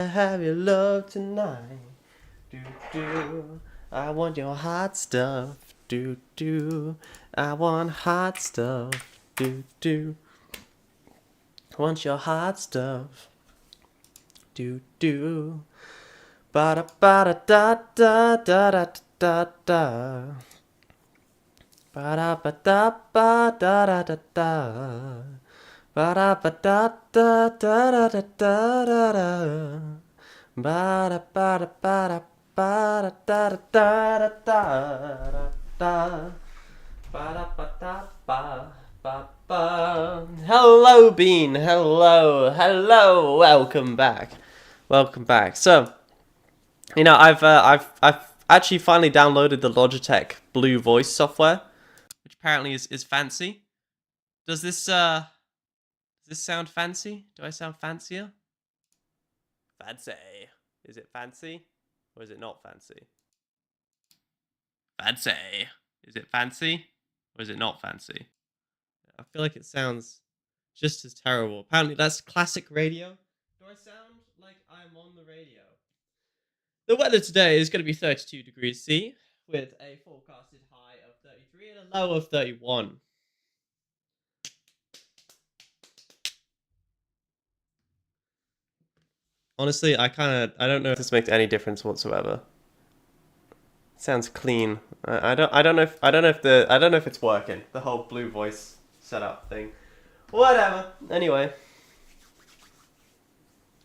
Have your love tonight. Do do. I want your hot stuff. Do do. I want hot stuff. Do do. I want your hot stuff. Do do. Ba da ba da da da da da da da. Ba da ba da ba da da da da. Ba da ba da da da da da da da. Ba da ba da ba da ba da da da da da da. Ba da ba da ba ba ba. Hello, Bean. Hello. Welcome back. So, I've actually finally downloaded the Logitech Blue Voice software, which apparently is fancy. Does this sound fancy? Do I sound fancier? Fancy. Is it fancy? Or is it not fancy? Fancy. Is it fancy? Or is it not fancy? I feel like it sounds just as terrible. Apparently that's classic radio. Do I sound like I'm on the radio? The weather today is going to be 32 degrees C, with a forecasted high of 33 and a low of 31. Honestly, I don't know if this makes any difference whatsoever. It sounds clean. I don't know if it's working. The whole Blue Voice setup thing. Whatever. Anyway.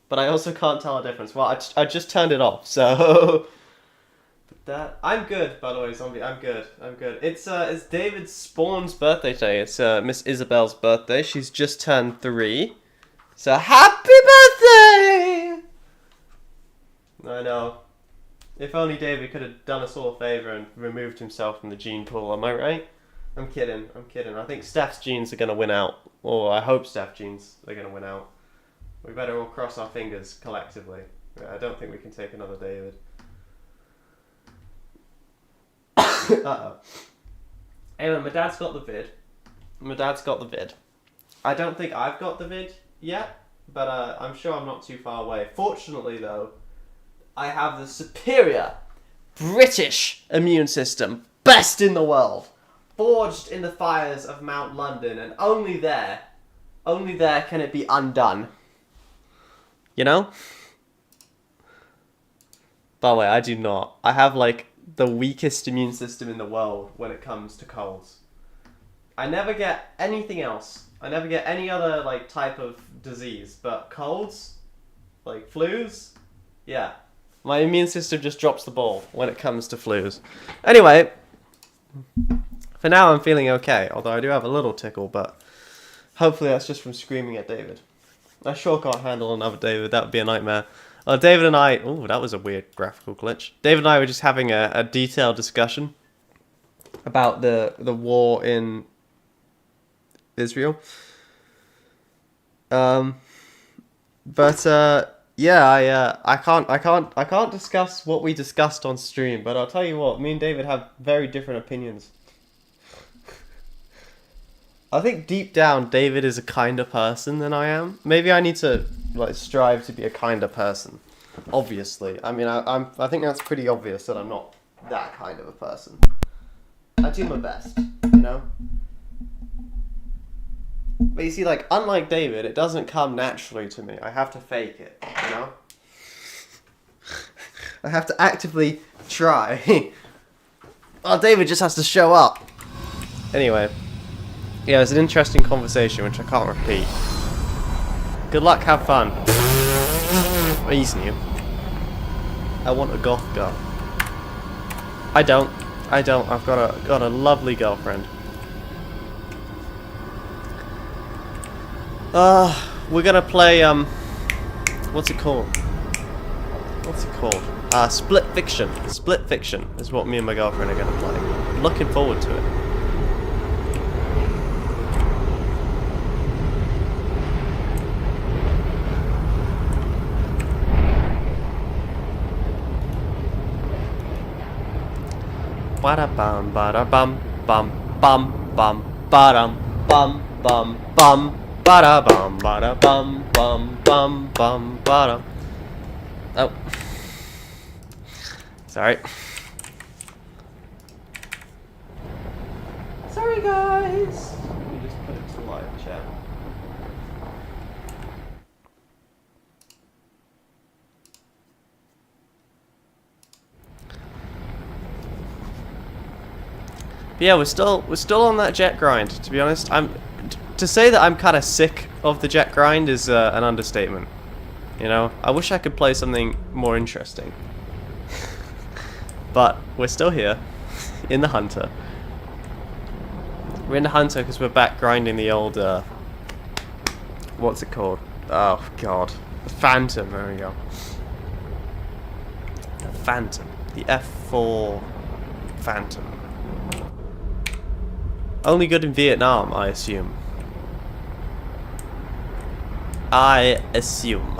But I also can't tell a difference. Well, I just turned it off, so I'm good, by the way, Zombie. I'm good. It's David Spawn's birthday today. It's Miss Isabel's birthday. She's just turned 3. So happy birthday! I know. If only David could have done us all a favour and removed himself from the gene pool, am I right? I'm kidding. I think Steph's genes are going to win out. Or I hope Steph's genes are going to win out. We better all cross our fingers collectively. I don't think we can take another David. Uh-oh. Anyway, my dad's got the vid. I don't think I've got the vid yet, but I'm sure I'm not too far away. Fortunately, though, I have the superior British immune system, best in the world, forged in the fires of Mount London, and only there can it be undone. You know? By the way, I do not. I have, like, the weakest immune system in the world when it comes to colds. I never get anything else. I never get any other, like, type of disease. But colds, like flus, yeah. My immune system just drops the ball when it comes to flus. Anyway, for now I'm feeling okay. Although I do have a little tickle, but hopefully that's just from screaming at David. I sure can't handle another David. That would be a nightmare. David and I... Oh, that was a weird graphical glitch. David and I were just having a detailed discussion about the war in Israel. Yeah, I can't discuss what we discussed on stream, but I'll tell you what, me and David have very different opinions. I think deep down, David is a kinder person than I am. Maybe I need to strive to be a kinder person. Obviously, I mean, I think that's pretty obvious that I'm not that kind of a person. I do my best, you know. But you see, unlike David, it doesn't come naturally to me. I have to fake it, you know. I have to actively try. Well, David just has to show up. Anyway. Yeah, it was an interesting conversation, which I can't repeat. Good luck, have fun. Easy you. I want a goth girl. I don't. I've got a lovely girlfriend. We're gonna play, what's it called? Split Fiction. Split Fiction is what me and my girlfriend are gonna play. I'm looking forward to it. Bada bum bada bum bum bum bum badum bum bum bum bada bum bada bum bum bum bum badum. Oh. Sorry. Sorry, guys. Let me just put it to live chat. But yeah, we're still on that jet grind. To be honest, to say that I'm kind of sick of the jet grind is an understatement. You know, I wish I could play something more interesting. But we're still here, in the Hunter. We're in the Hunter because we're back grinding the old, what's it called? Oh, God. The Phantom, there we go. The Phantom. The F4 Phantom. Only good in Vietnam, I assume. I assume.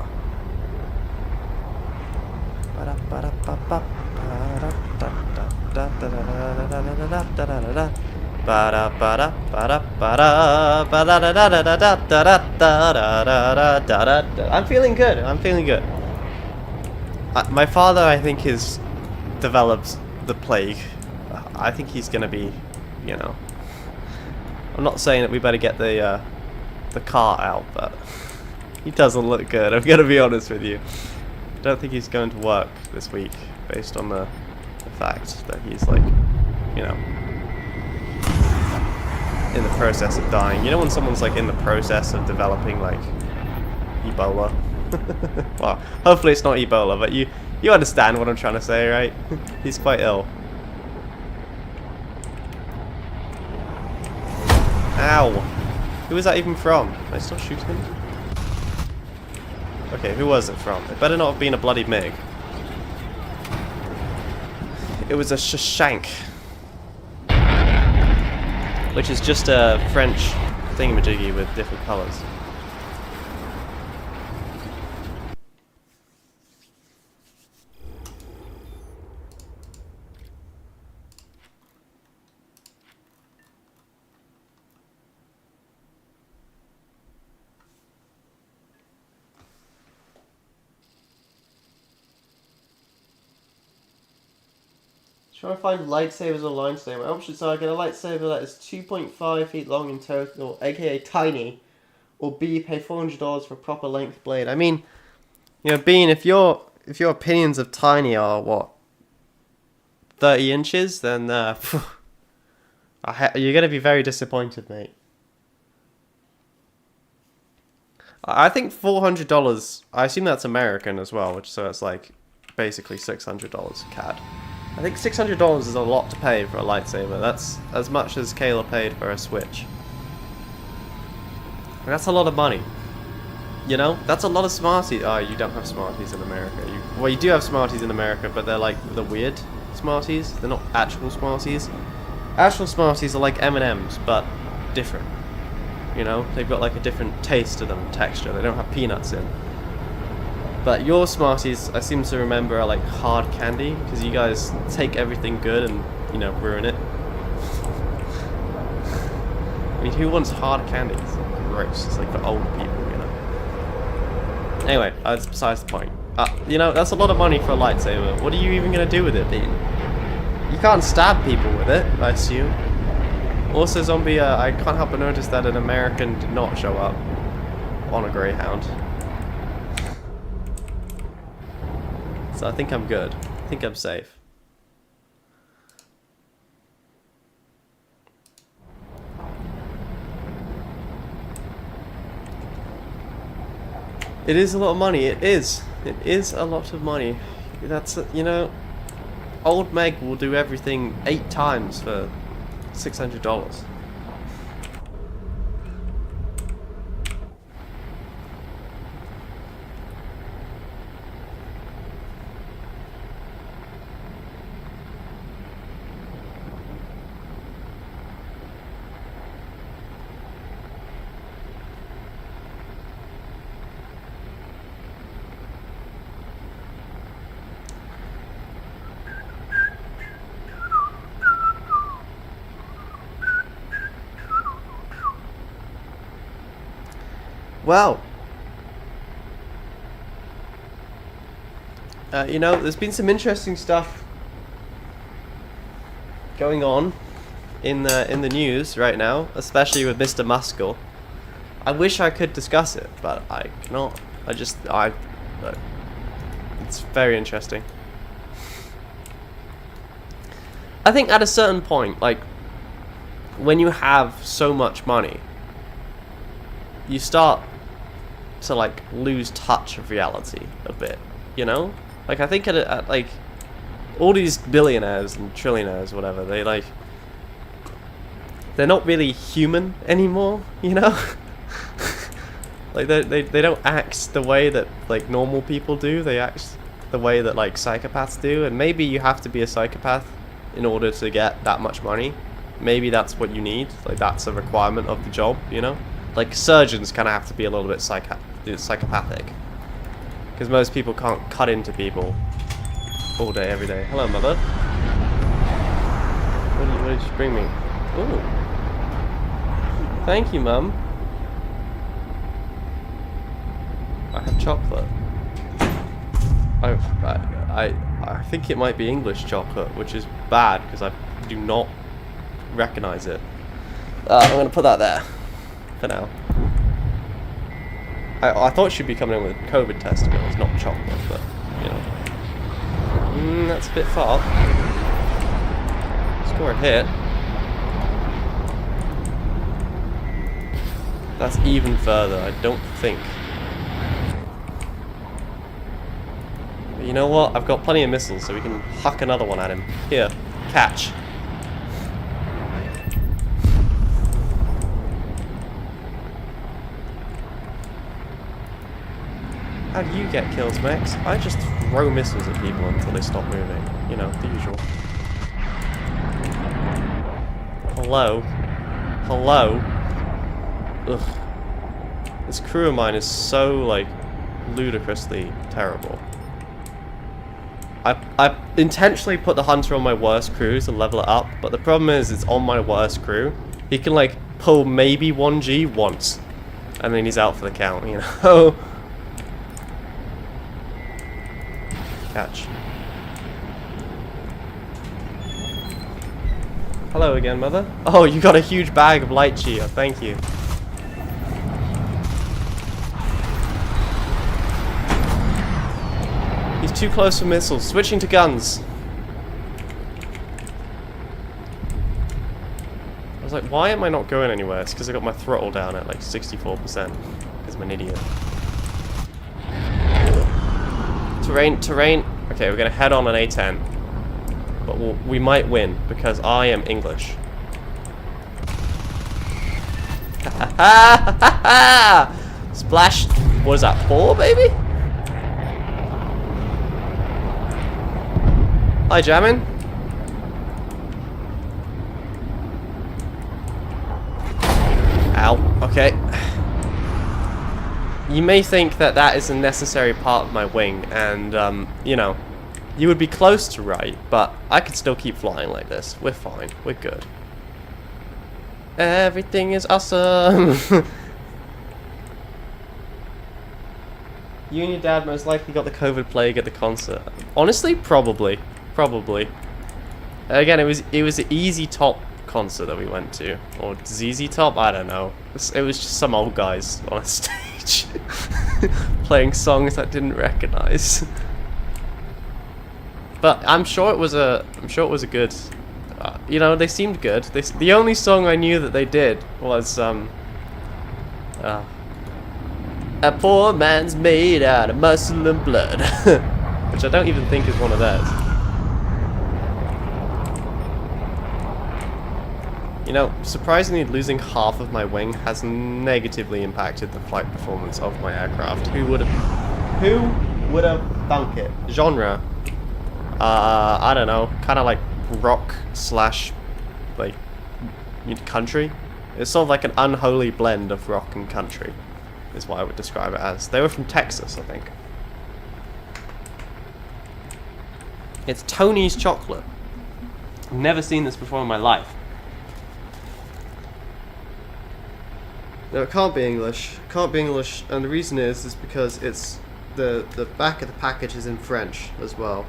I'm feeling good. I'm feeling good. My father, I think, has developed the plague. I think he's gonna be, you know. I'm not saying that we better get the car out, but he doesn't look good. I'm gonna be honest with you. I don't think he's going to work this week, based on the fact that he's like, you know, in the process of dying. You know when someone's like in the process of developing like Ebola? Well, hopefully it's not Ebola, but you understand what I'm trying to say, right? He's quite ill. Ow! Who was that even from? Can I still shoot him? Okay, who was it from? It better not have been a bloody MiG. It was a Shashank. Which is just a French thingamajiggy with different colours. Trying to find lightsabers or lightsaber. My options are get a lightsaber that is 2.5 feet long in total, aka tiny, or B, pay $400 for a proper length blade. I mean, you know, Bean, if your opinions of tiny are what, 30 inches, then you're gonna be very disappointed, mate. I think $400. I assume that's American as well, which so it's like basically $600 CAD. I think $600 is a lot to pay for a lightsaber. That's as much as Kayla paid for a Switch. And that's a lot of money. You know? That's a lot of Smarties. Oh, you don't have Smarties in America. Well, you do have Smarties in America, but they're like the weird Smarties. They're not actual Smarties. Actual Smarties are like M&Ms, but different. You know? They've got like a different taste to them, texture. They don't have peanuts in. But your Smarties, I seem to remember, are like hard candy, because you guys take everything good and, you know, ruin it. I mean, who wants hard candy? It's like gross. It's like for old people, you know. Anyway, that's besides the point. You know, that's a lot of money for a lightsaber. What are you even going to do with it, Dean? You can't stab people with it, I assume. Also, Zombie, I can't help but notice that an American did not show up on a Greyhound. So I think I'm good. I think I'm safe. It is a lot of money. It is. It is a lot of money. That's, you know, old Meg will do everything 8 times for $600. Well, You know, there's been some interesting stuff going on in the news right now, especially with Mr. Muskell. I wish I could discuss it, but I cannot. It's very interesting. I think at a certain point, like, when you have so much money, you start to, like, lose touch of reality a bit, you know? Like, I think at like, all these billionaires and trillionaires, whatever, they're not really human anymore, you know? Like, they don't act the way that, like, normal people do. They act the way that, like, psychopaths do. And maybe you have to be a psychopath in order to get that much money. Maybe that's what you need. Like, that's a requirement of the job, you know? Like, surgeons kind of have to be a little bit psychopathic. Because most people can't cut into people all day, every day. Hello, mother. What did you bring me? Ooh. Thank you, Mum. I have chocolate. I think it might be English chocolate, which is bad because I do not recognize it. I'm going to put that there for now. I thought she'd be coming in with a COVID test, but it's not chocolate, but, you know. That's a bit far. Score a hit. That's even further, I don't think. But you know what? I've got plenty of missiles, so we can huck another one at him. Here, catch. How do you get kills, Max? I just throw missiles at people until they stop moving. You know, the usual. Hello? Hello? Ugh. This crew of mine is so, like, ludicrously terrible. I intentionally put the hunter on my worst crew to level it up, but the problem is it's on my worst crew. He can, like, pull maybe 1G once, and then he's out for the count, you know? Catch. Hello again, mother. Oh, you got a huge bag of light cheer. Thank you. He's too close for missiles. Switching to guns. I was like, why am I not going anywhere? It's because I got my throttle down at like 64%. Because I'm an idiot. Terrain. Okay, we're gonna head on an A10, but we might win because I am English. Splash. What is that? 4, baby? Hi, jamming. Ow. Okay. You may think that that is a necessary part of my wing, and, you know, you would be close to right, but I could still keep flying like this. We're fine. We're good. Everything is awesome! You and your dad most likely got the COVID plague at the concert. Honestly, probably. Probably. Again, it was the Easy Top concert that we went to. Or ZZ Top? I don't know. It was just some old guys on a stage. Playing songs I didn't recognize. But I'm sure it was a good. You know, they seemed good. The only song I knew that they did was "A Poor Man's Made Out of Muscle and Blood," which I don't even think is one of theirs. You know, surprisingly, losing half of my wing has negatively impacted the flight performance of my aircraft. Who would have thunk it? Genre. I don't know, kind of like rock slash, like, country. It's sort of like an unholy blend of rock and country, is what I would describe it as. They were from Texas, I think. It's Tony's chocolate. I've never seen this before in my life. No, it can't be English. It can't be English, and the reason is because it's the back of the package is in French as well.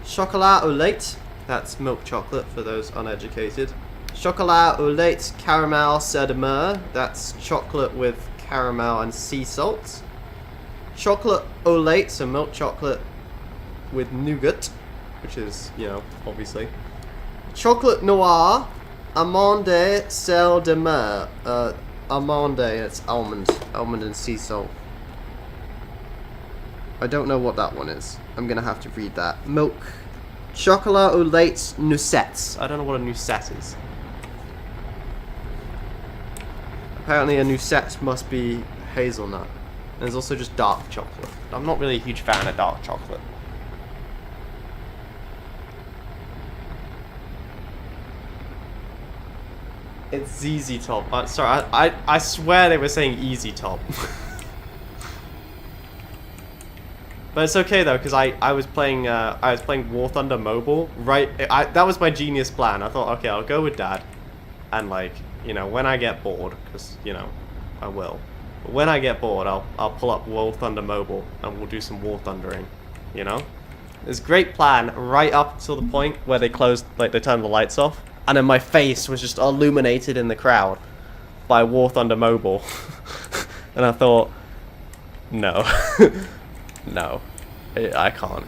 Chocolat au lait. That's milk chocolate for those uneducated. Chocolat au lait caramel streamereh. That's chocolate with caramel and sea salt. Chocolate au lait, so milk chocolate with nougat, which is, you know, obviously. Chocolate noir, amande sel de mer. Amande, it's almond and sea salt. I don't know what that one is. I'm gonna have to read that. Milk. Chocolat au lait nucettes. I don't know what a nucette is. Apparently a nucette must be hazelnut. And there's also just dark chocolate. I'm not really a huge fan of dark chocolate. It's ZZ Top. Sorry, I swear they were saying Easy Top. But it's okay though, because I was playing War Thunder Mobile, right? That was my genius plan. I thought, okay, I'll go with Dad, and like, you know, when I get bored, because you know, I will. But when I get bored, I'll pull up War Thunder Mobile and we'll do some War Thundering, you know. It's a great plan right up until the point where they closed, like they turned the lights off, and then my face was just illuminated in the crowd by War Thunder Mobile, and I thought, no. No, I can't.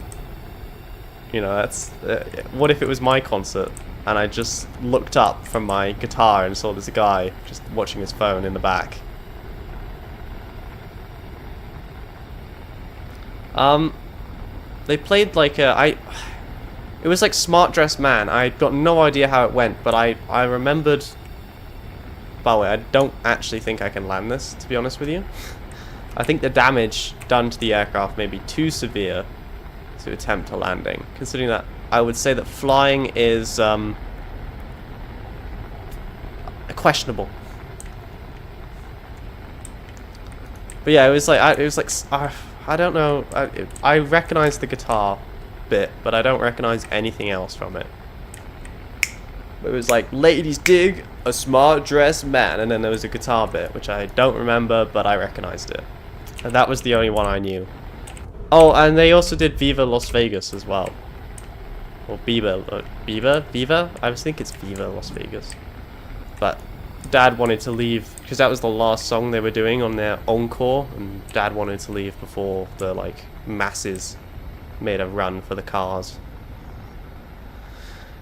You know, that's... what if it was my concert, and I just looked up from my guitar and saw this guy just watching his phone in the back? They played like a... It was like Smart Dressed Man. I got no idea how it went, but I remembered... By the way, I don't actually think I can land this, to be honest with you. I think the damage done to the aircraft may be too severe to attempt a landing. Considering that, I would say that flying is questionable. But yeah, it was like I don't know. I recognize the guitar bit, but I don't recognize anything else from it. But it was like, ladies dig a smart dressed man, and then there was a guitar bit, which I don't remember, but I recognized it. And that was the only one I knew. Oh, and they also did Viva Las Vegas as well. Or Viva? I think it's Viva Las Vegas. But Dad wanted to leave, because that was the last song they were doing on their encore, and Dad wanted to leave before the, like, masses made a run for the cars.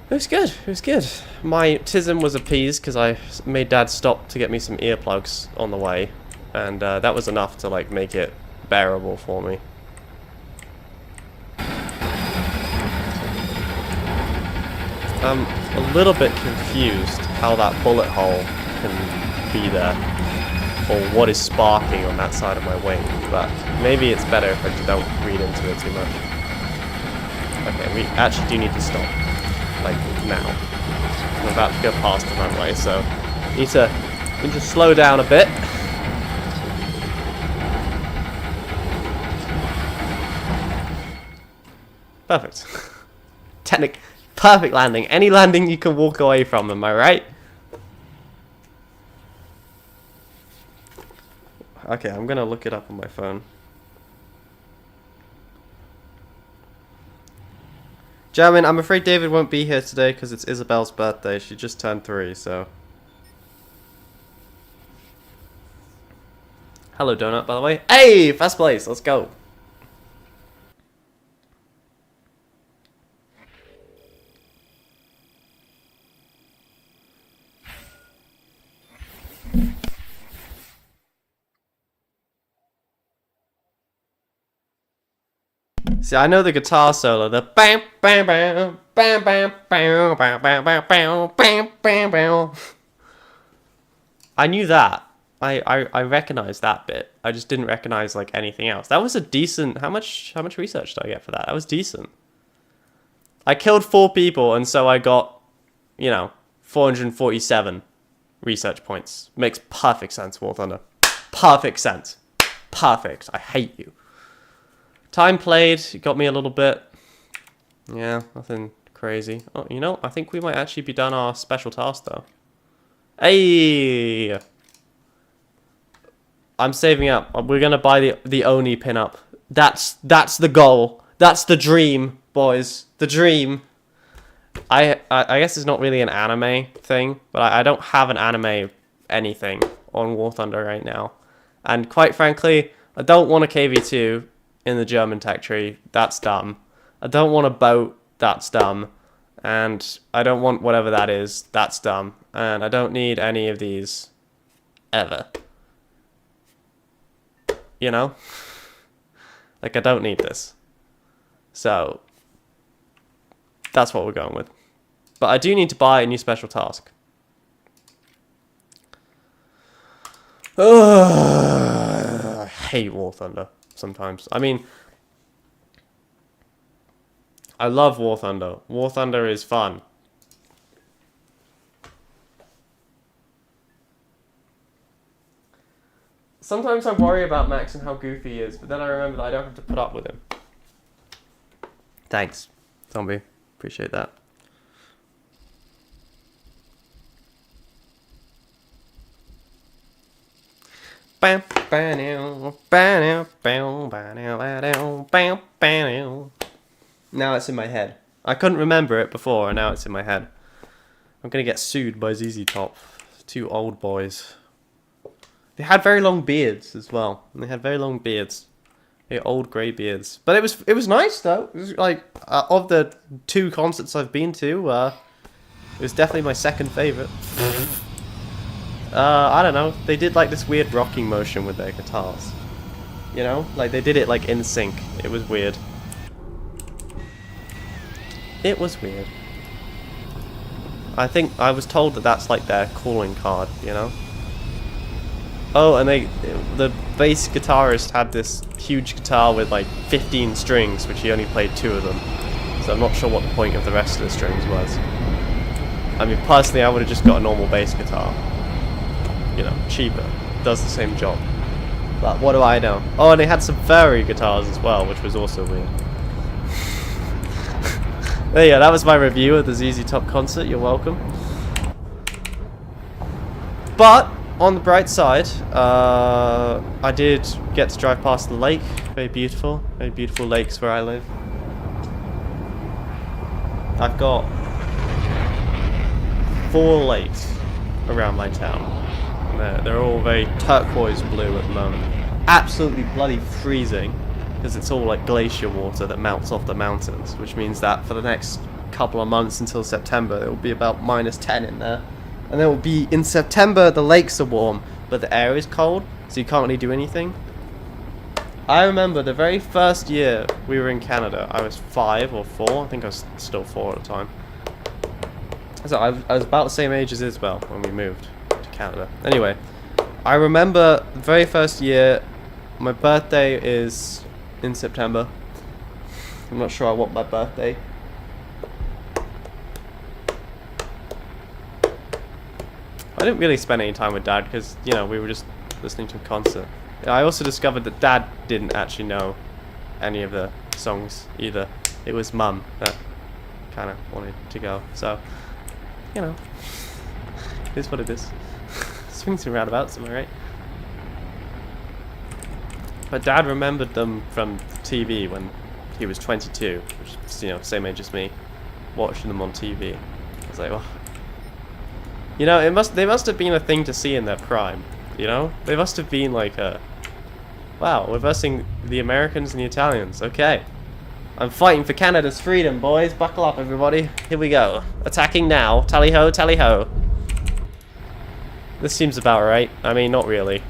It was good, it was good. My tism was appeased, because I made Dad stop to get me some earplugs on the way. And that was enough to like make it bearable for me. I'm a little bit confused how that bullet hole can be there, or what is sparking on that side of my wing, but maybe it's better if I don't read into it too much. Okay, we actually do need to stop, like now. I'm about to go past the runway, so need to slow down a bit. Perfect. Perfect landing. Any landing you can walk away from, am I right? Okay, I'm gonna look it up on my phone. Gentlemen, I'm afraid David won't be here today because it's Isabel's birthday. She just turned 3, so... Hello, Donut, by the way. Hey! First place! Let's go! See, I know the guitar solo, the bam bam bam bam bam bam bam bam bam bam bam bam bam. I knew that. I recognized that bit. I just didn't recognize like anything else. That was a decent. How much research did I get for that? That was decent. I killed 4 people, and so I got, you know, 447 research points. Makes perfect sense, War Thunder. Perfect sense. Perfect. I hate you. Time played, got me a little bit. Yeah, nothing crazy. Oh, you know, I think we might actually be done our special task, though. Hey! I'm saving up. We're going to buy the Oni pin-up That's the goal. That's the dream, boys. The dream. I guess it's not really an anime thing, but I don't have an anime anything on War Thunder right now. And quite frankly, I don't want a KV2 in the German tech tree. That's dumb. I don't want a boat. That's dumb. And I don't want whatever that is. That's dumb. And I don't need any of these ever. You know? Like, I don't need this. So, that's what we're going with. But I do need to buy a new special task. I hate War Thunder sometimes. I mean, I love War Thunder. War Thunder is fun. Sometimes I worry about Max and how goofy he is, but then I remember that I don't have to put up with him. Thanks, Zombie. Appreciate that. Now it's in my head. I couldn't remember it before, and now it's in my head. I'm gonna get sued by ZZ Top. Two old boys. They had very long beards as well. And they had very long beards. They had old grey beards. But it was nice though. It was like of the 2 concerts I've been to, it was definitely my second favourite. I don't know. They did like this weird rocking motion with their guitars. You know? Like they did it like in sync. It was weird. It was weird. I think I was told that that's like their calling card, you know? Oh, and the bass guitarist had this huge guitar with like 15 strings, which he only played 2 of them. So I'm not sure what the point of the rest of the strings was. I mean, personally, I would have just got a normal bass guitar. You know, cheaper. Does the same job. But what do I know? Oh, and they had some furry guitars as well, which was also weird. There you go, that was my review of the ZZ Top concert. You're welcome. But on the bright side, I did get to drive past the lake. Very beautiful lakes where I live. I've got 4 lakes around my town. They're all very turquoise blue at the moment. Absolutely bloody freezing, because it's all like glacier water that melts off the mountains, which means that for the next couple of months until September, it will be about -10 in there. And then it will be, in September, the lakes are warm, but the air is cold, so you can't really do anything. I remember the very first year we were in Canada, I was 5 or 4, I think I was still 4 at the time. So I was about the same age as Isabel when we moved to Canada. Anyway, I remember the very first year, my birthday is in September. I'm not sure I want my birthday. I didn't really spend any time with Dad because, you know, we were just listening to a concert. I also discovered that Dad didn't actually know any of the songs either. It was Mum that kind of wanted to go. So, you know, it is what it is. Swings and roundabouts, am I right? But Dad remembered them from TV when he was 22, which is, you know, same age as me, watching them on TV. I was like, well, you know, they must have been a thing to see in their prime, you know? They must have been like a, wow, we're versing the Americans and the Italians, okay. I'm fighting for Canada's freedom, boys. Buckle up, everybody. Here we go. Attacking now. Tally-ho, tally-ho. This seems about right. I mean, not really.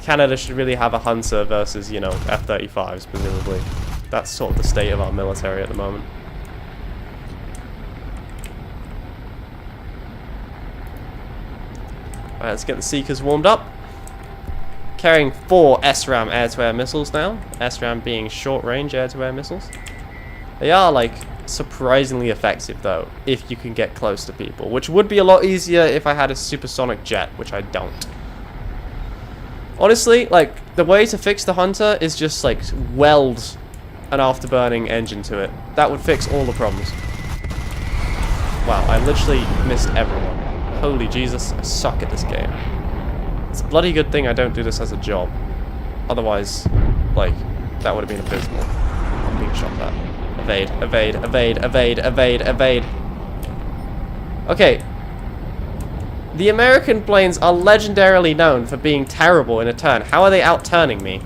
Canada should really have a Hunter versus, you know, F-35s, presumably. That's sort of the state of our military at the moment. Alright, let's get the Seekers warmed up. Carrying 4 SRAM air-to-air missiles now. SRAM being short-range air-to-air missiles. They are, like, surprisingly effective, though, if you can get close to people. Which would be a lot easier if I had a supersonic jet, which I don't. Honestly, like, the way to fix the Hunter is just, like, weld an afterburning engine to it. That would fix all the problems. Wow, I literally missed everyone. Holy Jesus, I suck at this game. It's a bloody good thing I don't do this as a job. Otherwise, like, That would have been abysmal. I'm being shot at. Evade, evade, evade, evade, evade, evade. Okay. The American planes are legendarily known for being terrible in a turn. How are they out-turning me?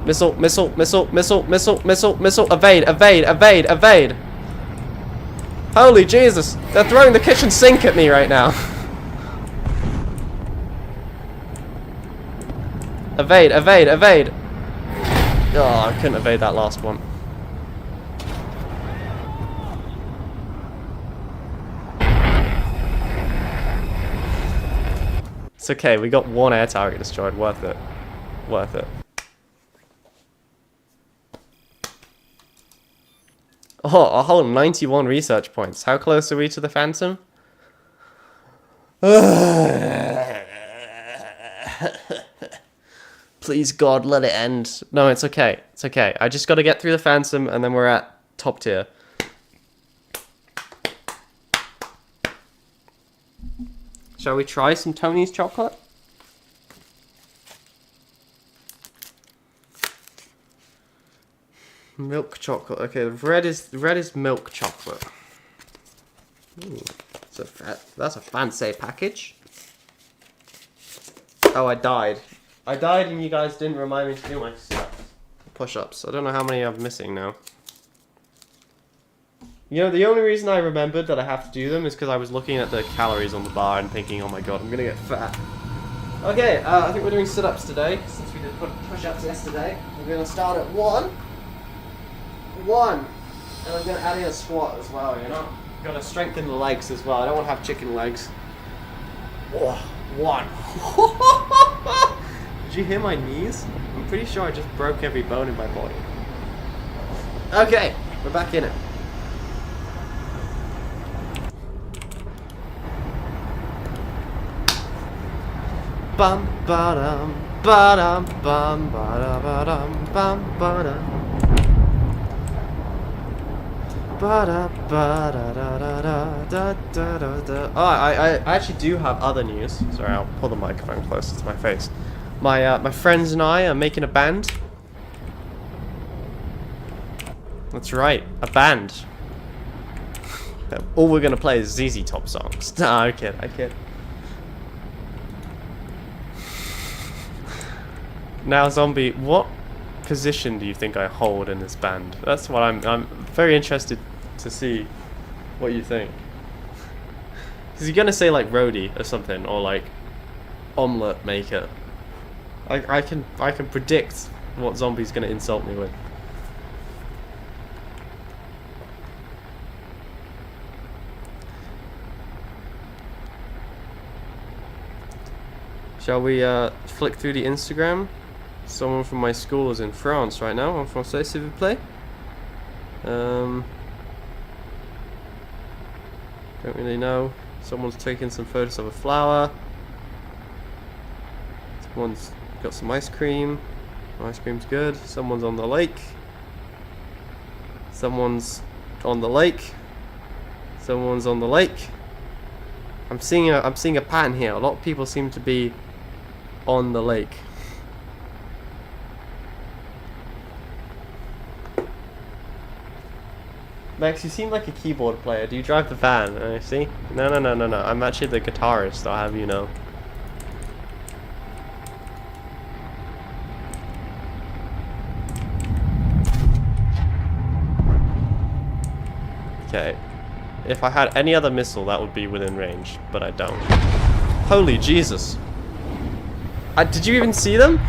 Missile, missile, missile, missile, missile, missile, missile. Evade, evade, evade, evade. Holy Jesus. They're throwing the kitchen sink at me right now. Evade, evade, evade. Oh, I couldn't evade that last one. It's okay, we got one air target destroyed. Worth it. Worth it. Oh, a whole 91 research points. How close are we to the Phantom? Please, God, let it end. No, it's okay. It's okay. I just got to get through the Phantom, and then we're at top tier. Shall we try some Tony's chocolate? Milk chocolate. Okay, red is milk chocolate. Ooh, that's a fancy package. Oh, I died. I died and you guys didn't remind me to do my push-ups. I don't know how many I'm missing now. You know, the only reason I remembered that I have to do them is because I was looking at the calories on the bar and thinking, oh my god, I'm gonna get fat. Okay, I think we're doing sit-ups today, since we did push-ups yesterday. We're gonna start at 1. And I'm gonna add in a squat as well, you know? Gotta strengthen the legs as well. I don't want to have chicken legs. Oh, 1. Did you hear my knees? I'm pretty sure I just broke every bone in my body. Okay, we're back in it. Bum ba-dum, ba-dum, bum ba-da-ba-dum, bum ba-dum. Oh, I actually do have other news. Sorry, I'll pull the microphone closer to my face. My friends and I are making a band. That's right, a band. All we're gonna play is ZZ Top songs. Nah, I kid. Now, Zombie, what position do you think I hold in this band? That's what I'm very interested to see what you think. Because you're gonna say like roadie or something, or like omelette maker. I can predict what Zombie's gonna insult me with. Shall we flick through the Instagram? Someone from my school is in France right now. En français, s'il vous plaît. Don't really know. Someone's taking some photos of a flower. Someone's got some ice cream. Ice cream's good. Someone's on the lake. Someone's on the lake. Someone's on the lake. I'm seeing a pattern here. A lot of people seem to be on the lake. Max, you seem like a keyboard player. Do you drive the van? See? No. I'm actually the guitarist, I'll have you know. Okay. If I had any other missile, that would be within range, but I don't. Holy Jesus. Did you even see them?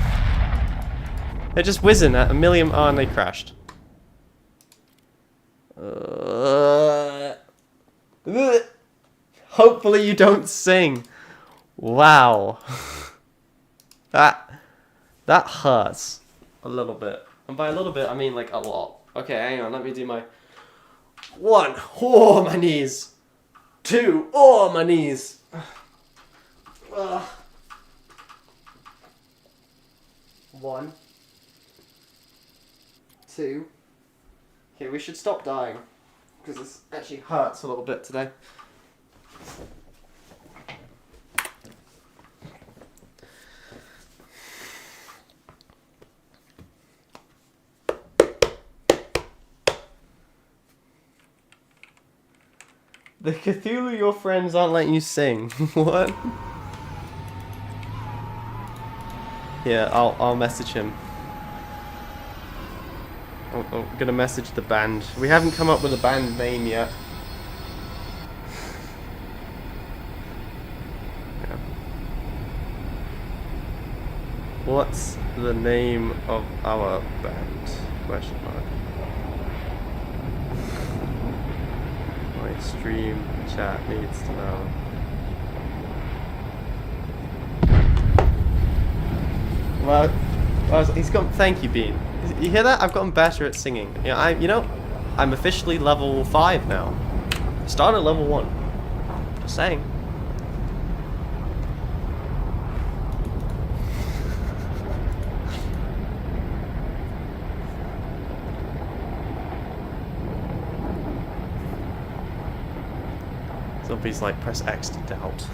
They're just whizzing at a million... Oh, and they crashed. Hopefully you don't sing. Wow. That hurts a little bit. And by a little bit, I mean like a lot. Okay, hang on. Let me do my 1. Oh, my knees. 2. Oh, my knees. 1. 2. Okay, we should stop dying, because this actually hurts a little bit today. The Cthulhu your friends aren't letting you sing. What? Yeah, I'll message him. I'm gonna message the band. We haven't come up with a band name yet. Yeah. What's the name of our band? Question mark. My stream chat needs to know. Well, he's got. Thank you, Bean. You hear that? I've gotten better at singing. Yeah, I'm officially level 5 now. I started at level 1. Just saying. Zombies like press X to doubt.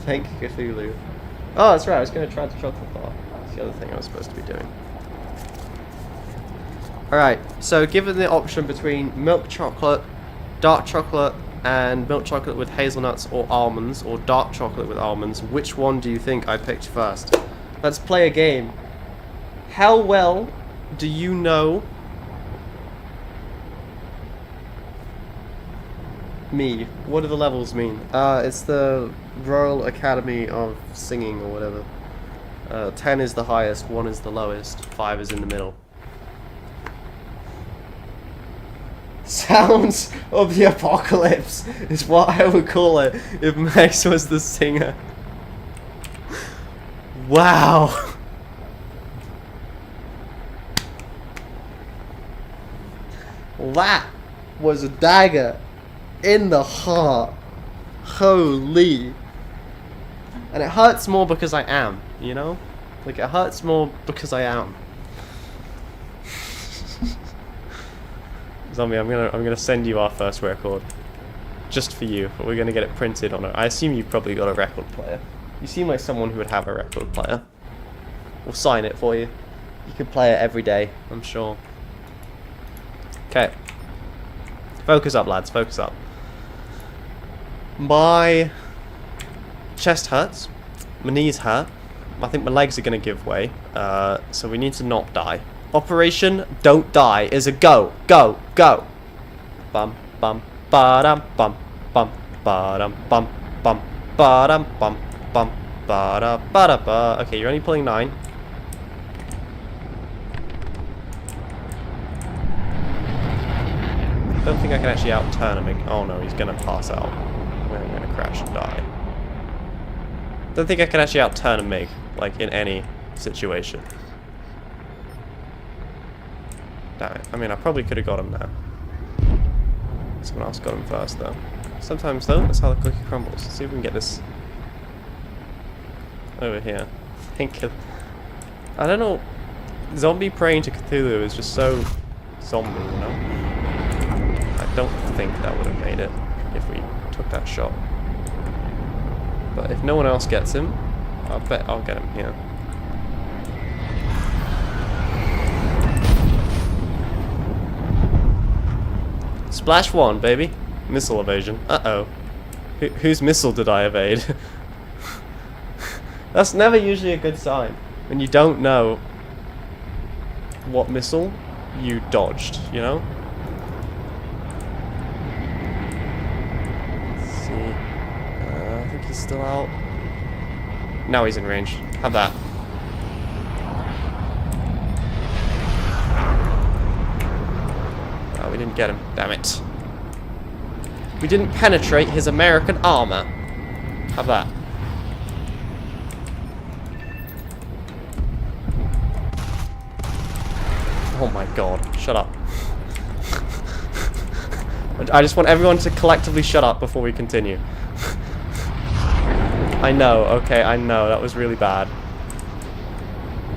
Thank Cthulhu. Oh, that's right. I was going to try the chocolate bar. That's the other thing I was supposed to be doing. Alright, so given the option between milk chocolate, dark chocolate, and milk chocolate with hazelnuts or almonds, or dark chocolate with almonds, which one do you think I picked first? Let's play a game. How well do you know me? What do the levels mean? It's the Royal Academy of Singing or whatever. 10 is the highest, 1 is the lowest, 5 is in the middle. Sounds of the Apocalypse is what I would call it if Max was the singer. Wow. That was a dagger in the heart. Holy. And it hurts more because I am, you know? Like, it hurts more because I am. Zombie, I'm gonna send you our first record. Just for you, but we're gonna get it printed on it. I assume you've probably got a record player. You seem like someone who would have a record player. We'll sign it for you. You can play it every day, I'm sure. Okay. Focus up, lads, focus up. My chest hurts. My knees hurt. I think my legs are going to give way. So we need to not die. Operation Don't Die is a go. Go. Go. Bum bum ba-dum bum bum ba-dum bum bum ba-dum bum bum ba-da ba-da ba. Okay, you're only pulling 9. I don't think I can actually outturn him. Oh no, he's going to pass out. We're going to crash and die. Don't think I can actually outturn a MiG, like, in any situation. Damn it. I mean, I probably could have got him now. Someone else got him first, though. Sometimes, though, that's how the cookie crumbles. Let's see if we can get this over here. I don't know. Zombie praying to Cthulhu is just so zombie, you know? I don't think that would have made it if we took that shot. But if no one else gets him, I bet I'll get him here. Splash 1, baby. Missile evasion. Uh-oh. Whose missile did I evade? That's never usually a good sign. When you don't know what missile you dodged, you know? Let's see. I think he's still out. Now he's in range. Have that. Oh, we didn't get him. Damn it. We didn't penetrate his American armor. Have that. Oh my god. Shut up. I just want everyone to collectively shut up before we continue. I know, okay, I know, that was really bad.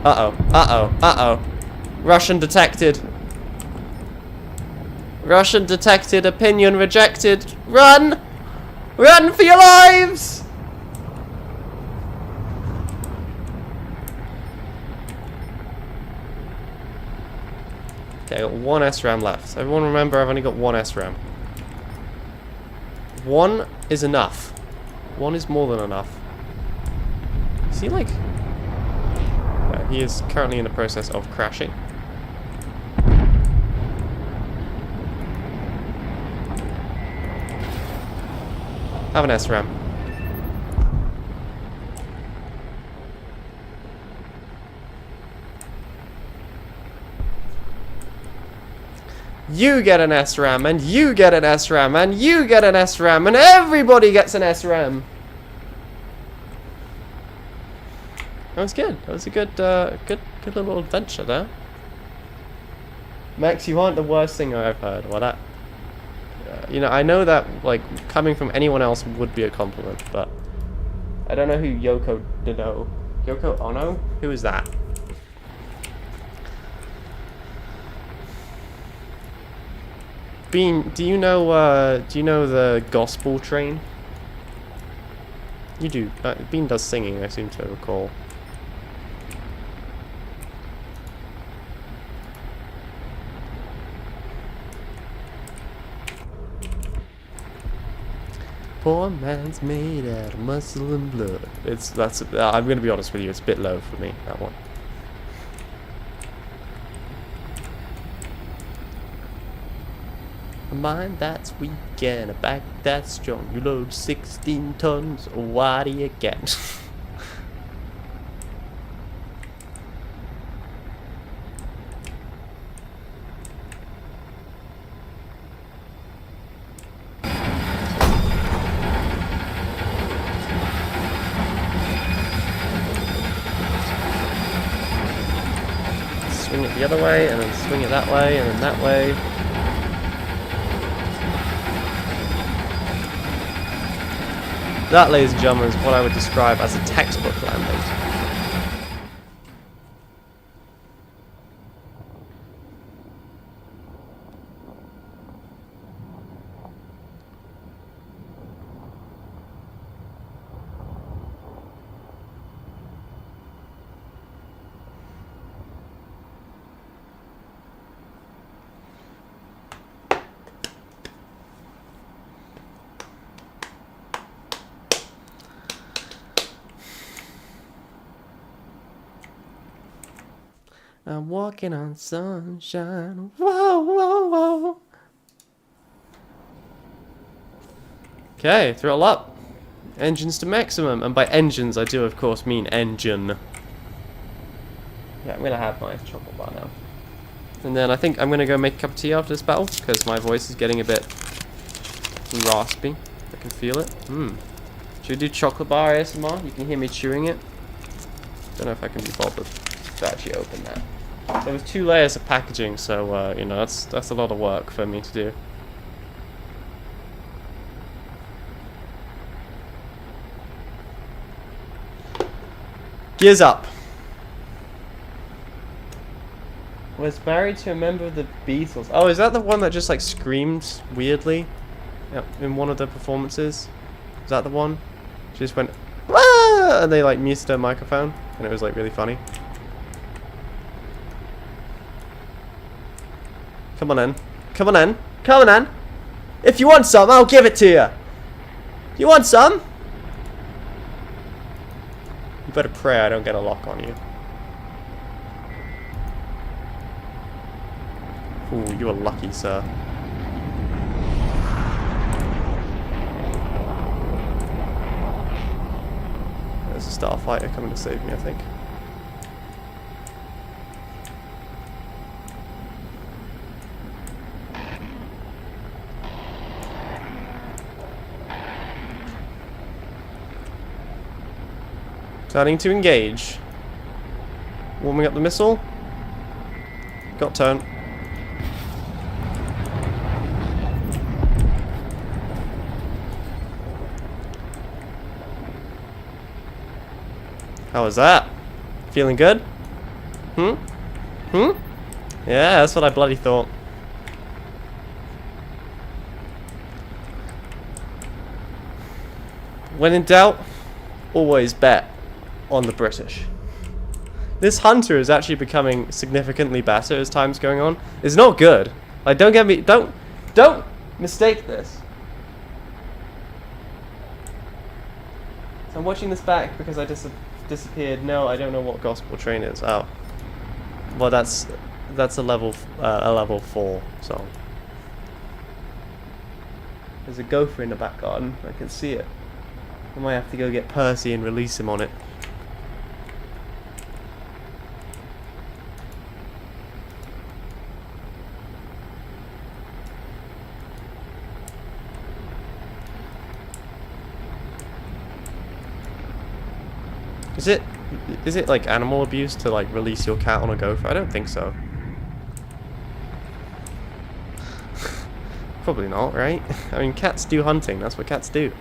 Uh-oh, uh-oh, uh-oh. Russian detected. Russian detected, opinion rejected. Run! Run for your lives! Okay, I got 1 SRAM left. Everyone remember, I've only got 1 SRAM. One is enough. One is more than enough. Is he like... Yeah, he is currently in the process of crashing. Have an SRAM. You get an SRAM, and you get an SRAM, and you get an SRAM, and everybody gets an SRAM. That was good. That was a good, good little adventure there. Max, you aren't the worst thing I've heard. Well, that, you know, I know that like coming from anyone else would be a compliment, but I don't know who Yoko Ono. Yoko Ono? Who is that? Bean, do you know the gospel train? You do. Bean does singing, I seem to recall. Poor man's made out of muscle and blood. I'm gonna be honest with you, it's a bit low for me, that one. A mind that's weak and a back that's strong. You load 16 tons, what do you get? Swing it the other way, and then swing it that way, and then that way. That, ladies and gentlemen, is what I would describe as a textbook landing. I'm walking on sunshine. Whoa, whoa, whoa. Okay, throttle up. Engines to maximum. And by engines, I do, of course, mean engine. Yeah, I'm going to have my chocolate bar now. And then I think I'm going to go make a cup of tea after this battle, because my voice is getting a bit raspy. I can feel it. Should we do chocolate bar ASMR? You can hear me chewing it. Don't know if I can be bothered to actually open that. There was 2 layers of packaging, so you know, that's a lot of work for me to do. Gears up. Was married to a member of the Beatles. Oh, is that the one that just like screamed weirdly? Yep, in one of the performances. Is that the one? She just went, "Ah!" And they like muted her microphone, and it was like really funny. Come on in. Come on in. Come on in. If you want some, I'll give it to you. You want some? You better pray I don't get a lock on you. Ooh, you are lucky, sir. There's a starfighter coming to save me, I think. Starting to engage. Warming up the missile. Got turn. How was that? Feeling good? Yeah, that's what I bloody thought. When in doubt, always bet on the British. This hunter is actually becoming significantly better as time's going on. It's not good. Like, don't mistake this. I'm watching this back because I disappeared. No, I don't know what Gospel Train is. Oh. Well, that's a level 4 song. There's a gopher in the back garden. I can see it. I might have to go get Percy and release him on it. Is it like animal abuse to like release your cat on a gopher? I don't think so. Probably not, right? I mean, cats do hunting. That's what cats do.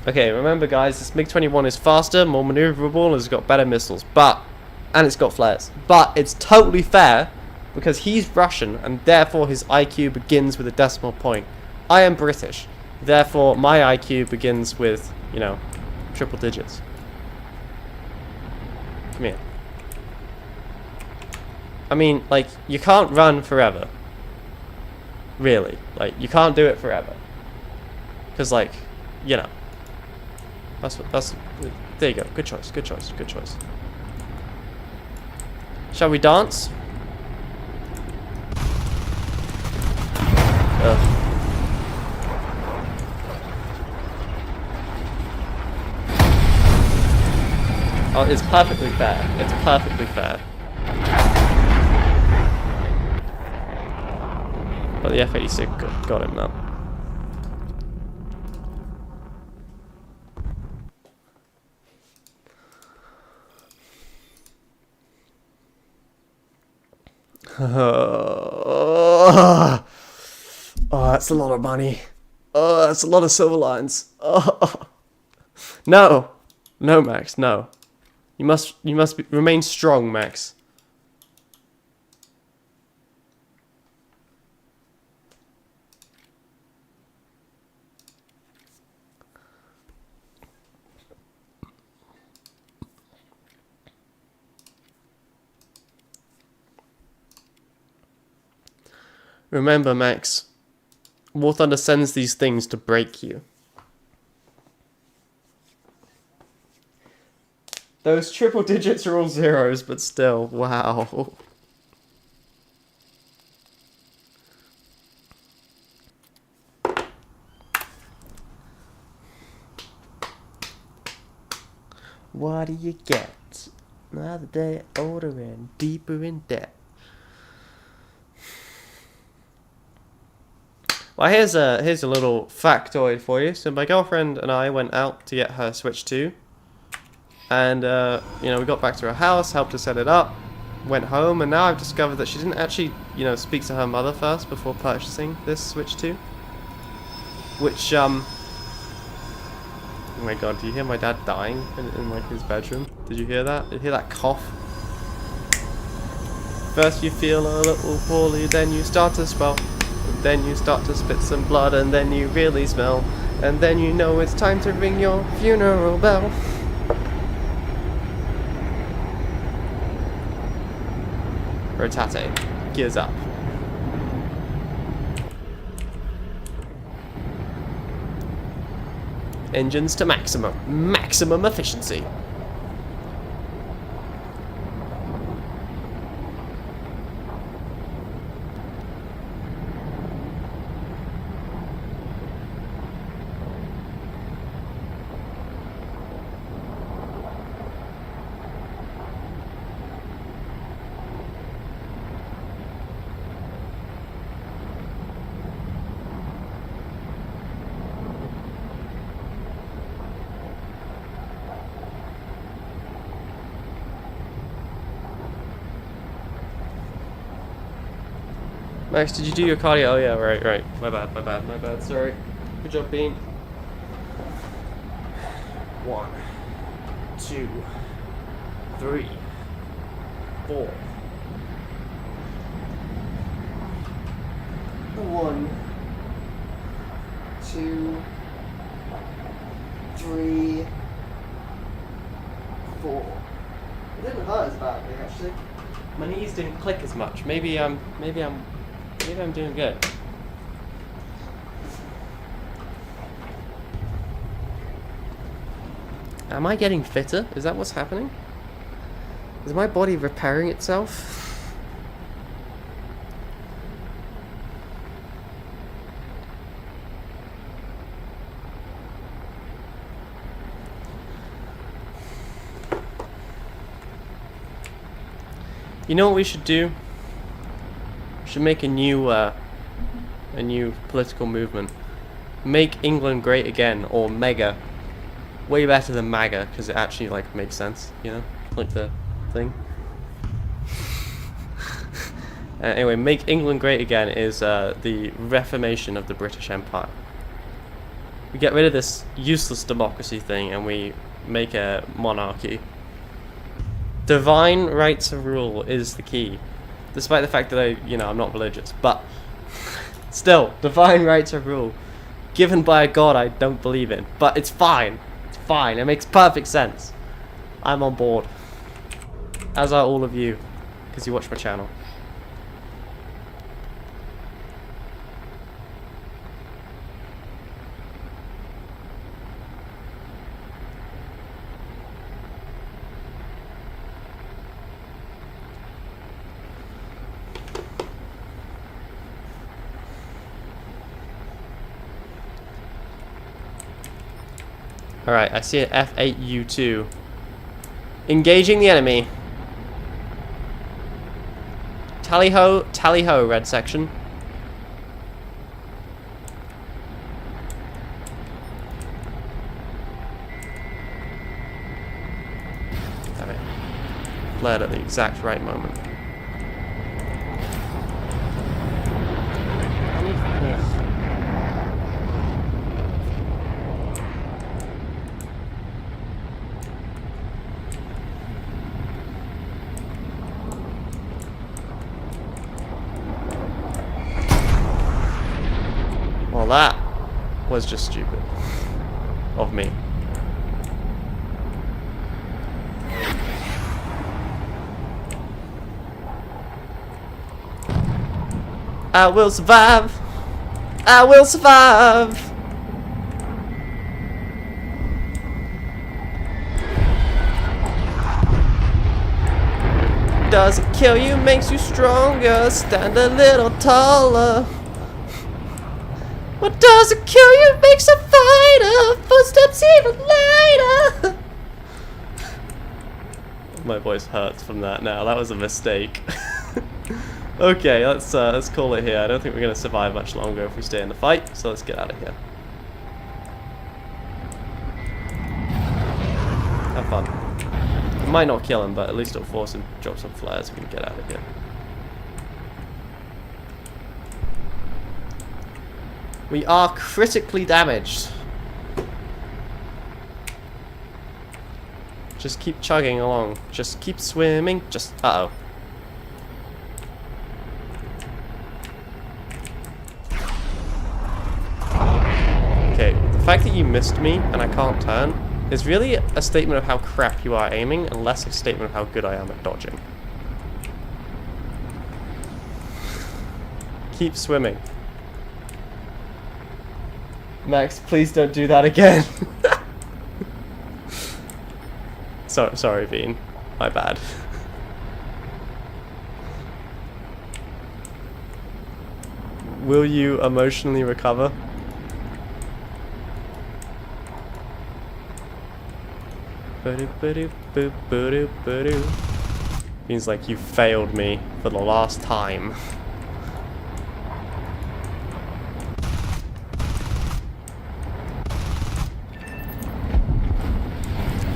Okay, remember guys, this MiG-21 is faster, more maneuverable, and has got better missiles. And it's got flares. But it's totally fair because he's Russian and therefore his IQ begins with a decimal point. I am British, therefore my IQ begins with, you know, triple digits. Come here. I mean, like, you can't run forever. Really. Like, you can't do it forever. Because, like, you know. There you go. Good choice, good choice, good choice. Shall we dance? Ugh. Oh, it's perfectly fair. It's perfectly fair. But the F-86 got him now. Oh, that's a lot of money. Oh, that's a lot of silver lines. Oh. No. No, Max, no. You must remain strong, Max. Remember, Max, War Thunder sends these things to break you. Those triple digits are all zeros, but still, wow. What do you get? Another day older and deeper in debt. Well, here's a little factoid for you. So my girlfriend and I went out to get her Switch 2. And, you know, we got back to her house, helped her set it up, went home, and now I've discovered that she didn't actually, you know, speak to her mother first before purchasing this Switch 2. Which, oh my god, do you hear my dad dying in like, his bedroom? Did you hear that? Did you hear that cough? First you feel a little poorly, then you start to swell. Then you start to spit some blood, and then you really smell. And then you know it's time to ring your funeral bell. Rotate. Gears up. Engines to maximum efficiency. Max, did you do your cardio? Oh yeah, right. My bad, sorry. Good job, Bean. 1, 2, 3, 4. 1, 2, 3, 4. It didn't hurt as badly, actually. My knees didn't click as much. Maybe I'm Maybe I'm doing good. Am I getting fitter? Is that what's happening? Is my body repairing itself? You know what we should do? We should make a new political movement. Make England great again, or mega. Way better than MAGA, because it actually like makes sense, you know, like the thing. Anyway, make England great again is the reformation of the British Empire. We get rid of this useless democracy thing, and we make a monarchy. Divine rights of rule is the key, despite the fact that I'm not religious, but still, divine rights of rule, given by a god I don't believe in, but it's fine. Fine, it makes perfect sense. I'm on board. As are all of you, because you watch my channel. Alright, I see an F8U2. Engaging the enemy. Tally ho, red section. Damn it. Flared at the exact right moment. Well, that was just stupid of me. I will survive. I will survive. Doesn't kill you, makes you stronger. Stand a little taller. What doesn't kill you makes a fighter. Footsteps even lighter. My voice hurts from that now. That was a mistake. Okay, let's call it here. I don't think we're gonna survive much longer if we stay in the fight. So let's get out of here. Have fun. It might not kill him, but at least it'll force him to drop some flares so we can get out of here. We are critically damaged. Just keep chugging along. Just keep swimming. Just... uh-oh. Okay, the fact that you missed me and I can't turn is really a statement of how crap you are aiming and less a statement of how good I am at dodging. Keep swimming. Max, please don't do that again. Sorry, Bean. My bad. Will you emotionally recover? Means like you failed me for the last time.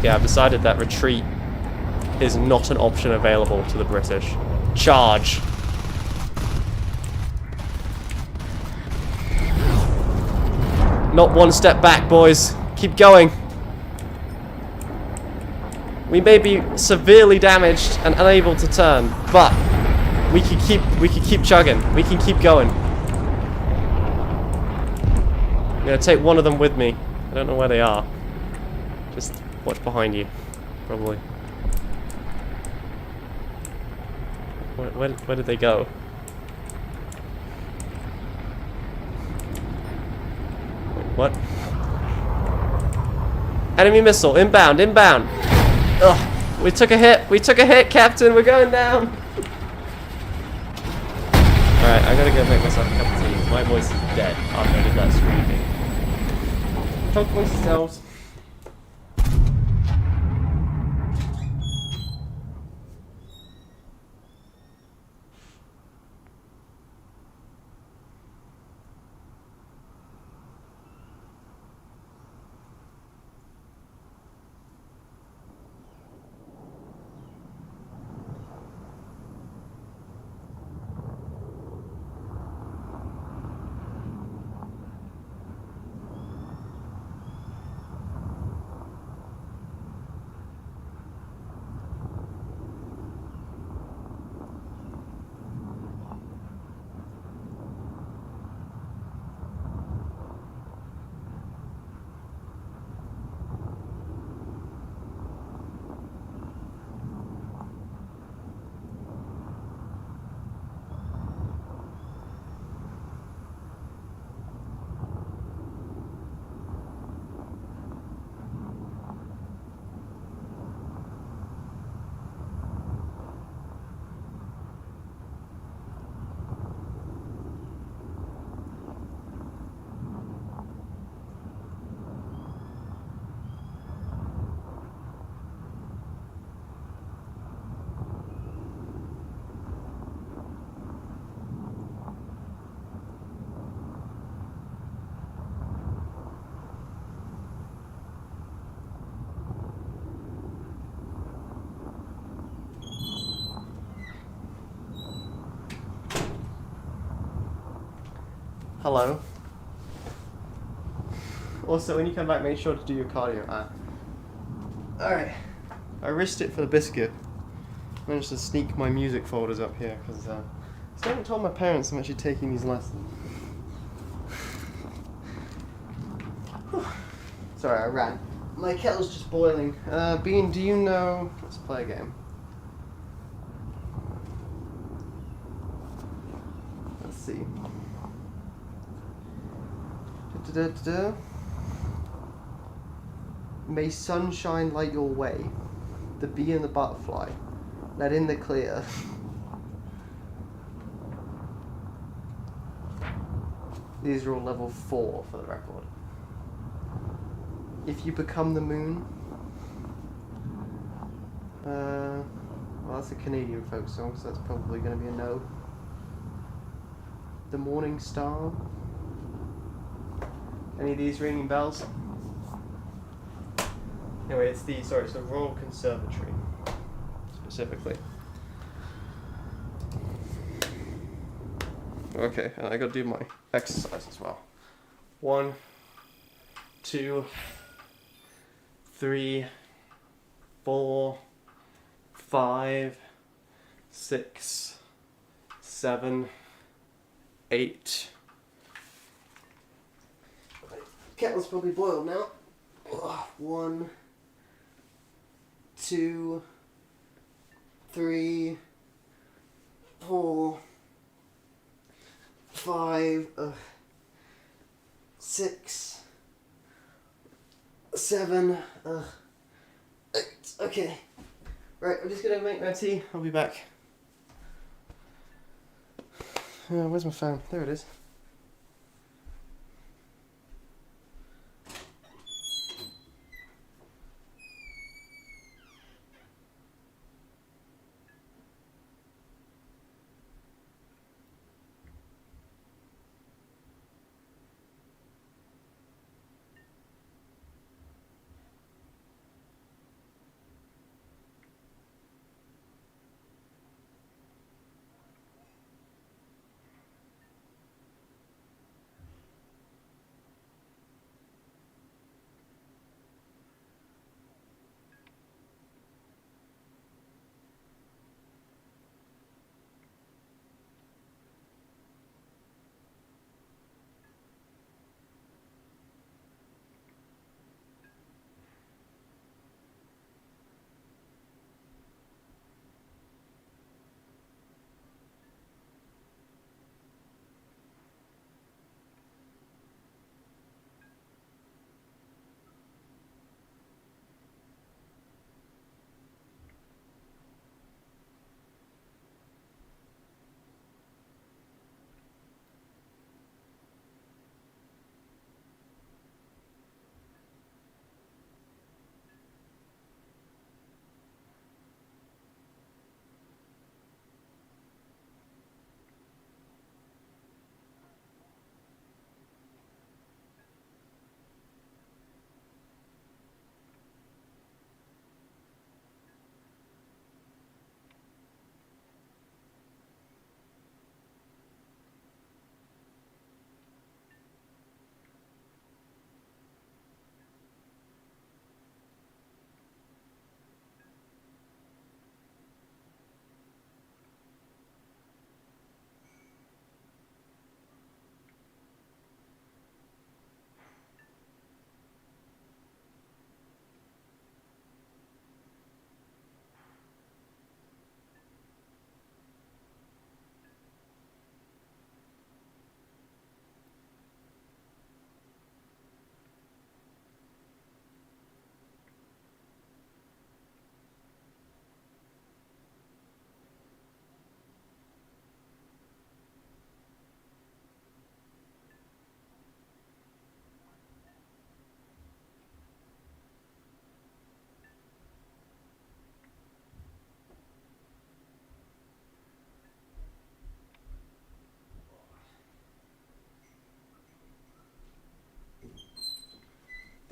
Yeah, I've decided that retreat is not an option available to the British. Charge! Not one step back, boys. Keep going. We may be severely damaged and unable to turn, but we can keep chugging. We can keep going. I'm gonna take one of them with me. I don't know where they are. Just watch behind you, probably. Where did they go? What? Enemy missile, inbound, inbound. Ugh, we took a hit, Captain, we're going down. Alright, I gotta go make myself a cup of tea. My voice is dead after I did that screaming. Talk amongst yourselves. Hello. Also, when you come back, make sure to do your cardio. Alright. I risked it for the biscuit. Managed to sneak my music folders up here because I still haven't told my parents I'm actually taking these lessons. Sorry, I ran. My kettle's just boiling. Bean, do you know... Let's play a game. Let's see. May sunshine light your way. The bee and the butterfly. Let in the clear. These are all level 4 for the record. If you become the moon. Well, that's a Canadian folk song, so that's probably going to be a no. The morning star. Any of these ringing bells? Anyway, it's the Royal Conservatory, specifically. Okay, and I gotta do my exercise as well. 1, 2, 3, 4, 5, 6, 7, 8. Kettle's probably boiled now. 1, 2, 3, 4, 5, 6, 7, 8. Okay. Right, I'm just gonna make my tea. I'll be back. Where's my phone? There it is.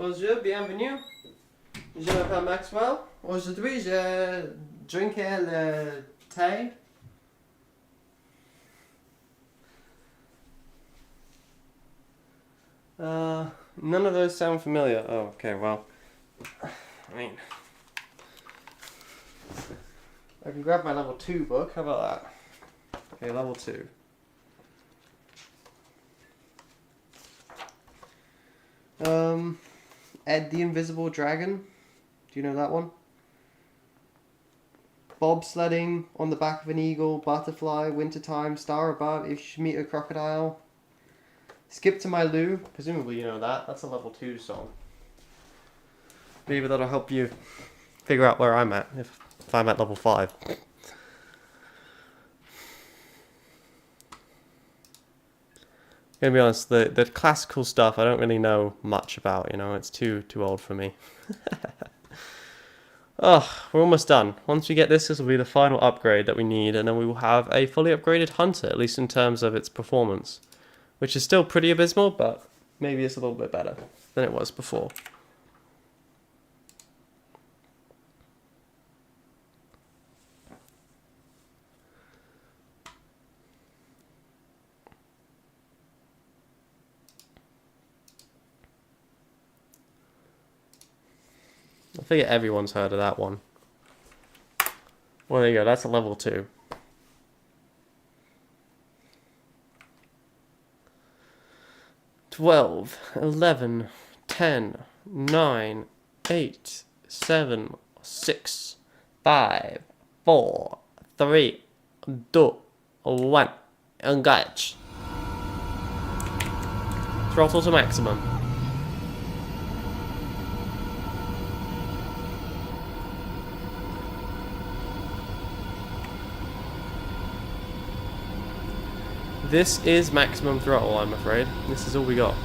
Bonjour, bienvenue. Je m'appelle Maxwell. Aujourd'hui, je drinkais le thé. None of those sound familiar. Oh, okay, well, I mean, I can grab my level 2 book. How about that? Okay, level 2. Ed the Invisible Dragon. Do you know that one? Bobsledding on the back of an eagle, butterfly, wintertime, star above, if you should meet a crocodile. Skip to my loo. Presumably you know that. That's a level 2 song. Maybe that'll help you figure out where I'm at, if I'm at level 5. Gonna be honest, the classical stuff I don't really know much about, you know, it's too old for me. Oh, we're almost done. Once we get this will be the final upgrade that we need, and then we will have a fully upgraded hunter, at least in terms of its performance. Which is still pretty abysmal, but maybe it's a little bit better than it was before. I figure everyone's heard of that one. Well, there you go, that's a level 2. Twelve, 11, 10, 9, 8, 7, 6, 5, 4, 3, 2, 1, engage. Throttle to maximum. This is maximum throttle, I'm afraid. This is all we got.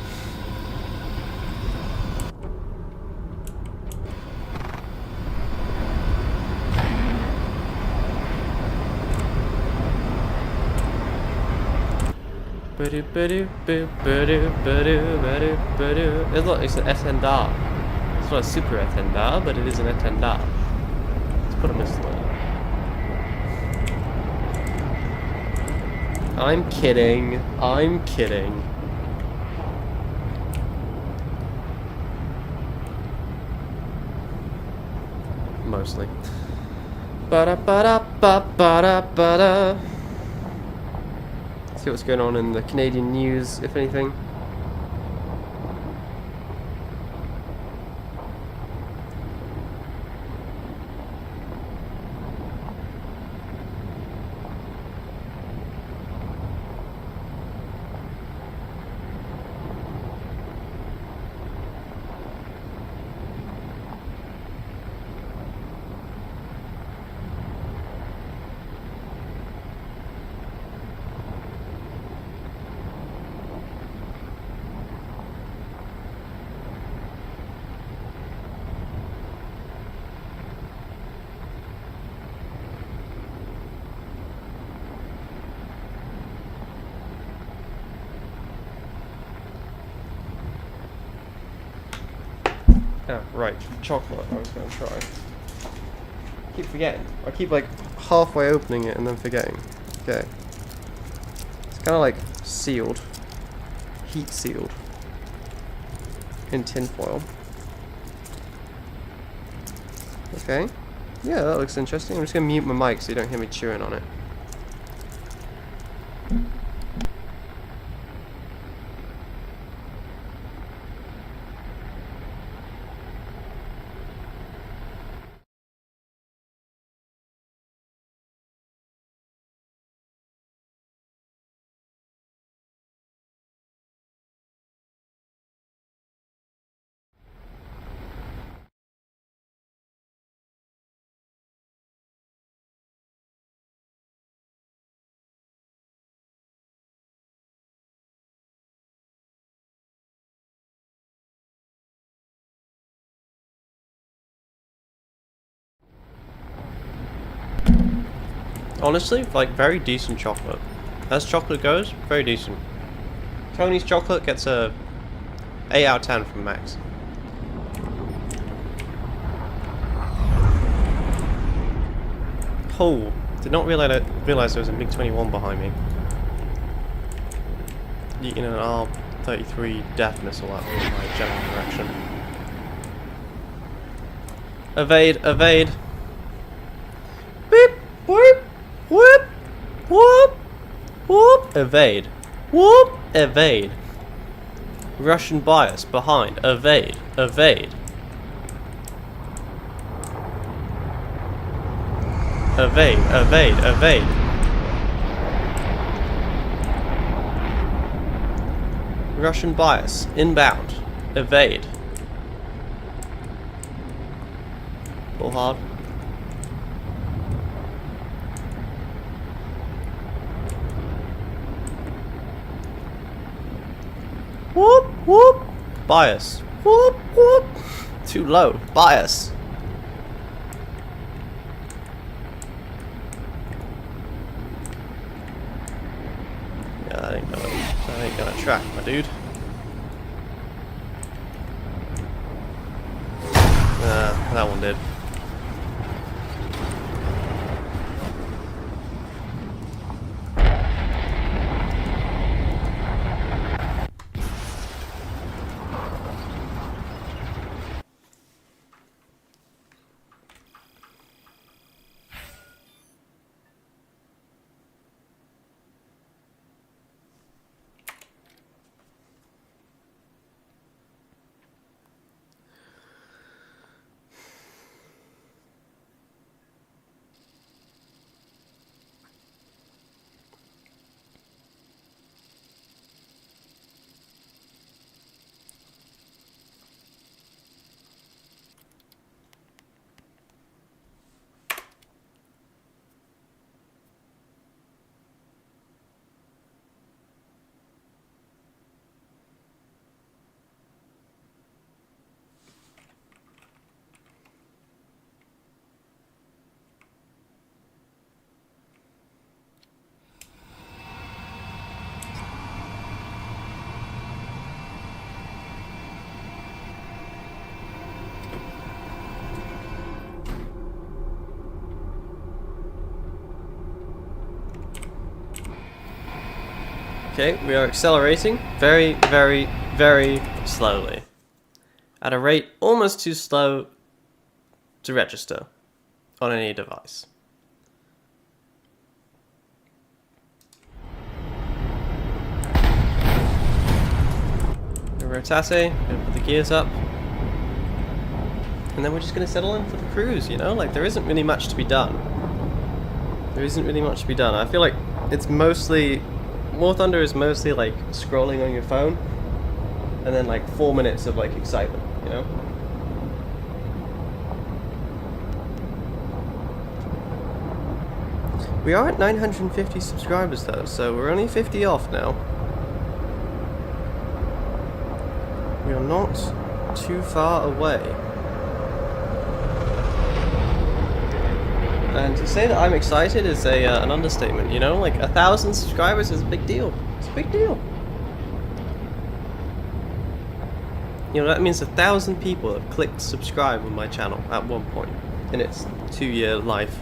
It's an etendard. It's not a super etendard, but it is an etendard. Let's put a missile on. I'm kidding. I'm kidding. Mostly. Ba-da-ba-da-ba-ba-da-ba-da. See what's going on in the Canadian news, if anything. Oh, right, chocolate I was going to try. I keep forgetting. I keep like halfway opening it and then forgetting. Okay. It's kind of like sealed. Heat sealed. In tin foil. Okay. Yeah, that looks interesting. I'm just going to mute my mic so you don't hear me chewing on it. Honestly, like, very decent chocolate. As chocolate goes, very decent. Tony's chocolate gets a 8 out of 10 from Max. Oh, did not realize there was a MiG-21 behind me. Yeeting an R-33 death missile out in my general direction. Evade, evade. Beep, whoop, whoop, whoop, whoop. Evade. Whoop, evade. Russian bias behind. Evade, evade. Evade, evade, evade. Russian bias, inbound. Evade. Pull hard. Whoop, whoop. Bias. Whoop, whoop. Too low. Bias. Yeah, that ain't gonna track, my dude. That one did. Okay, we are accelerating very, very, very slowly. At a rate almost too slow to register on any device. Rotate, gonna put the gears up. And then we're just gonna settle in for the cruise, you know? Like, there isn't really much to be done. There isn't really much to be done. I feel like it's mostly... War Thunder is mostly like scrolling on your phone, and then like 4 minutes of like excitement, you know? We are at 950 subscribers though, so we're only 50 off now. We are not too far away. And to say that I'm excited is an understatement, you know? Like, 1,000 subscribers is a big deal. It's a big deal. You know, that means 1,000 people have clicked subscribe on my channel at one point in its 2-year life.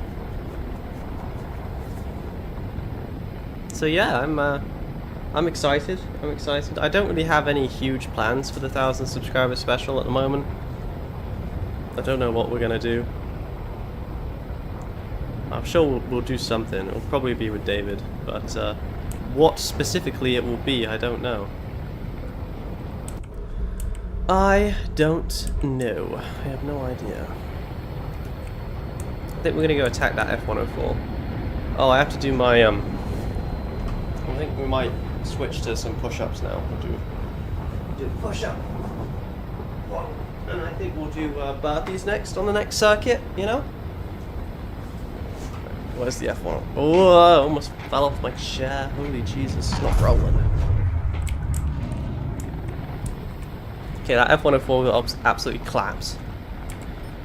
So yeah, I'm excited. I'm excited. I don't really have any huge plans for the 1,000 subscriber special at the moment. I don't know what we're gonna do. I'm sure we'll do something. It'll probably be with David, but what specifically it will be, I don't know. I don't know. I have no idea. I think we're gonna go attack that F-104. Oh, I have to do my I think we might switch to some push-ups now. We'll do push-up. And I think we'll do burpees next on the next circuit, you know? Where's the F1? Oh, I almost fell off my chair. Holy Jesus, it's not rolling. Okay, that F-104 will absolutely collapse.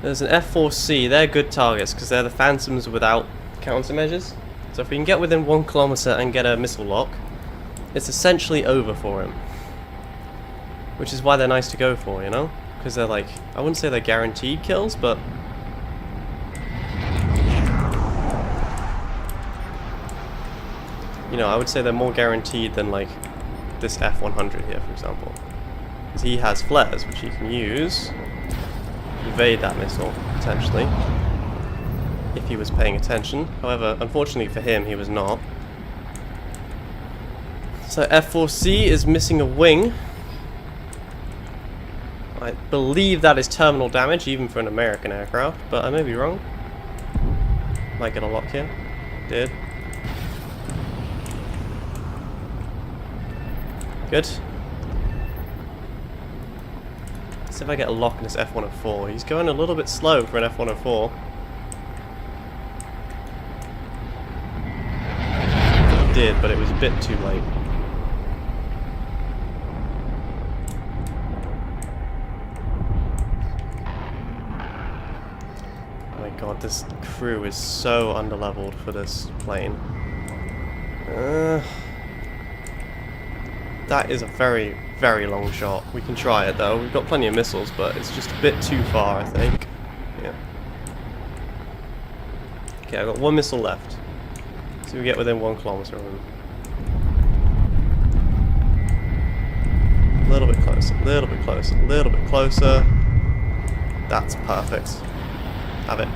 There's an F-4C. They're good targets because they're the Phantoms without countermeasures. So if we can get within 1 kilometer and get a missile lock, it's essentially over for him. Which is why they're nice to go for, you know? Because they're like, I wouldn't say they're guaranteed kills, but you know, I would say they're more guaranteed than like this F-100 here, for example. Because he has flares, which he can use to evade that missile, potentially, if he was paying attention. However, unfortunately for him, he was not. So F-4C is missing a wing. I believe that is terminal damage, even for an American aircraft, but I may be wrong. Might get a lock here. Did. Good. Let's see if I get a lock in this F-104. He's going a little bit slow for an F-104. He did, but it was a bit too late. Oh my god, this crew is so underleveled for this plane. That is a very, very long shot. We can try it though. We've got plenty of missiles, but it's just a bit too far, I think. Yeah. Okay, I've got one missile left. So we get within 1 kilometer of him. A little bit closer, a little bit closer, a little bit closer. That's perfect. Have it.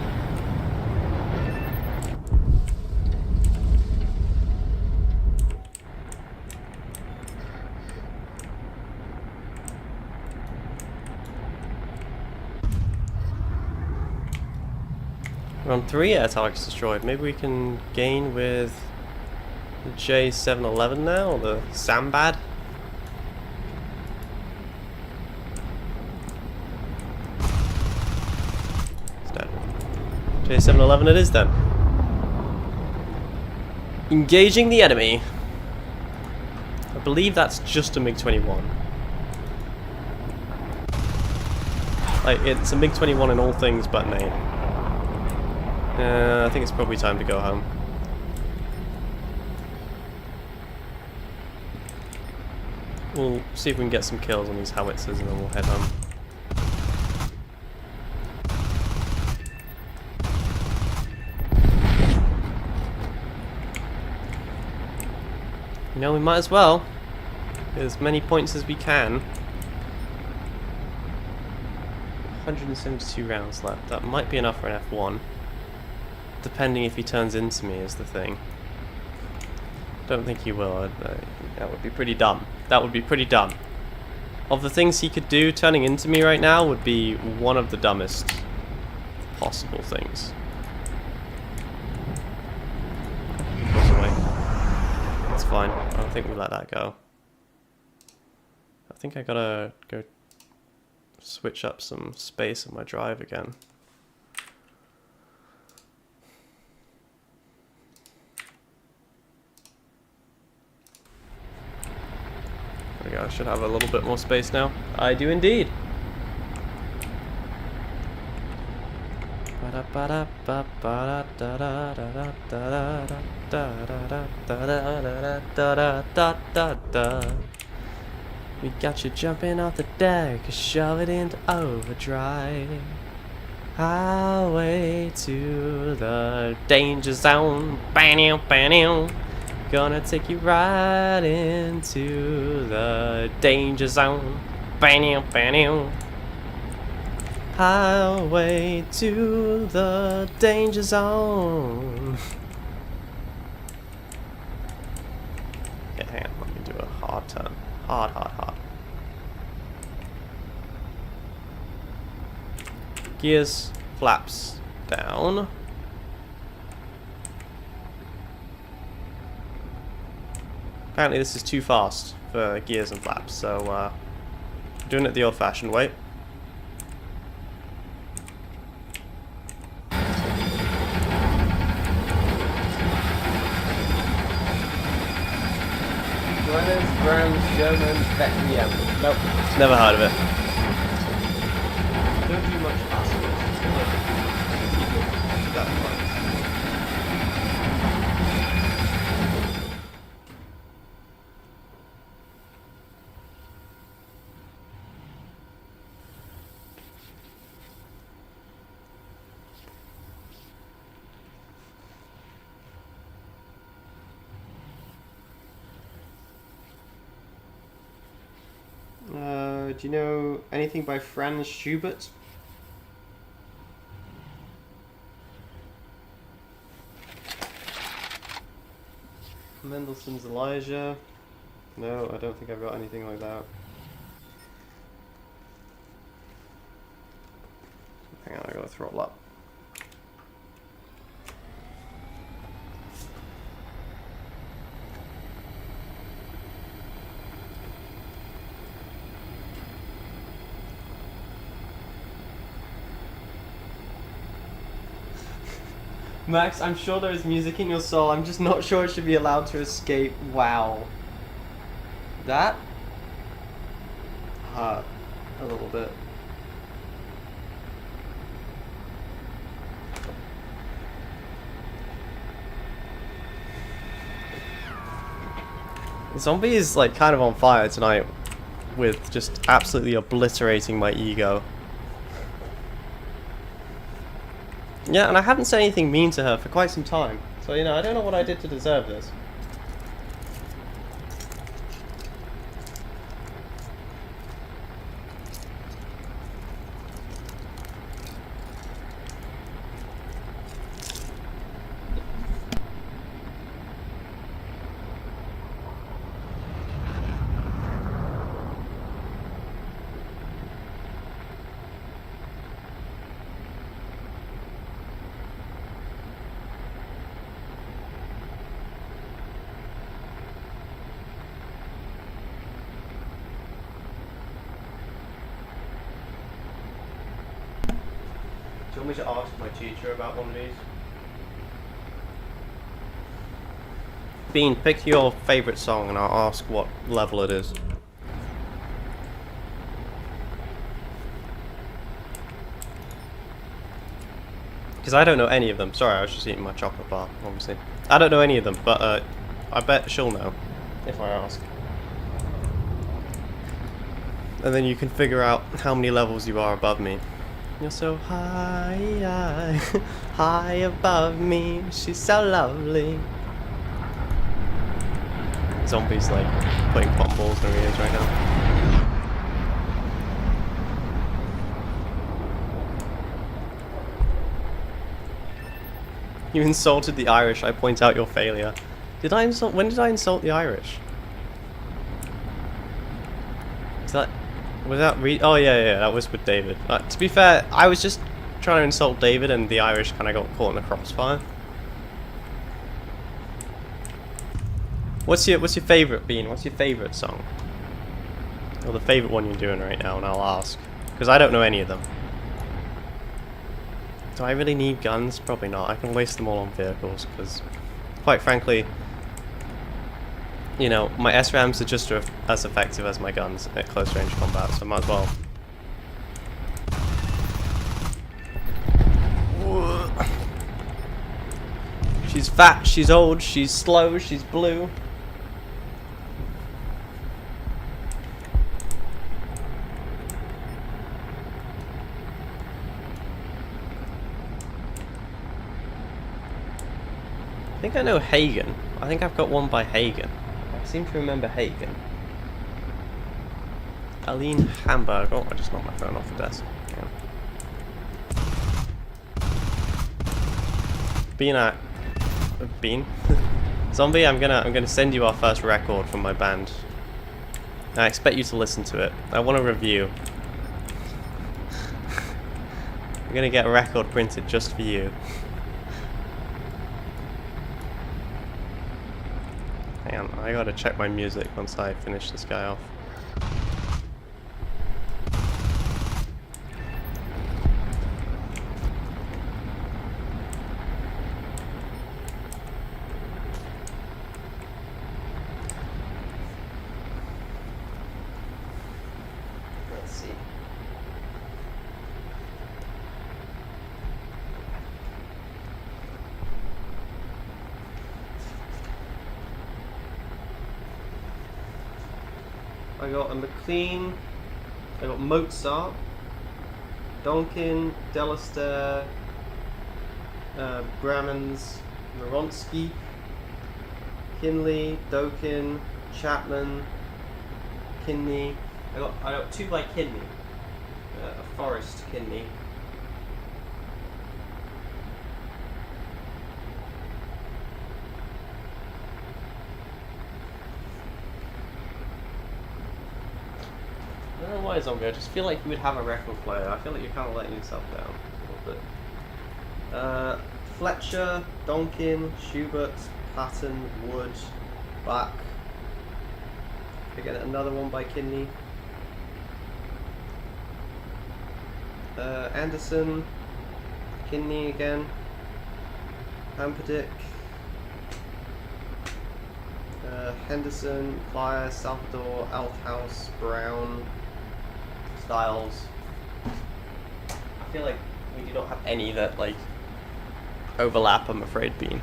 We're on 3 air targets destroyed. Maybe we can gain with the J711 now, or the Sambad. It's dead. J711 it is then. Engaging the enemy. I believe that's just a MiG-21. Like, it's a MiG-21 in all things but name. I think it's probably time to go home. We'll see if we can get some kills on these howitzers and then we'll head home. You know, we might as well get as many points as we can. 172 rounds left. That might be enough for an F1. Depending if he turns into me is the thing. Don't think he will. That would be pretty dumb. That would be pretty dumb. Of the things he could do, turning into me right now would be one of the dumbest possible things. He pulls away. That's fine. I don't think we let that go. I think I gotta go switch up some space on my drive again. There we go, I should have a little bit more space now. I do indeed. We got you jumping off the deck, shove it into overdrive. Highway to the danger zone. Bam, bam. Gonna take you right into the danger zone. Bam, bam. Highway to the danger zone. Okay, hang on, let me do a hard turn. Hard, hard, hard. Gears, flaps down. Apparently this is too fast for gears and flaps, so I'm doing it the old-fashioned way. German Requiem. Nope, never heard of it. Don't do much faster. Do you know anything by Franz Schubert? Mendelssohn's Elijah. No, I don't think I've got anything like that. Hang on, I gotta throttle up. Max, I'm sure there is music in your soul. I'm just not sure it should be allowed to escape. Wow. That hurt a little bit. Zombie is like kind of on fire tonight with just absolutely obliterating my ego. Yeah, and I haven't said anything mean to her for quite some time. So, you know, I don't know what I did to deserve this. Do you want me to ask my teacher about one of these? Bean, pick your favourite song and I'll ask what level it is. Because I don't know any of them. Sorry, I was just eating my chocolate bar, obviously. I don't know any of them, but I bet she'll know if I ask. And then you can figure out how many levels you are above me. You're so high, high above me. She's so lovely. Zombies like putting cotton balls in her ears right now. You insulted the Irish. I point out your failure. Did I insult? When did I insult the Irish? Is that? Was that oh yeah, that was with David. To be fair, I was just trying to insult David and the Irish kind of got caught in the crossfire. What's your favourite, Bean? What's your favourite song? Or the favourite one you're doing right now, and I'll ask. Because I don't know any of them. Do I really need guns? Probably not. I can waste them all on vehicles, because, quite frankly, you know, my SRAMs are just as effective as my guns at close range combat, so I might as well. She's fat, she's old, she's slow, she's blue. I think I know Hagen. I think I've got one by Hagen. I seem to remember Hagen. Aline Hamburg. Oh, I just knocked my phone off the desk. Yeah. Bean. Zombie, I'm gonna send you our first record from my band. I expect you to listen to it. I want a review. I'm gonna get a record printed just for you. Hang on, I gotta check my music once I finish this guy off. Let's see. I got a McLean, I got Mozart, Donkin, Delastair, Bramans, Moronsky, Kinley, Dokin, Chapman, Kinney, I got 2 by Kidney. A Forest Kidney. I don't know why, Zombie. I just feel like you would have a record player. I feel like you're kind of letting yourself down a little bit. Fletcher, Donkin, Schubert, Patton, Wood, Bach. Again, another one by Kidney. Anderson, Kidney again. Amperdick. Henderson, Plyer, Salvador, Althouse, Brown, Styles. I feel like we do not have any that like overlap, I'm afraid, Bean.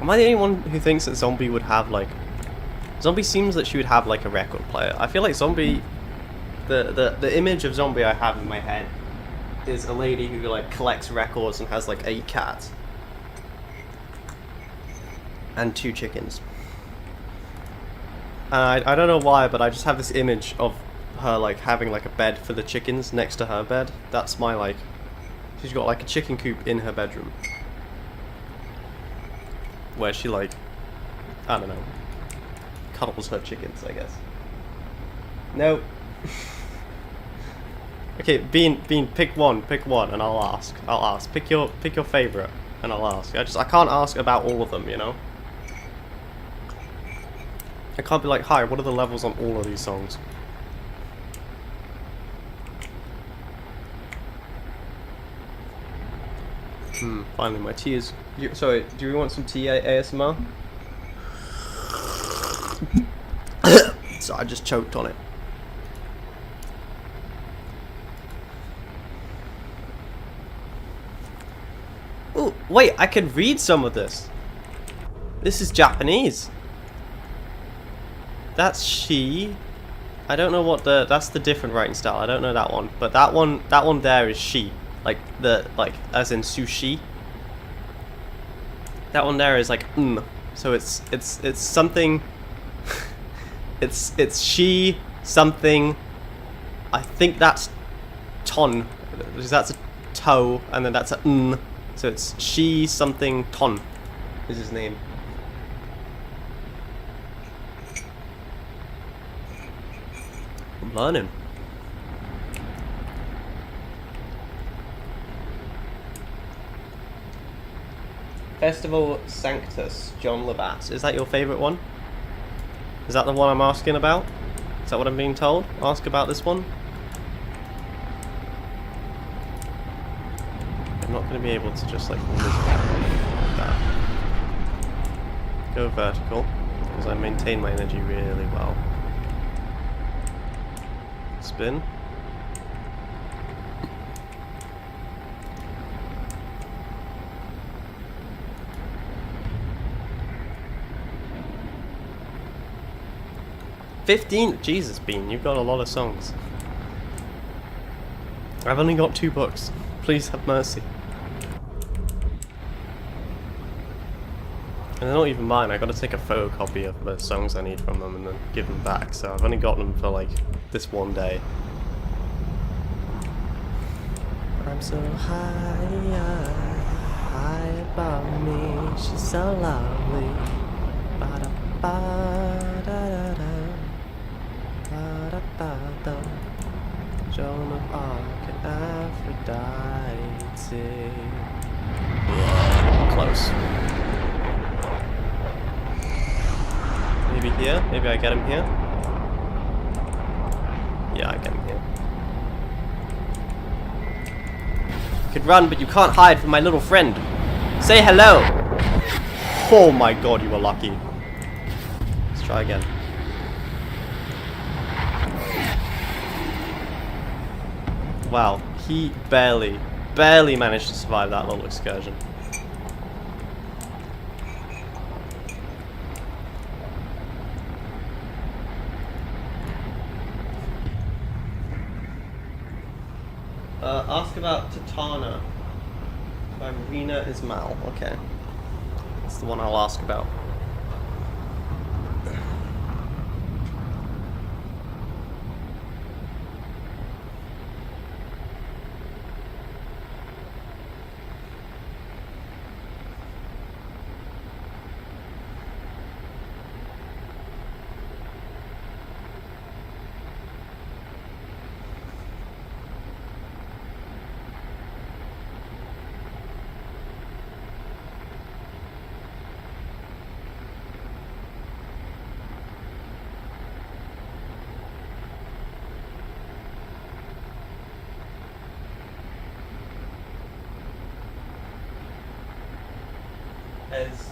Am I the only one who thinks that Zombie would have like... Zombie seems that she would have like a record player. I feel like Zombie... The image of Zombie I have in my head is a lady who like collects records and has like 8 cats. And 2 chickens. And I don't know why, but I just have this image of her like having like a bed for the chickens next to her bed. That's my like... She's got like a chicken coop in her bedroom. Where she like... I don't know. Cuddles her chickens, I guess. No. Okay, Bean, pick one, and I'll ask. Pick your favorite, and I'll ask. I can't ask about all of them, you know? I can't be like, hi, what are the levels on all of these songs? Finally my tea is... Sorry, do you want some tea ASMR? So I just choked on it. Oh, wait, I can read some of this. This is Japanese. That's she. I don't know what that's the different writing style. I don't know that one, but that one there is she. Like as in sushi. That one there is like So it's something. it's she something. I think that's ton. That's a toe, and then that's a So it's she something ton is his name. I'm learning. Festival Sanctus, John Labatt. Is that your favourite one? Is that the one I'm asking about? Is that what I'm being told? Ask about this one? I'm not going to be able to just like that. Go vertical, because I maintain my energy really well. Spin. Jesus, Bean, you've got a lot of songs. I've only got 2 books. Please have mercy. And they're not even mine. I got to take a photocopy of the songs I need from them and then give them back. So I've only got them for like this one day. I'm so high, high above me. She's so lovely. Ba-da-ba-da-da-da. Ba-da-ba-da. Joan of Arc and Aphrodite. Close. Maybe here? Maybe I get him here? Yeah, I get him here. You could run, but you can't hide from my little friend. Say hello! Oh my god, you were lucky. Let's try again. Wow, he barely managed to survive that little excursion. Ask about Tatana by Marina Ismail. Okay. That's the one I'll ask about. As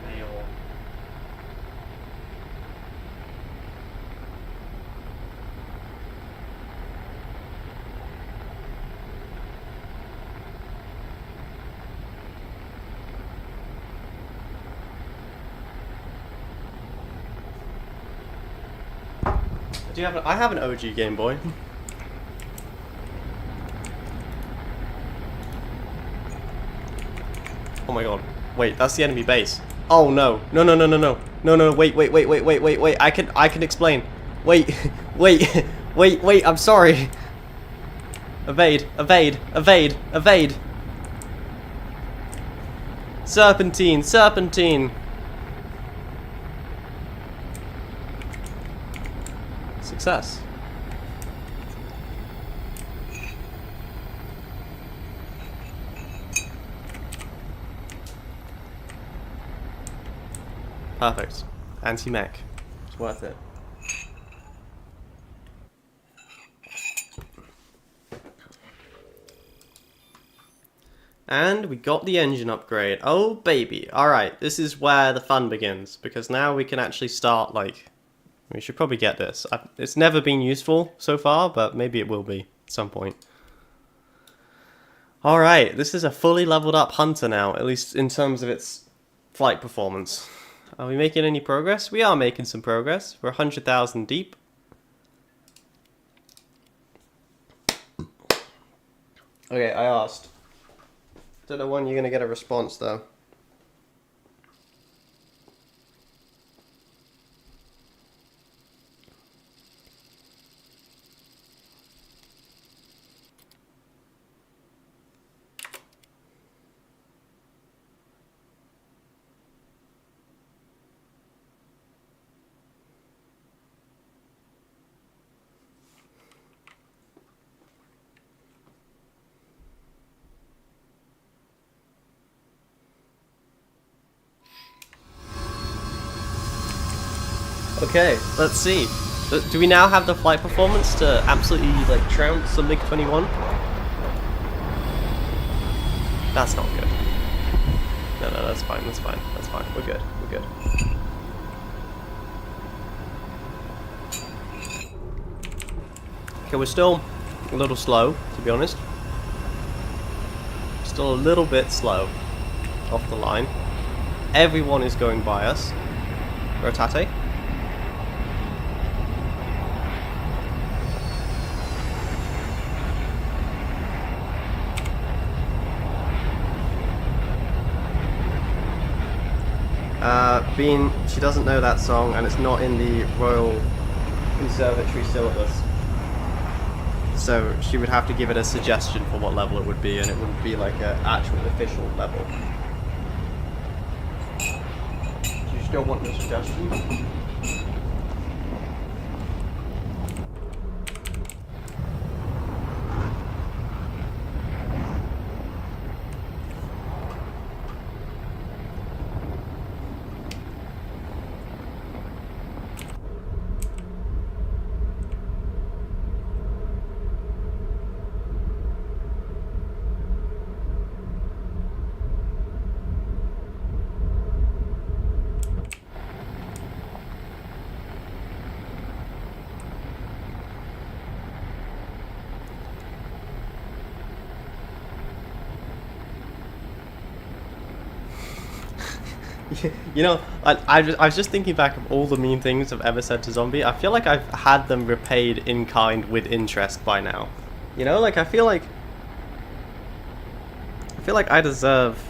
male. I have an OG Game Boy. Oh my god. Wait, that's the enemy base. Oh no. No, no, no, no, no. No, no, wait, wait, wait, wait, wait, wait, wait. I can explain. Wait, wait, wait, wait, I'm sorry. Evade, evade, evade, evade. Serpentine, serpentine. Success. Perfect. Anti-mech. It's worth it. And we got the engine upgrade. Oh baby. Alright, this is where the fun begins. Because now we can actually start, like... We should probably get this. It's never been useful so far, but maybe it will be at some point. Alright, this is a fully leveled up Hunter now, at least in terms of its flight performance. Are we making any progress? We are making some progress. We're 100,000 deep. Okay, I asked. Don't know when you're going to get a response though. Okay, let's see. Do we now have the flight performance to absolutely like trounce the MiG-21? That's not good. No, no, that's fine, that's fine, that's fine. We're good, we're good. Okay, we're still a little slow, to be honest. Still a little bit slow off the line. Everyone is going by us. Rotate. Bean, she doesn't know that song and it's not in the Royal Conservatory syllabus. So she would have to give it a suggestion for what level it would be, and it wouldn't be like an actual official level. Do you still want the suggestion? You know, I was just thinking back of all the mean things I've ever said to Zombie. I feel like I've had them repaid in kind with interest by now. You know, like I feel like I deserve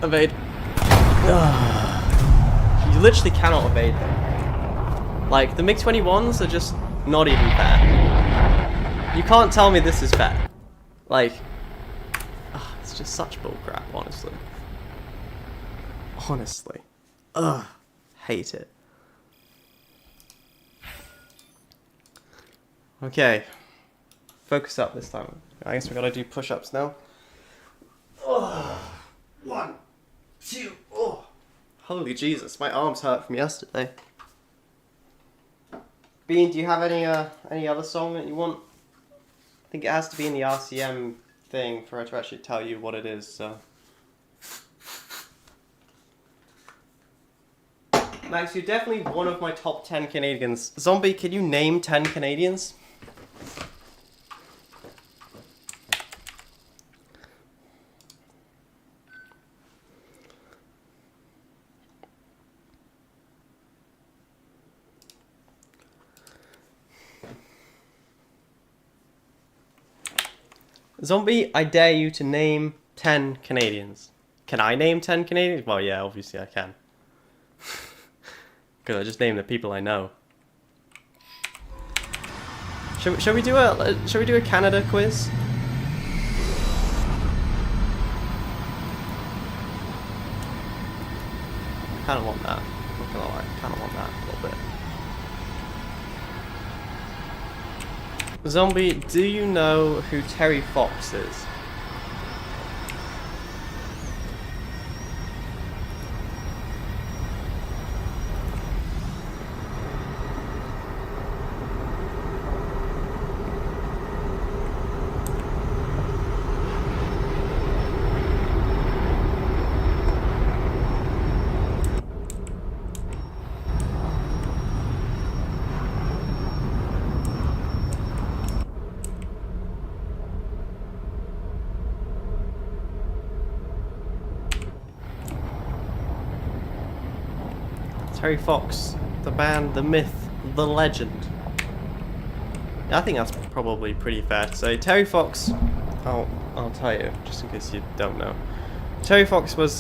Evade. You literally cannot evade them. Like, the MiG-21s are just not even fair. You can't tell me this is fair. Like, it's just such bullcrap, honestly. Honestly. Ugh. Hate it. Okay. Focus up this time. I guess we gotta do push-ups now. Oh. 1, 2, oh. Holy Jesus, my arms hurt from yesterday. Bean, do you have any other song that you want? I think it has to be in the RCM thing for her to actually tell you what it is, so. Max, you're definitely one of my top 10 Canadians. Zombie, can you name 10 Canadians? Zombie, I dare you to name 10 Canadians. Can I name 10 Canadians? Well, yeah, obviously I can. Because I just named the people I know. Shall we do a Canada quiz? I kind of want that. I'm not gonna lie, I kind of want that a little bit. Zombie, do you know who Terry Fox is? Terry Fox, the man, the myth, the legend. I think that's probably pretty fair to say. Terry Fox, I'll tell you, just in case you don't know. Terry Fox was,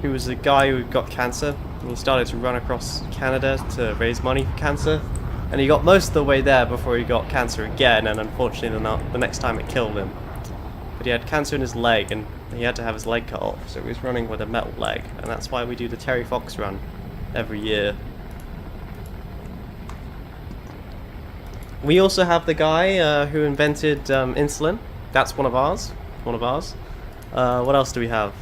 he was a guy who got cancer, and he started to run across Canada to raise money for cancer. And he got most of the way there before he got cancer again, and unfortunately the next time it killed him. But he had cancer in his leg, and he had to have his leg cut off, so he was running with a metal leg, and that's why we do the Terry Fox run every year. We also have the guy who invented insulin. That's one of ours. What else do we have?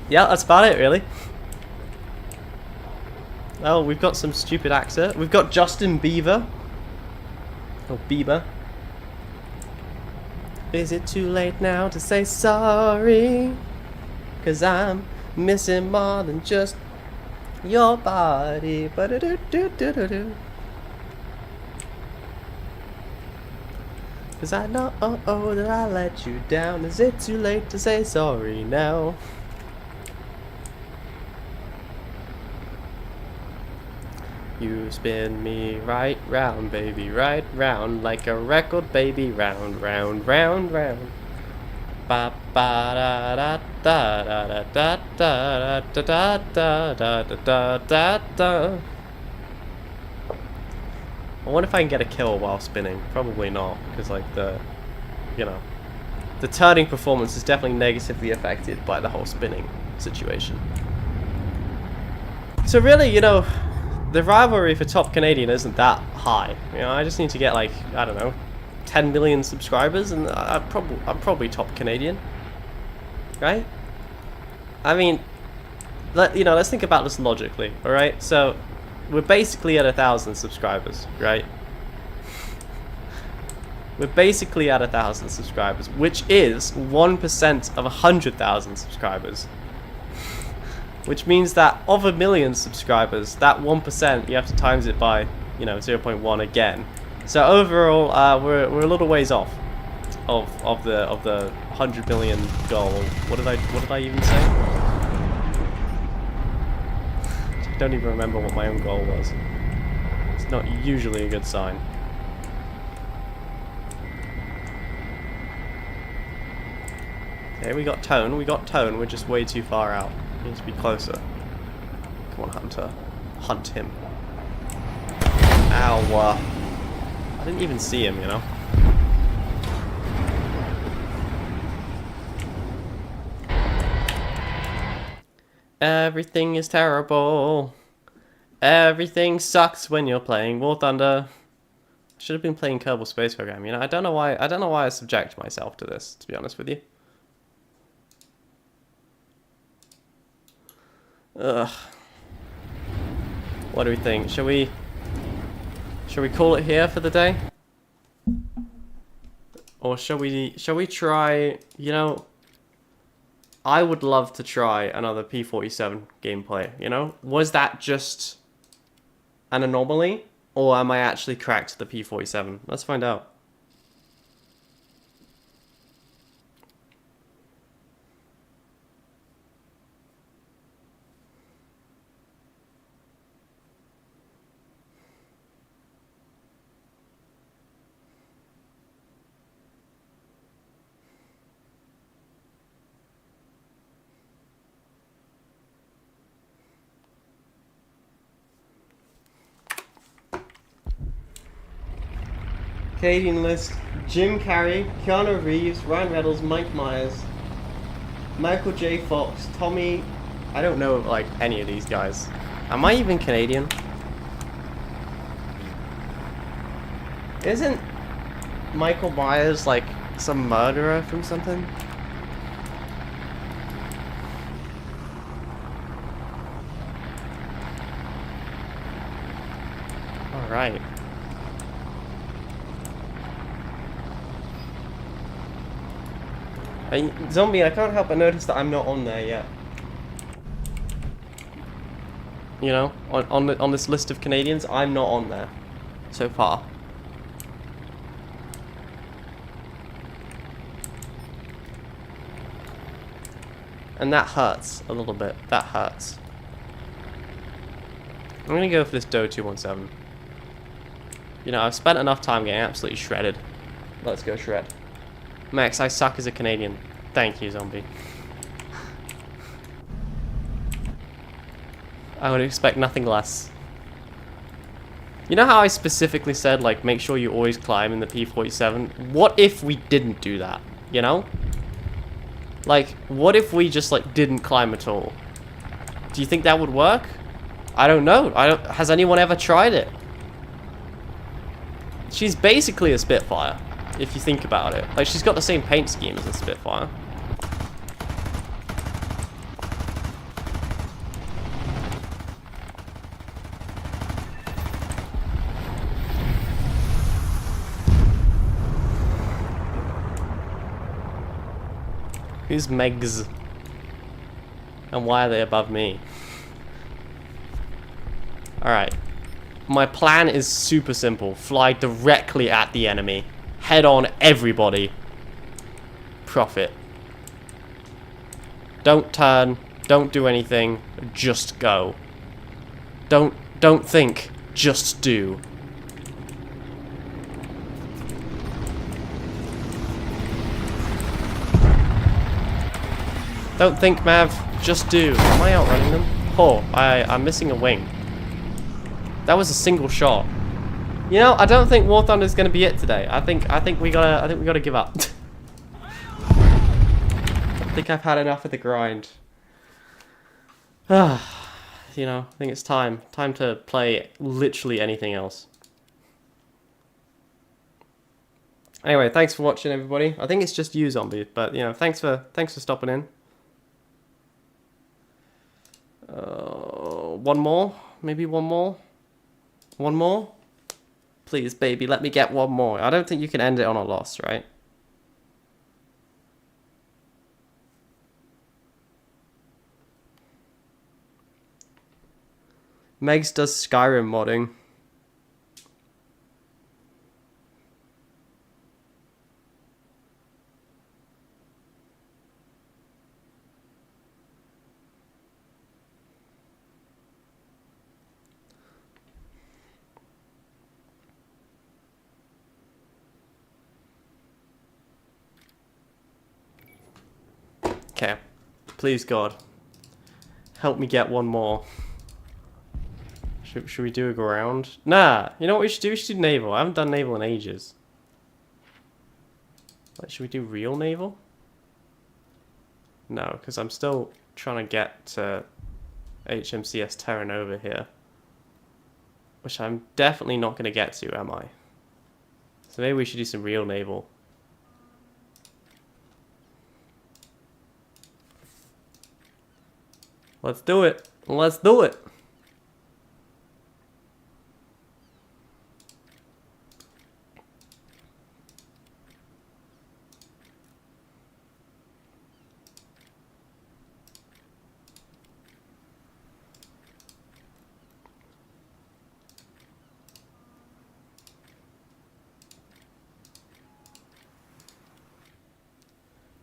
Yeah, that's about it, really. Oh, we've got some stupid actor. We've got Justin Bieber. Or Bieber. Is it too late now to say sorry? 'Cause I'm missing more than just your body. Ba-da-do-do-do-do-do. 'Cause I know that I let you down. Is it too late to say sorry now? You spin me right round, baby, right round, like a record, baby, round, round, round, round. Ba ba da da da da da da da da da da da da da. I wonder if I can get a kill while spinning. Probably not, because like the turning performance is definitely negatively affected by the whole spinning situation. So really, the rivalry for top Canadian isn't that high. I just need to get like, I don't know, 10 million subscribers and I'm probably top Canadian. Right? I mean, let's think about this logically, alright? So, we're basically at 1,000 subscribers, right? We're basically at 1,000 subscribers, which is 1% of 100,000 subscribers. Which means that of 1 million subscribers, that 1% you have to times it by 0.1 again. So overall, we're a little ways off of the 100 million goal. What did I even say? I don't even remember what my own goal was. It's not usually a good sign. Okay, we got tone. We got tone. We're just way too far out. We need to be closer. Come on, Hunter. Hunt him. Ow. I didn't even see him, you know? Everything is terrible. Everything sucks when you're playing War Thunder. Should have been playing Kerbal Space Program, you know? I don't know why I subject myself to this, to be honest with you. Ugh. What do we think? Shall we call it here for the day? Or shall we try, you know, I would love to try another P47 gameplay, you know? Was that just an anomaly? Or am I actually cracked the P47? Let's find out. Canadian list: Jim Carrey, Keanu Reeves, Ryan Reynolds, Mike Myers, Michael J. Fox, Tommy. I don't know, like, any of these guys. Am I even Canadian? Isn't Michael Myers, like, some murderer from something? Alright. Zombie, I can't help but notice that I'm not on there yet. You know, on this list of Canadians, I'm not on there so far. And that hurts a little bit. That hurts. I'm gonna go for this Doe 217. You know, I've spent enough time getting absolutely shredded. Let's go shred. Max, I suck as a Canadian. Thank you, zombie. I would expect nothing less. You know how I specifically said, like, make sure you always climb in the P47? What if we didn't do that, you know? Like, what if we just, like, didn't climb at all? Do you think that would work? I don't know. Has anyone ever tried it? She's basically a Spitfire, if you think about it. Like, she's got the same paint scheme as a Spitfire. Who's Megs? And why are they above me? Alright. My plan is super simple. Fly directly at the enemy. Head on everybody. Profit. Don't turn. Don't do anything. Just go. Don't think. Just do. Don't think, Mav. Just do. Am I outrunning them? Oh, I'm missing a wing. That was a single shot. You know, I don't think War Thunder is going to be it today. I think we gotta give up. I think I've had enough of the grind. You know, I think it's time to play literally anything else. Anyway, thanks for watching, everybody. I think it's just you, zombie, but you know, thanks for stopping in. One more, maybe one more. One more? Please, baby, let me get one more. I don't think you can end it on a loss, right? Megs does Skyrim modding. Okay. Please, God. Help me get one more. Should we do a ground? Nah, you know what we should do? We should do naval. I haven't done naval in ages. Like, should we do real naval? No, because I'm still trying to get to HMCS Terra Nova here. Which I'm definitely not going to get to, am I? So maybe we should do some real naval. Let's do it. Let's do it.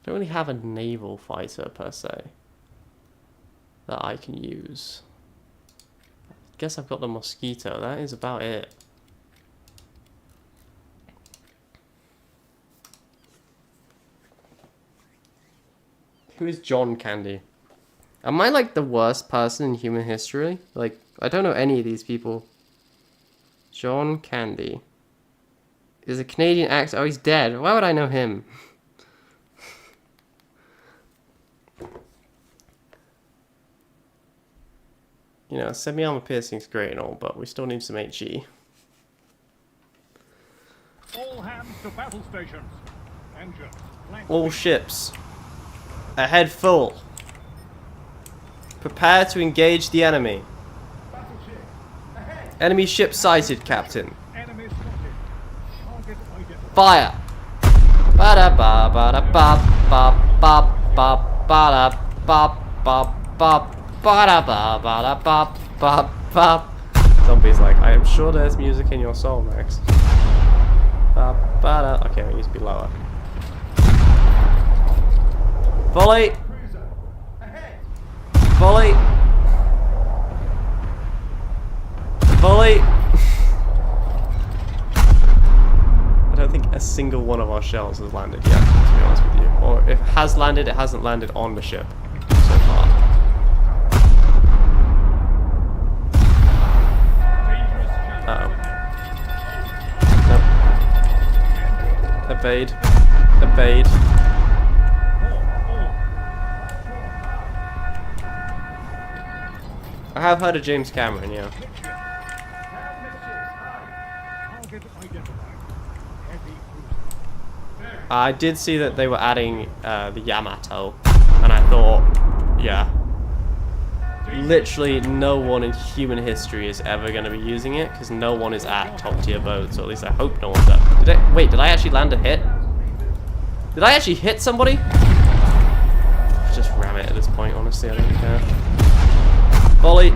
Don't really have a naval fighter per se that I can use. I guess I've got the Mosquito. That is about it. Who is John Candy? Am I like the worst person in human history? Like, I don't know any of these people. John Candy is a Canadian actor. Oh, he's dead. Why would I know him? You know, semi-armor piercing's great and all, but we still need some HE. All hands to battle stations. Engines. All ships. Ahead full. Prepare to engage the enemy. Battleship. Ahead. Enemy ship sighted, Captain. Enemy spotted. Target identified. Fire. Ba-da ba ba da ba ba ba ba ba da ba ba ba ba da ba ba da ba ba ba. Zombie's like, I am sure there's music in your soul, Max. Ba ba da. Okay, it needs to be lower. Volley. Volley. Volley. I don't think a single one of our shells has landed yet, to be honest with you. Or if it has landed, it hasn't landed on the ship so far. Uh-oh. Nope. Evade. Evade. I have heard of James Cameron, yeah. I did see that they were adding the Yamato, and I thought, yeah, literally no one in human history is ever going to be using it, because no one is at top tier boats, or at least I hope no one's at. Wait, did I actually land a hit? Did I actually hit somebody? Just ram it at this point, honestly, I don't care. Volley.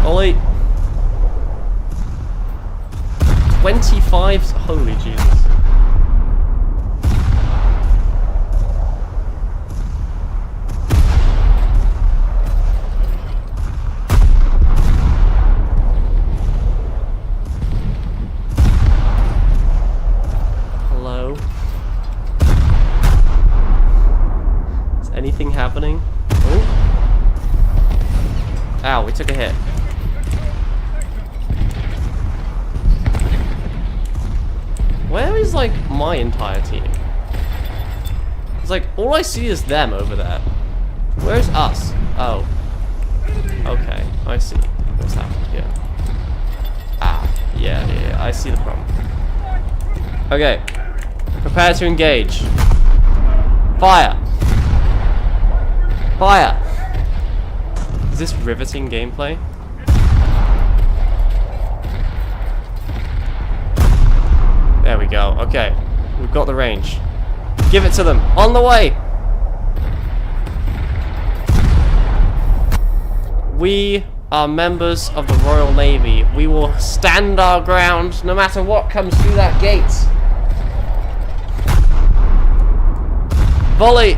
Volley. 25. Holy Jesus. Hello? Is anything happening? Oh. Ow, we took a hit. Where is, like, my entire team? It's like, all I see is them over there. Where's us? Oh. Okay, I see what's happened here. Ah, yeah, I see the problem. Okay. Prepare to engage. Fire! Fire! Is this riveting gameplay? There we go. Okay. We've got the range. Give it to them. On the way! We are members of the Royal Navy. We will stand our ground no matter what comes through that gate. Volley!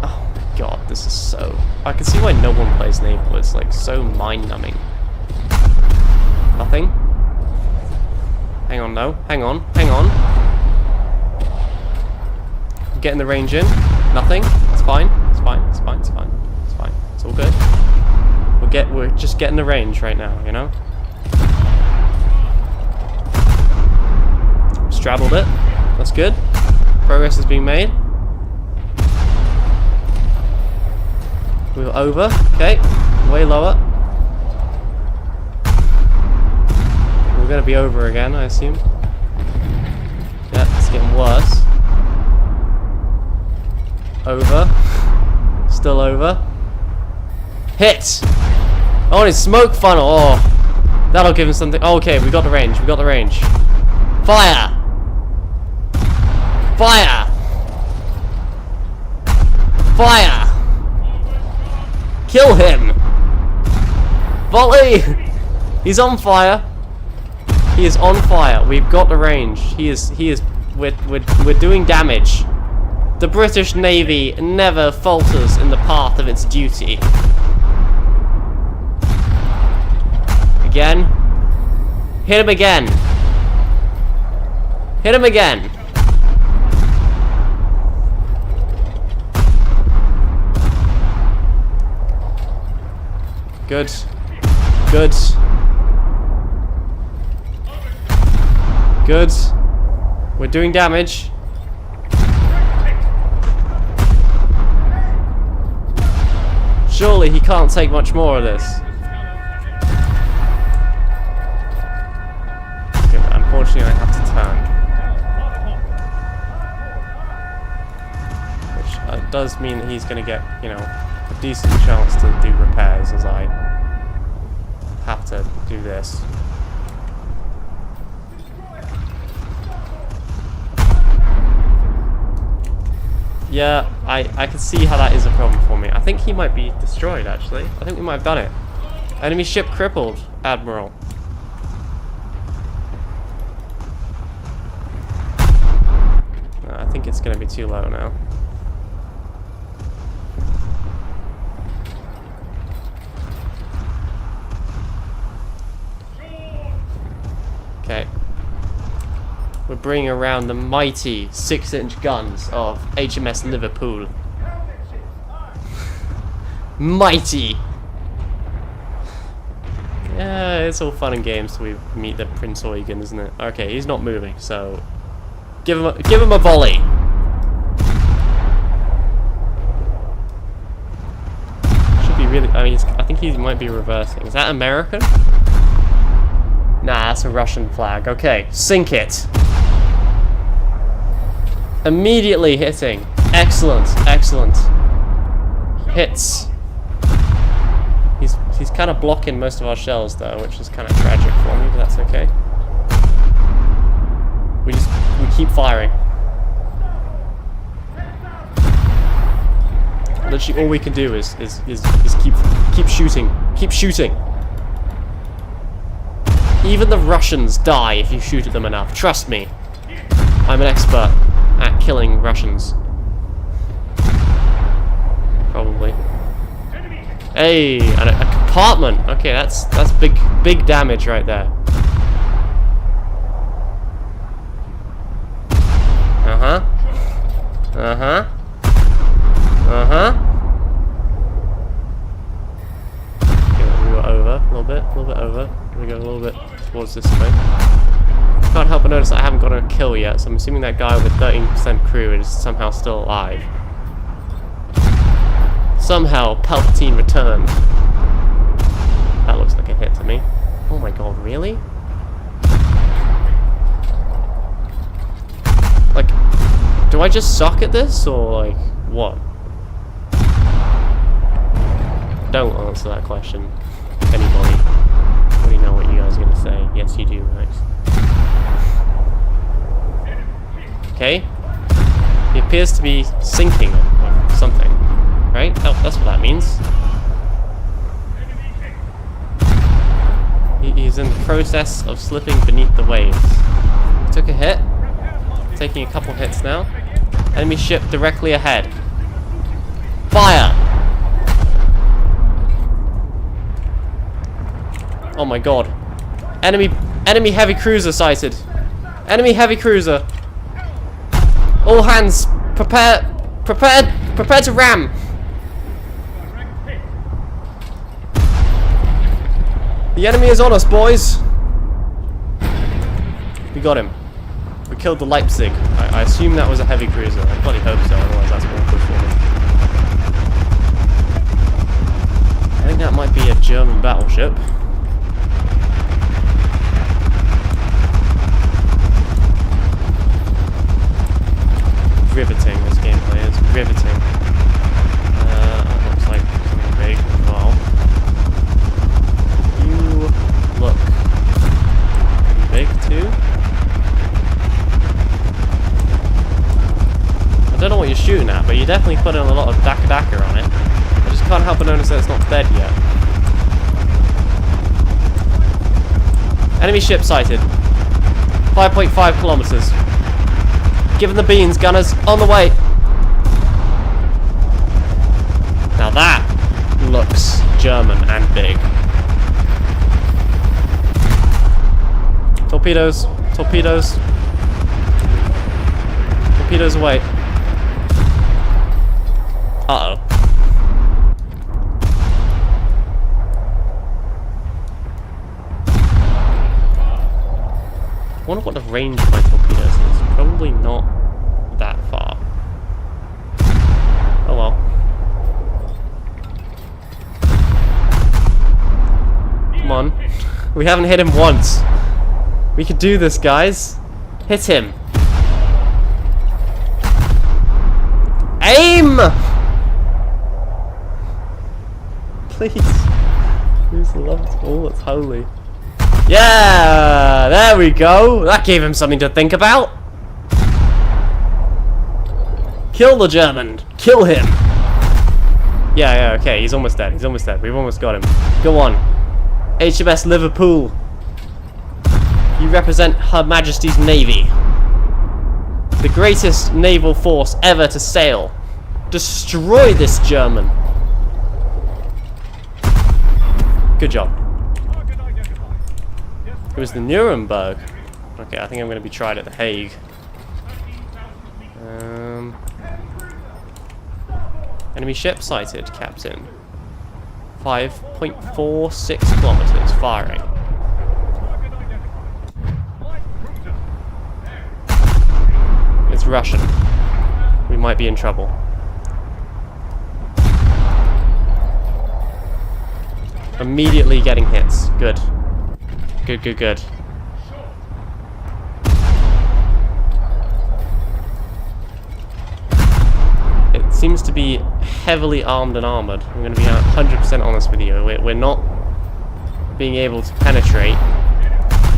Oh my god, this is so... I can see why no one plays naval. It's like so mind-numbing. Nothing? Hang on, no. Hang on. Hang on. Getting the range in. Nothing. It's fine. It's fine. It's fine. It's fine. It's fine. It's all good. We're just getting the range right now, you know? Straddled it. That's good. Progress is being made. We were over. Okay. Way lower. We're gonna be over again, I assume. Yeah, it's getting worse. Over. Still over. Hit! Oh, and his smoke funnel. Oh, that'll give him something. Oh, okay, we got the range. We got the range. Fire! Fire! Fire! Kill him! Volley! He's on fire. He is on fire. We've got the range. We're doing damage. The British Navy never falters in the path of its duty. Again. Hit him again. Hit him again. Good. Good. Good. We're doing damage. Surely he can't take much more of this. Okay, unfortunately I have to turn. Which does mean that he's going to get, you know, a decent chance to do repairs as I have to do this. Yeah, I can see how that is a problem for me. I think he might be destroyed, actually. I think we might have done it. Enemy ship crippled, Admiral. I think it's going to be too low now. Okay. We're bringing around the mighty 6-inch guns of HMS Liverpool. Mighty! Yeah, it's all fun and games till we meet the Prince Eugen, isn't it? Okay, he's not moving, so give him a volley. Should be really. I mean, I think he might be reversing. Is that American? Nah, that's a Russian flag. Okay, sink it. Immediately hitting. Excellent, excellent. Hits. He's kind of blocking most of our shells though, which is kind of tragic for me, but that's okay. We keep firing. Literally all we can do is keep shooting. Keep shooting. Even the Russians die if you shoot at them enough. Trust me. I'm an expert at killing Russians. Probably. Hey, and a compartment. Okay, that's big damage right there. Uh-huh. Uh-huh. Uh-huh. Okay, we were over a little bit over. We go a little bit towards this way. Can't help but notice I haven't got a kill yet, so I'm assuming that guy with 13% crew is somehow still alive. Somehow, Palpatine returned. That looks like a hit to me. Oh my god, really? Like, do I just suck at this, or like, what? Don't answer that question, anybody. I already know what you guys are going to say. Yes, you do, right? Okay. He appears to be sinking or something. Right? Oh, that's what that means. He's in the process of slipping beneath the waves. He took a hit. Taking a couple hits now. Enemy ship directly ahead. Fire! Oh my god. Enemy heavy cruiser sighted. Enemy heavy cruiser. All hands Prepare to ram. The enemy is on us, boys. We got him. We killed the Leipzig. I assume that was a heavy cruiser. I bloody hope so, otherwise that's awkward for me. I think that might be a German battleship. Riveting, this gameplay is riveting. That looks like something big as well. You look pretty big too. I don't know what you're shooting at, but you're definitely putting a lot of daka on it. I just can't help but notice that it's not dead yet. Enemy ship sighted. 5.5 kilometers. Give them the beans, gunners. On the way. Now that looks German and big. Torpedoes. Torpedoes. Torpedoes away. Uh-oh. I wonder what the range of my torpedoes is. Probably not that far. Oh well. Come on. We haven't hit him once. We could do this, guys. Hit him. Aim! Please. Please love all that's holy. Yeah! There we go! That gave him something to think about! Kill the German! Kill him! Yeah, okay, he's almost dead. He's almost dead. We've almost got him. Go on. HMS Liverpool. You represent Her Majesty's Navy. The greatest naval force ever to sail. Destroy this German. Good job. It was the Nuremberg. Okay, I think I'm going to be tried at the Hague. Enemy ship sighted, Captain. 5.46 kilometers firing. It's Russian. We might be in trouble. Immediately getting hits. Good. Good, good, good. It seems to be heavily armed and armored. I'm going to be 100% honest with you. We're not being able to penetrate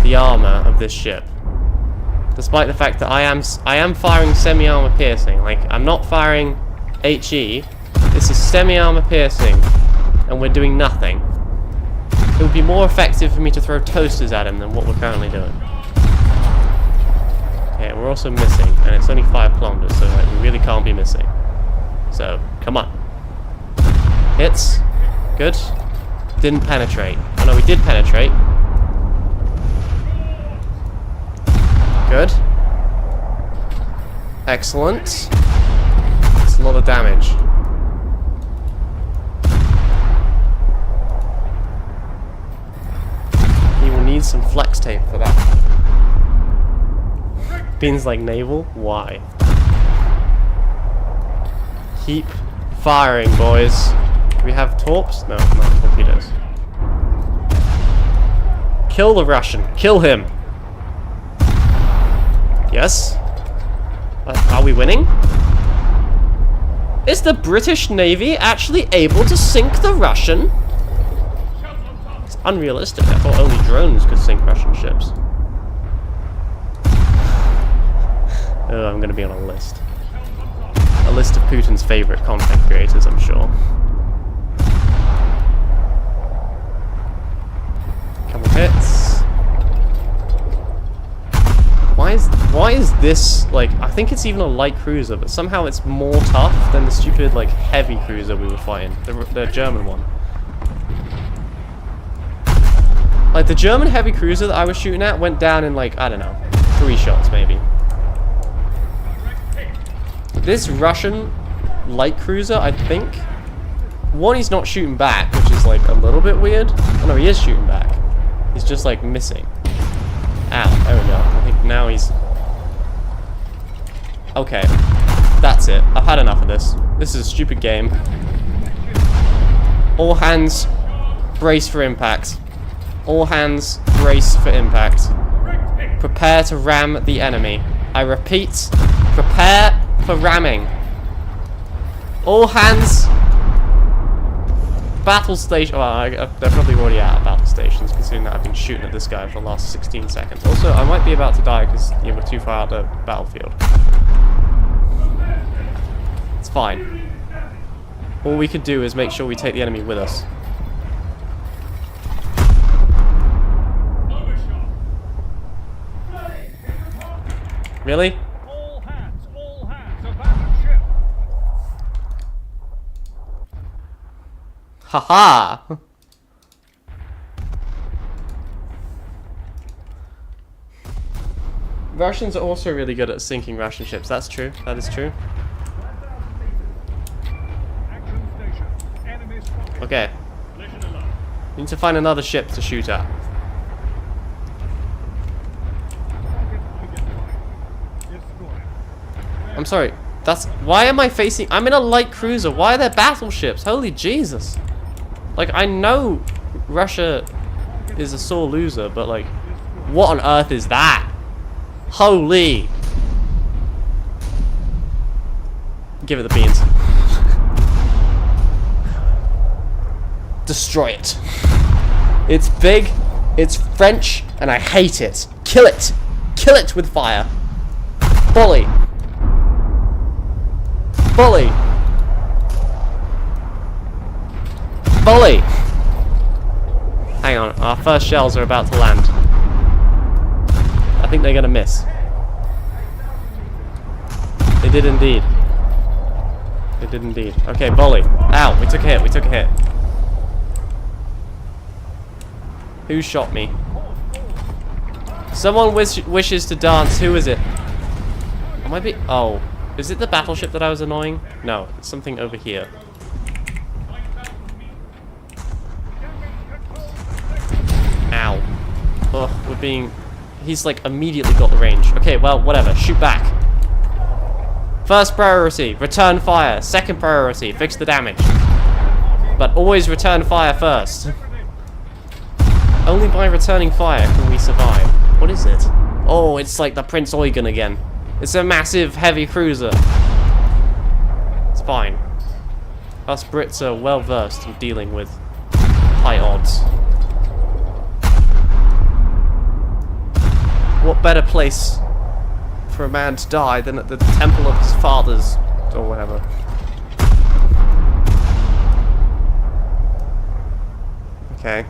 the armor of this ship. Despite the fact that I am firing semi-armor piercing. Like, I'm not firing HE. This is semi-armor piercing. And we're doing nothing. It would be more effective for me to throw toasters at him than what we're currently doing. Okay, we're also missing, and it's only 5 kilometers, so like, we really can't be missing. So, come on. Hits. Good. Didn't penetrate. Oh no, we did penetrate. Good. Excellent. That's a lot of damage. Need some flex tape for that. Beans like naval? Why? Keep firing, boys. Do we have torps? No, not torpedoes. Kill the Russian. Kill him. Yes? Are we winning? Is the British Navy actually able to sink the Russian? Unrealistic. I thought only drones could sink Russian ships. Oh, I'm going to be on a list. A list of Putin's favorite content creators, I'm sure. Couple hits. Why is this, like, I think it's even a light cruiser, but somehow it's more tough than the stupid, like, heavy cruiser we were fighting, the German one. Like, the German heavy cruiser that I was shooting at went down in, like, I don't know, 3 shots maybe. This Russian light cruiser, I think, one, he's not shooting back, which is like a little bit weird. Oh no, he is shooting back. He's just like missing. Ow, there we go. I think now he's... Okay, that's it. I've had enough of this. This is a stupid game. All hands, brace for impact. All hands, brace for impact. Prepare to ram the enemy. I repeat, prepare for ramming. All hands, battle station. Well, they're probably already out of battle stations, considering that I've been shooting at this guy for the last 16 seconds. Also, I might be about to die because we're too far out the battlefield. It's fine. All we could do is make sure we take the enemy with us. Really? All hands, abandon ship. Haha! Russians are also really good at sinking Russian ships. That's true. That is true. Action station. Enemy spotted. Okay. Collision alert. We need to find another ship to shoot at. Target identified. Destroyed. I'm sorry. That's... Why am I facing... I'm in a light cruiser. Why are there battleships? Holy Jesus. Like, I know Russia is a sore loser, but like... What on earth is that? Holy... Give it the beans. Destroy it. It's big, it's French, and I hate it. Kill it. Kill it with fire. Bully. Bully. Bully. Hang on, our first shells are about to land. I think they're gonna miss. They did indeed. They did indeed. Okay, bully. Ow, we took a hit, we took a hit. Who shot me? Someone wishes to dance. Who is it? I might be... Oh. Is it the battleship that I was annoying? No, it's something over here. Ow. Ugh, we're being... He's like immediately got the range. Okay, well, whatever. Shoot back. First priority, return fire. Second priority, fix the damage. But always return fire first. Only by returning fire can we survive. What is it? Oh, it's like the Prince Eugen again. It's a massive, heavy cruiser. It's fine. Us Brits are well versed in dealing with high odds. What better place for a man to die than at the temple of his fathers, or whatever. Okay.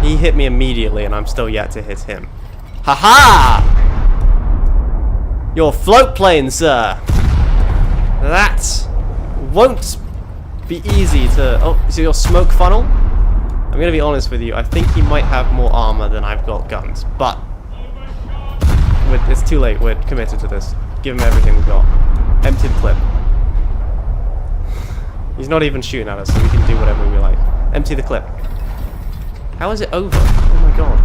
He hit me immediately, and I'm still yet to hit him. Haha! Your float plane, sir. That won't be easy to... Oh, so your smoke funnel? I'm gonna be honest with you. I think he might have more armor than I've got guns, but it's too late. We're committed to this. Give him everything we've got. Empty the clip. He's not even shooting at us, so we can do whatever we like. Empty the clip. How is it over? Oh my god.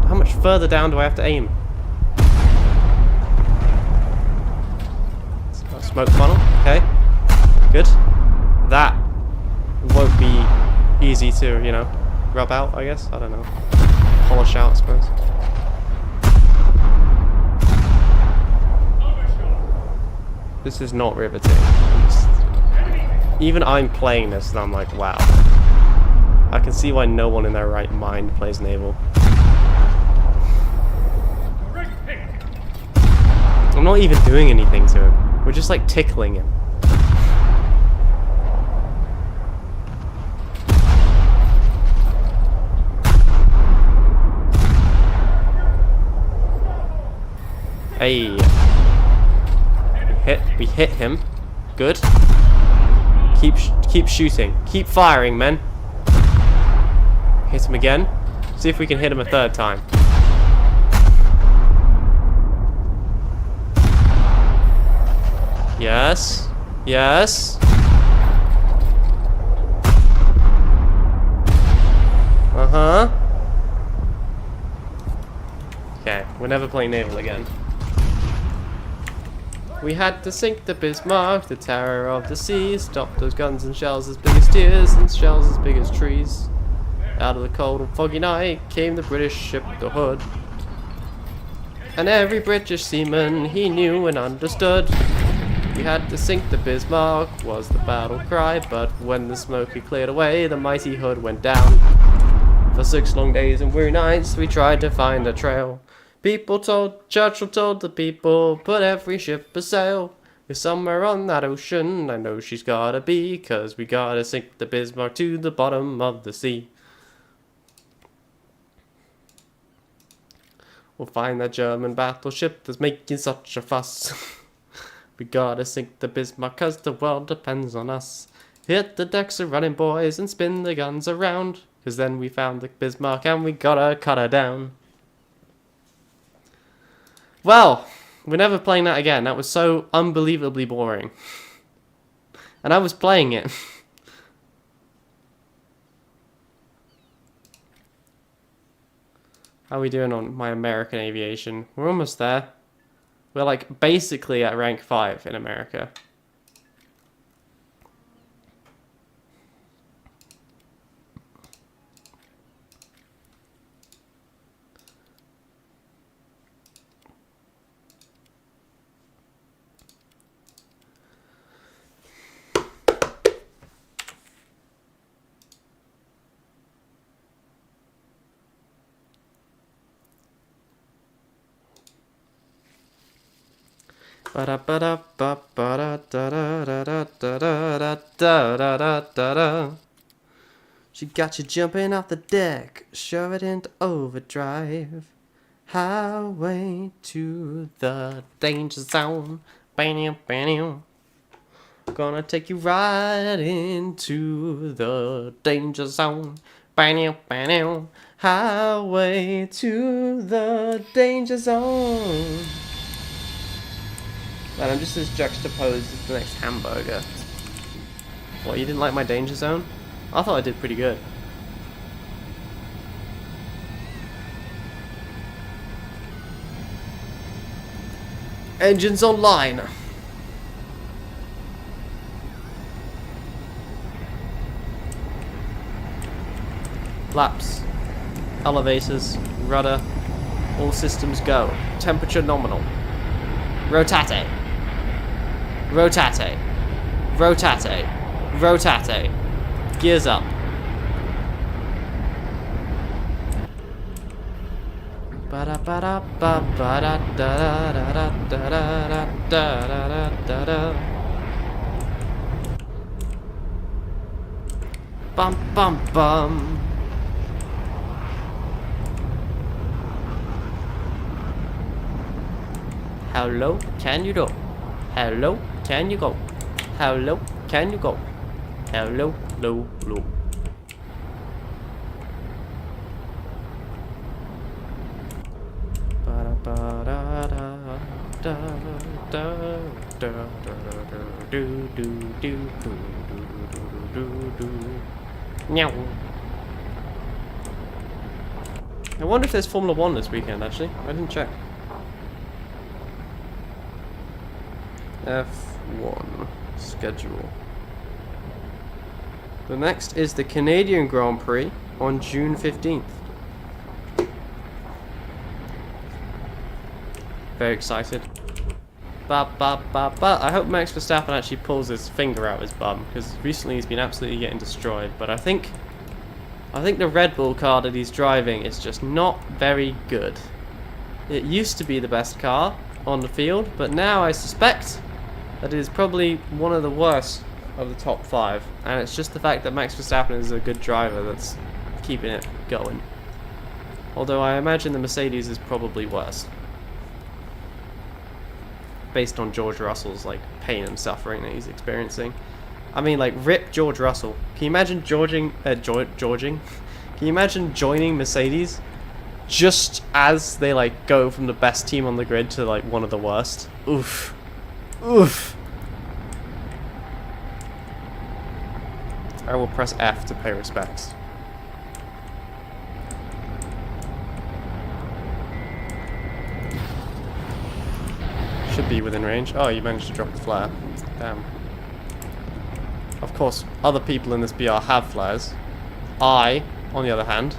How much further down do I have to aim? Smoke funnel. Okay. Good. That won't be easy to, you know, rub out, I guess. I don't know. Polish out, I suppose. This is not riveting. Even I'm playing this and I'm like, wow. I can see why no one in their right mind plays naval. I'm not even doing anything to him. We're just like tickling him. Hey. We hit him. Good. Keep shooting. Keep firing, men. Hit him again. See if we can hit him a third time. Yes. Yes. Uh-huh. Okay, we're never playing naval again. We had to sink the Bismarck, the terror of the seas. Stop those guns and shells as big as tears and shells as big as trees. Out of the cold and foggy night came the British ship, the Hood. And every British seaman he knew and understood. We had to sink the Bismarck was the battle cry, but when the smoke had cleared away, the mighty Hood went down. For 6 long days and weary nights we tried to find a trail. Churchill told the people, put every ship a sail. If somewhere on that ocean, I know she's gotta be, 'cause we gotta sink the Bismarck to the bottom of the sea. We'll find that German battleship that's making such a fuss. We gotta sink the Bismarck 'cause the world depends on us. Hit the decks a running, boys, and spin the guns around, 'cause then we found the Bismarck and we gotta cut her down. Well, we're never playing that again. That was so unbelievably boring. And I was playing it. How are we doing on my American aviation? We're almost there. We're like basically at rank 5 in America. She got you jumping off the deck, shove it into overdrive. Highway to the danger zone. Bam, bam. Gonna take you right into the danger zone. Bam, bam. Highway to the danger zone. Man, I'm just as juxtaposed as the next hamburger. What, you didn't like my danger zone? I thought I did pretty good. Engines online. Flaps, elevators, rudder, all systems go. Temperature nominal. Rotate. Rotate. Rotate. Rotate. Gears up. Bum bum bum. How low can you go? How low can you go? How low can you go? How low, low, low. I wonder if there's Formula 1 this weekend, actually. I didn't check. F1 schedule. The next is the Canadian Grand Prix on June 15th. Very excited. I hope Max Verstappen actually pulls his finger out his bum, because recently he's been absolutely getting destroyed. But I think the Red Bull car that he's driving is just not very good. It used to be the best car on the field, but now I suspect that it is probably one of the worst of the top 5, and it's just the fact that Max Verstappen is a good driver that's keeping it going. Although I imagine the Mercedes is probably worse, based on George Russell's like pain and suffering that he's experiencing. I mean, like, rip George Russell. Can you imagine Can you imagine joining Mercedes just as they like go from the best team on the grid to like one of the worst? Oof. Oof. I will press F to pay respects. Should be within range. Oh, you managed to drop a flare. Damn. Of course, other people in this BR have flares. I, on the other hand,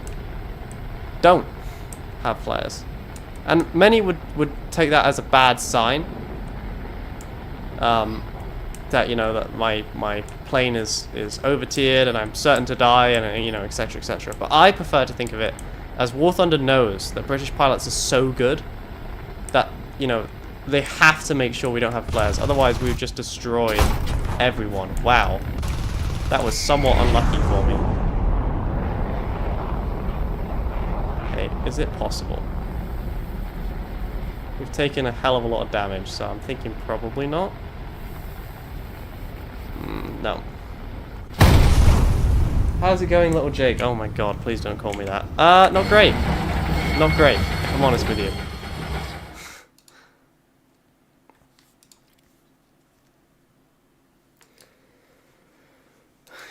don't have flares. And many would take that as a bad sign. That, you know, that my plane is over tiered and I'm certain to die and, you know, etc, etc. But I prefer to think of it as War Thunder knows that British pilots are so good that, you know, they have to make sure we don't have flares. Otherwise, we would just destroy everyone. Wow. That was somewhat unlucky for me. Okay, is it possible? We've taken a hell of a lot of damage, so I'm thinking probably not. No. How's it going, little Jake? Oh my god, please don't call me that. Not great. Not great, if I'm honest with you.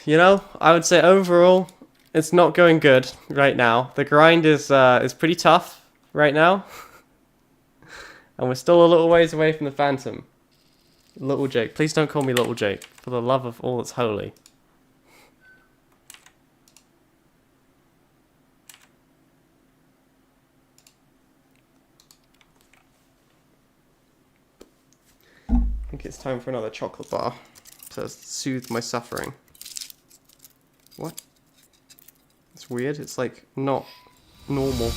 You know, I would say overall, it's not going good right now. The grind is pretty tough right now. And we're still a little ways away from the Phantom. Little Jake. Please don't call me Little Jake, for the love of all that's holy. I think it's time for another chocolate bar to soothe my suffering. What? It's weird. It's like not normal.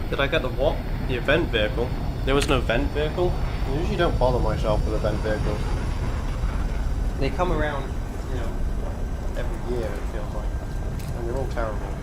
Did I get the what? The event vehicle? There was no event vehicle? I usually don't bother myself with event vehicles. They come around, you know, every year it feels like. And they're all terrible.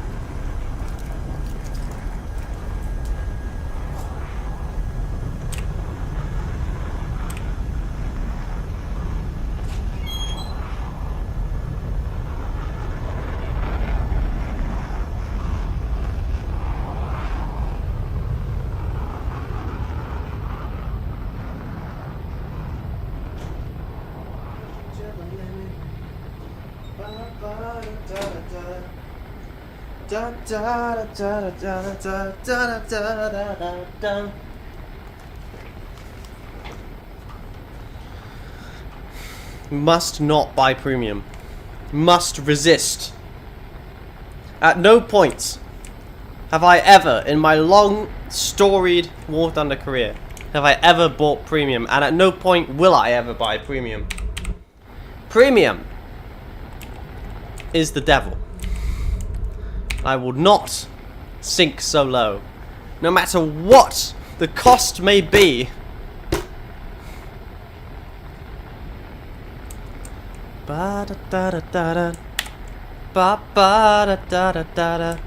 Must not buy premium. Must resist. At no point have I ever, in my long, storied War Thunder career, have I ever bought premium, and at no point will I ever buy premium. Premium is the devil. I will not sink so low, no matter what the cost may be. Ba da da da da da, ba ba da da da da da.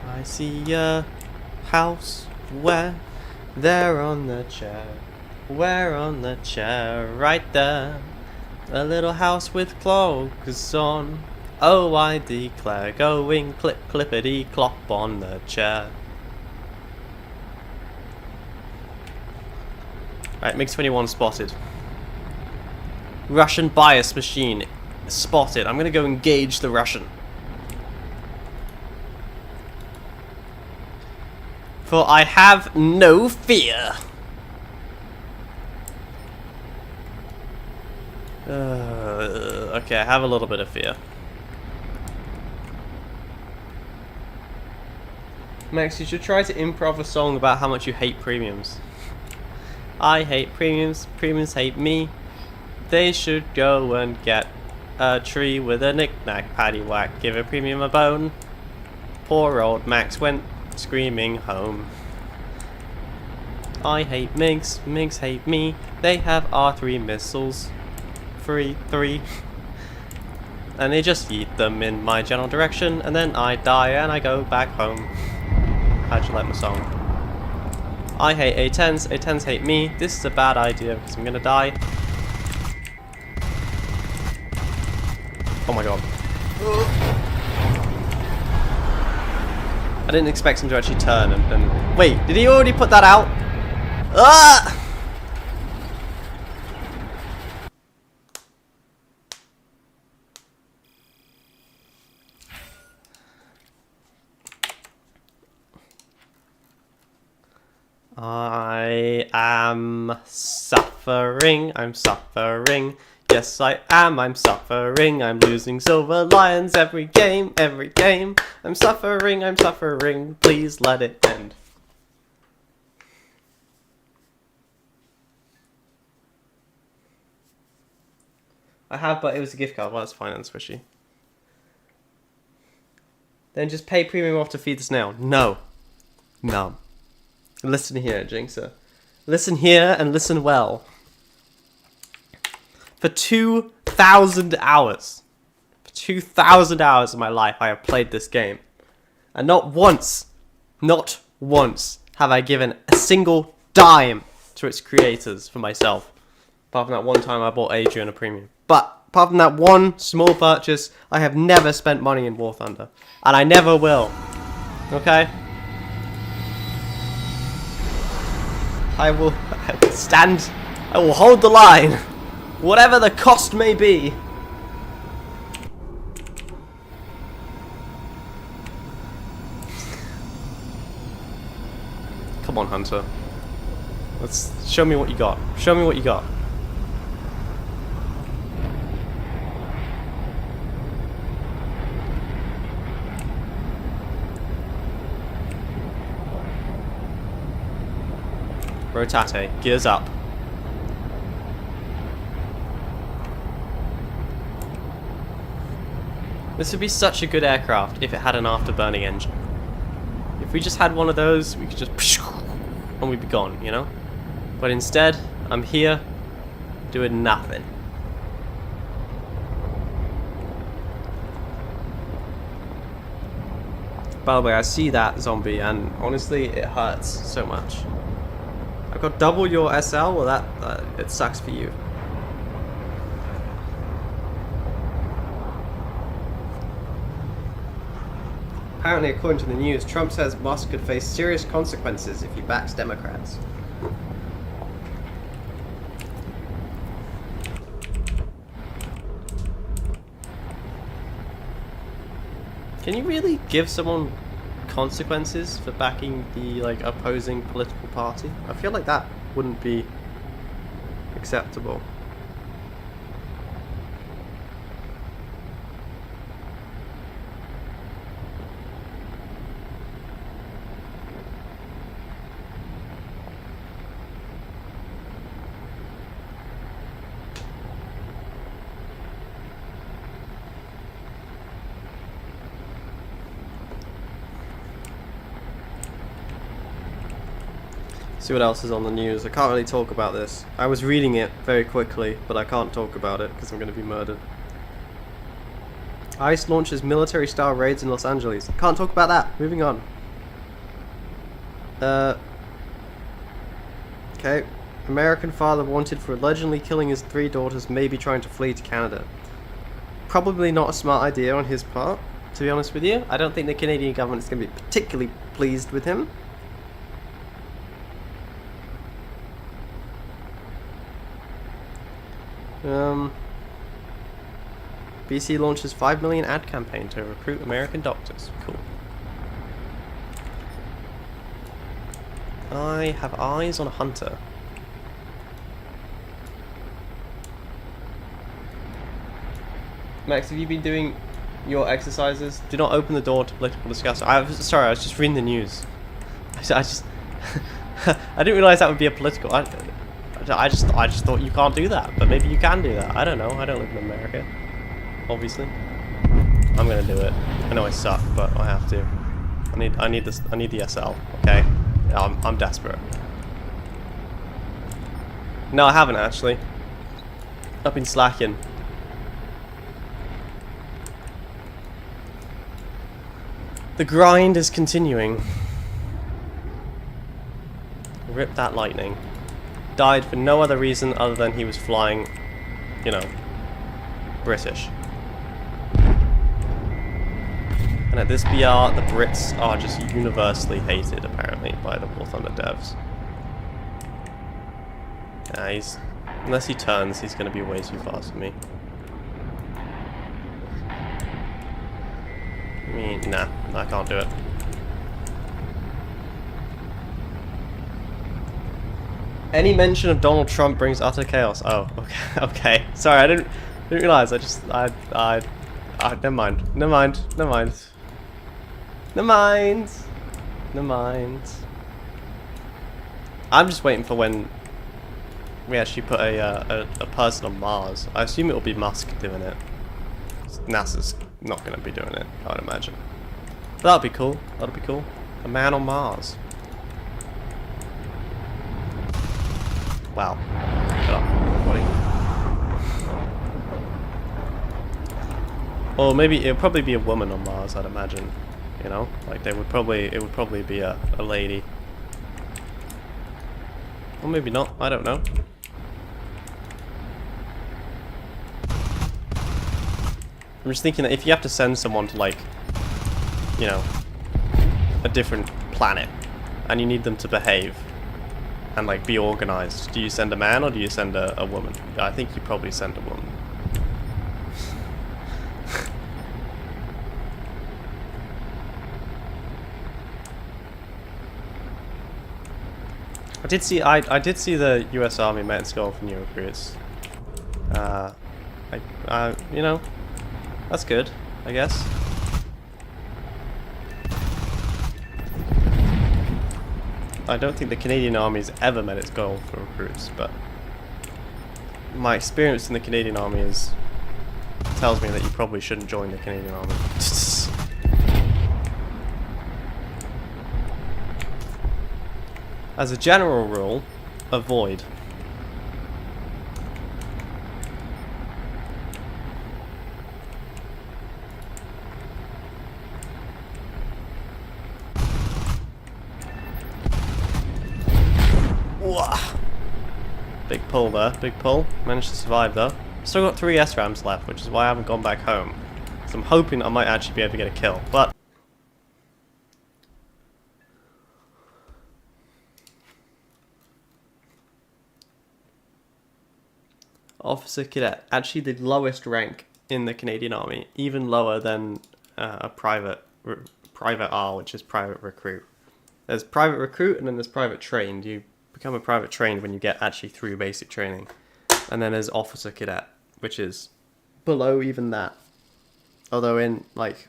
I see a house where they're on the chair. Where on the chair, right there. A little house with clogs on. Oh, I declare, going clip clippity clop on the chair. Right, MiG-21 spotted. Russian bias machine spotted. I'm gonna go engage the Russian. For I have no fear. Okay, I have a little bit of fear. Max, you should try to improv a song about how much you hate premiums. I hate premiums, premiums hate me. They should go and get a tree with a knick-knack paddywhack. Give a premium a bone. Poor old Max went screaming home. I hate minks, minks hate me. They have R3 missiles. 3. And they just yeet them in my general direction, and then I die and I go back home. How'd you like my song? I hate A10s, A10s hate me. This is a bad idea because I'm gonna die. Oh my god. I didn't expect him to actually turn and wait, did he already put that out? Ah! I am suffering, I'm suffering. Yes, I am, I'm suffering. I'm losing silver lions every game, every game. I'm suffering, I'm suffering. Please let it end. I have, but it was a gift card. Well, that's fine and swishy. Then just pay premium off to feed the snail. No. No. Listen here, Jinxer. Listen here and listen well. For 2,000 hours. For 2,000 hours of my life, I have played this game. And not once have I given a single dime to its creators for myself. Apart from that one time I bought Adrian a premium. But apart from that one small purchase, I have never spent money in War Thunder. And I never will. Okay? I will stand, I will hold the line, whatever the cost may be. Come on, Hunter. Let's show me what you got. Show me what you got. Rotate. Gears up. This would be such a good aircraft if it had an afterburning engine. If we just had one of those, we could just and we'd be gone, you know? But instead, I'm here doing nothing. By the way, I see that zombie and honestly, it hurts so much. I've got double your SL, well that it sucks for you. Apparently, according to the news, Trump says Musk could face serious consequences if he backs Democrats. Can you really give someone consequences for backing the opposing political party? I feel like that wouldn't be acceptable. See what else is on the news. I can't really talk about this. I was reading it very quickly, but I can't talk about it because I'm going to be murdered. ICE launches military-style raids in Los Angeles. Can't talk about that. Moving on. Okay. American father wanted for allegedly killing his 3 daughters, maybe trying to flee to Canada. Probably not a smart idea on his part, to be honest with you. I don't think the Canadian government is going to be particularly pleased with him. BC launches 5 million ad campaign to recruit American doctors. Cool. I have eyes on a hunter. Max, have you been doing your exercises? Do not open the door to political discussion. Sorry, I was just reading the news. I just I didn't realize that would be a political. I just thought you can't do that, but maybe you can do that. I don't know. I don't live in America, obviously. I'm gonna do it. I know I suck, but I have to. I need this. I need the SL. Okay. Yeah, I'm desperate. No, I haven't actually. I've been slacking. The grind is continuing. Rip that lightning. Died for no other reason other than he was flying, you know, British. And at this BR, the Brits are just universally hated, apparently, by the War Thunder devs. Yeah, he's... Unless he turns, he's going to be way too fast for me. I mean, nah, I can't do it. Any mention of Donald Trump brings utter chaos. Oh, okay, okay. Sorry, I didn't realize. Never mind. Never mind. Never mind. Never mind. Never mind. I'm just waiting for when we actually put a person on Mars. I assume it will be Musk doing it. NASA's not going to be doing it, I would imagine. But that would be cool. That would be cool. A man on Mars. Wow. Shut up, buddy. Or maybe it would probably be a woman on Mars, I'd imagine. You know? Like it would probably be a lady. Or maybe not, I don't know. I'm just thinking that if you have to send someone to, like, you know, a different planet, and you need them to behave and, like, be organized, do you send a man or do you send a woman? I think you probably send a woman. I did see the U.S. Army met its goal for new recruits. You know, that's good, I guess. I don't think the Canadian Army's ever met its goal for recruits, but my experience in the Canadian Army tells me that you probably shouldn't join the Canadian Army. As a general rule, avoid. Big pull there, big pull. Managed to survive though. Still got 3 SRAMs left, which is why I haven't gone back home. So I'm hoping I might actually be able to get a kill, but... Officer Cadet, actually the lowest rank in the Canadian Army, even lower than a private R, which is private recruit. There's private recruit and then there's private trained. You become a private trained when you get actually through basic training. And then there's Officer Cadet, which is below even that. Although in, like,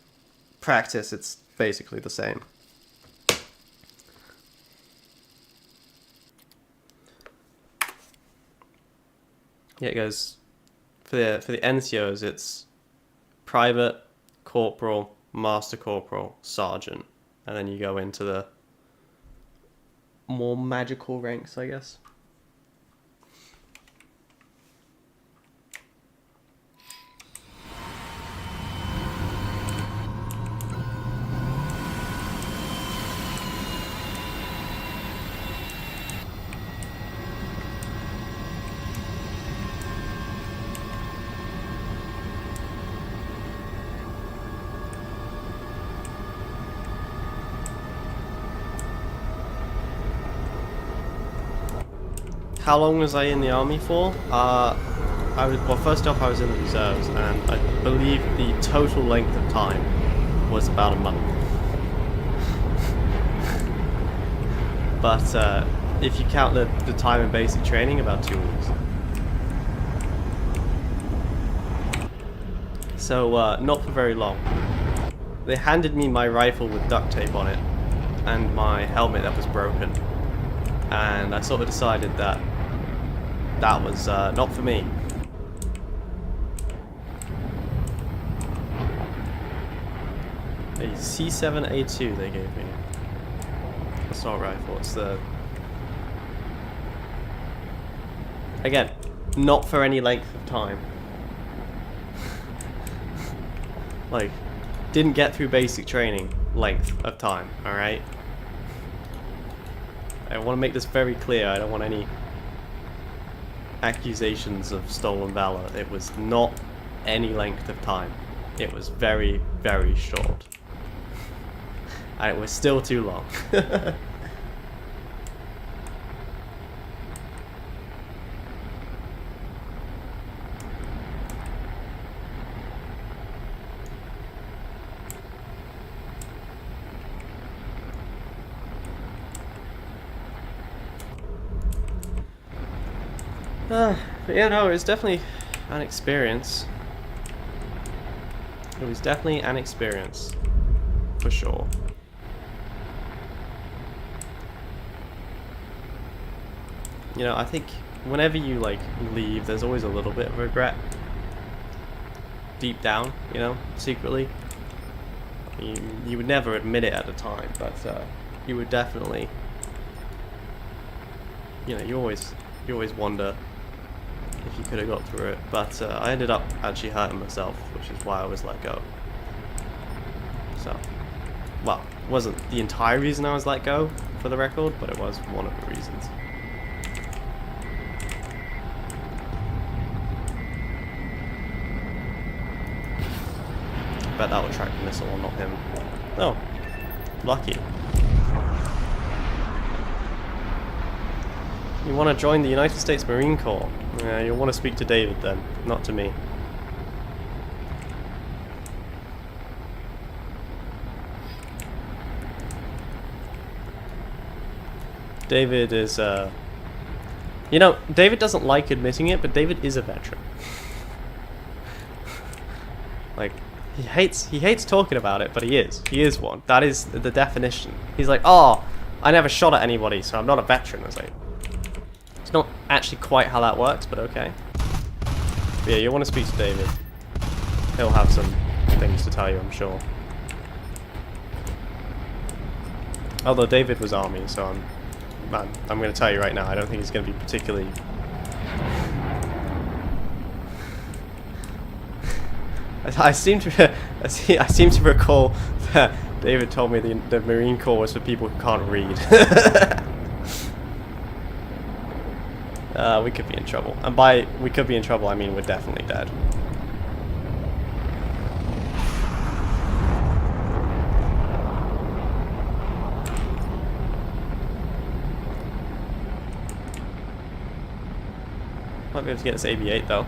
practice it's basically the same. Yeah, it goes for the NCOs. It's private, corporal, master corporal, sergeant, and then you go into the more magical ranks, I guess. How long was I in the army for? First off, I was in the reserves, and I believe the total length of time was about a month. But if you count the time in basic training, about 2 weeks. So not for very long. They handed me my rifle with duct tape on it, and my helmet that was broken. And I sort of decided that was not for me. A C7A2 they gave me. Assault rifle. It's the... Again, not for any length of time. Like, didn't get through basic training length of time, alright? I want to make this very clear. I don't want any accusations of stolen valor. It was not any length of time. It was very, very short. And it was still too long. But yeah, no, it was definitely an experience. It was definitely an experience, for sure. You know, I think whenever you like leave, there's always a little bit of regret. Deep down, you know, secretly. You would never admit it at the time, but you would definitely, you know, you always wonder if you could have got through it. But I ended up actually hurting myself, which is why I was let go. So, well, it wasn't the entire reason I was let go, for the record, but it was one of the reasons. Bet that will track the missile or not him. Oh, lucky. You want to join the United States Marine Corps? Yeah, you'll want to speak to David then, not to me. David is, you know, David doesn't like admitting it, but David is a veteran. Like, he hates talking about it, but he is one. That is the definition. He's like, oh, I never shot at anybody, so I'm not a veteran. I was like, it's not actually quite how that works, but okay. But yeah, you want to speak to David. He'll have some things to tell you, I'm sure. Although David was army, so I'm going to tell you right now, I don't think he's going to be particularly... I seem to recall that David told me the Marine Corps was for people who can't read. We could be in trouble. And by we could be in trouble, I mean we're definitely dead. Might be able to get this AB-8 though.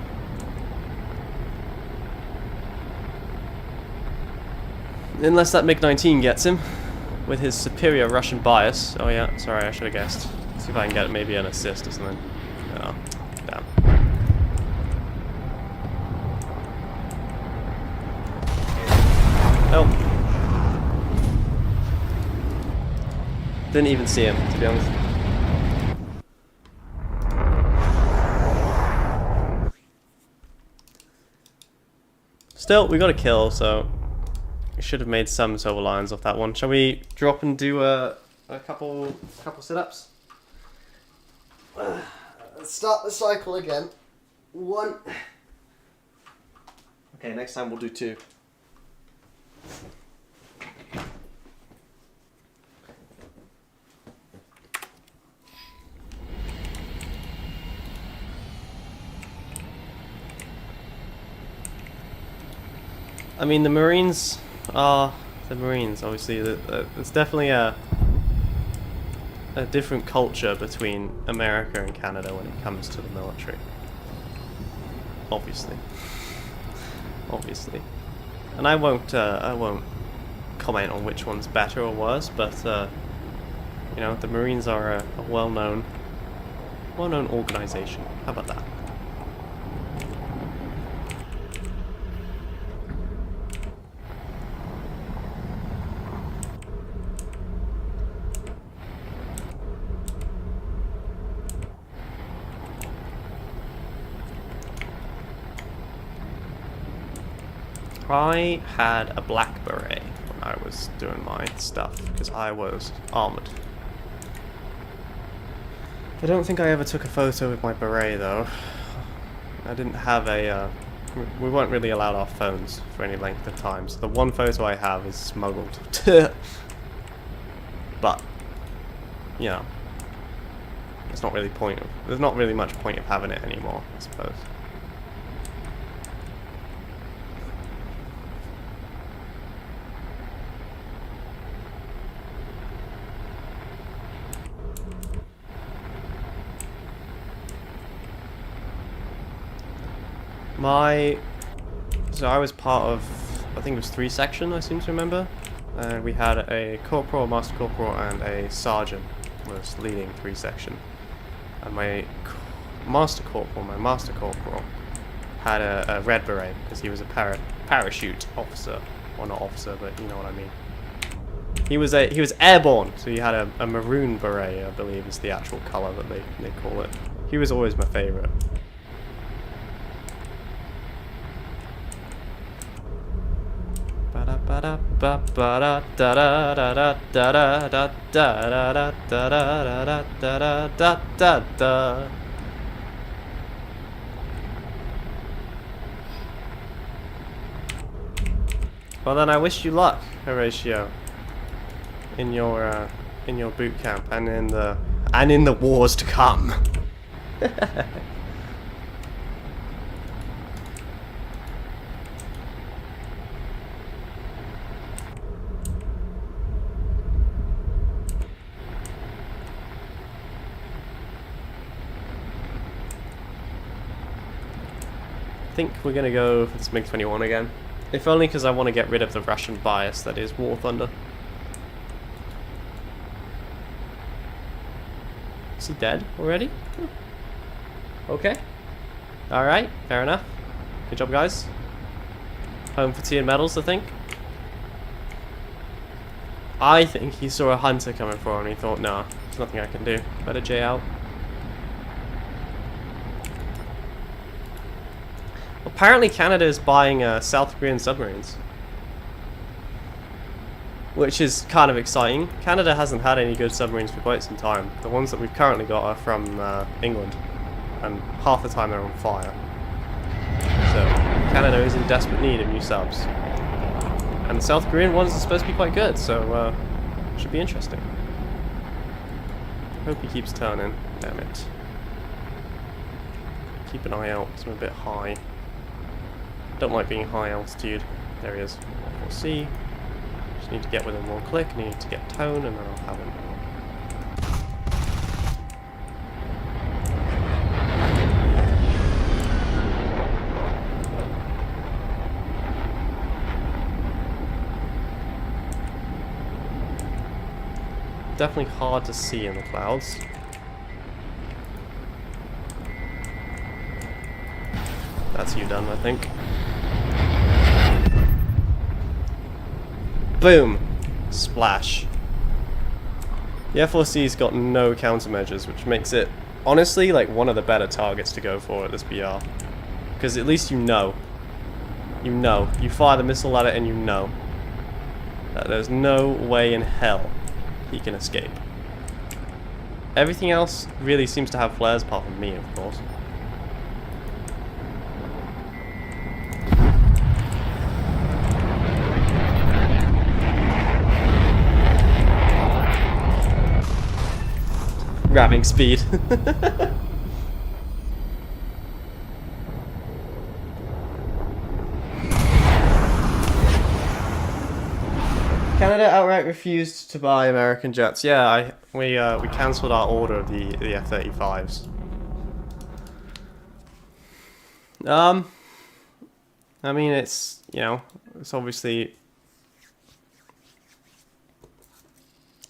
Unless that MiG-19 gets him with his superior Russian bias. Oh yeah, sorry, I should have guessed. See if I can get maybe an assist or something. Oh, damn. Oh. Didn't even see him, to be honest. Still, we got a kill, so we should have made some silver lines off that one. Shall we drop and do a couple sit-ups? Let's start the cycle again. 1. Okay, next time we'll do 2. I mean, the Marines are the Marines, obviously. It's definitely a different culture between America and Canada when it comes to the military. Obviously. Obviously. And I won't comment on which one's better or worse, but you know, the Marines are a well-known organization. How about that? I had a black beret when I was doing my stuff, because I was armoured. I don't think I ever took a photo with my beret, though. I didn't have a... we weren't really allowed our phones for any length of time, so the one photo I have is smuggled. But, you know, there's not really much point of having it anymore, I suppose. So I was part of, I think it was 3 section, I seem to remember. And we had a corporal, a master corporal, and a sergeant was leading 3 section. And my master corporal had a red beret, because he was a parachute officer. Well, not officer, but you know what I mean. He was airborne, so he had a maroon beret, I believe is the actual colour that they call it. He was always my favourite. Well then, I wish you luck, Horatio, in your boot camp and in the wars to come. I think we're gonna go for this MiG-21 again. If only because I want to get rid of the Russian bias that is War Thunder. Is he dead already? Okay. Alright, fair enough. Good job, guys. Home for tea and medals, I think. I think he saw a hunter coming for him and he thought, nah, there's nothing I can do. Better J out. Apparently Canada is buying South Korean submarines, which is kind of exciting. Canada hasn't had any good submarines for quite some time. The ones that we've currently got are from England, and half the time they're on fire. So Canada is in desperate need of new subs. And the South Korean ones are supposed to be quite good, so should be interesting. Hope he keeps turning. Damn it. Keep an eye out, because I'm a bit high. Don't like being high altitude. There he is. We'll see. Just need to get within 1 click, need to get tone, and then I'll have him. Definitely hard to see in the clouds. That's you done, I think. Boom! Splash. The F4C's got no countermeasures, which makes it, honestly, like one of the better targets to go for at this BR. Because at least you know. You know. You fire the missile at it and you know that there's no way in hell he can escape. Everything else really seems to have flares, apart from me, of course. Grabbing speed. Canada outright refused to buy American jets. Yeah, we cancelled our order of the F-35s. I mean, it's, you know, it's obviously,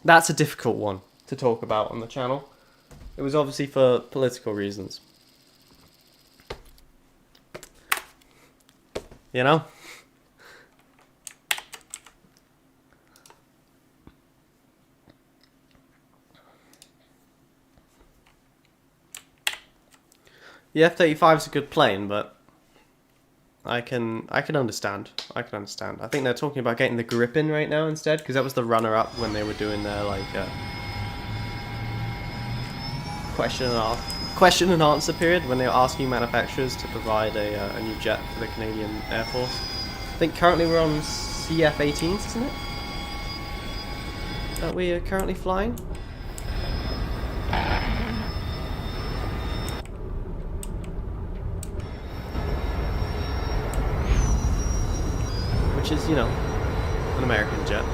that's a difficult one to talk about on the channel. It was obviously for political reasons. You know? The F-35 is a good plane, but I can understand. I can understand. I think they're talking about getting the grip in right now instead, because that was the runner-up when they were doing their like question and answer period when they were asking manufacturers to provide a new jet for the Canadian Air Force. I think currently we're on CF-18s, isn't it? That we are currently flying. Which is, you know, an American jet.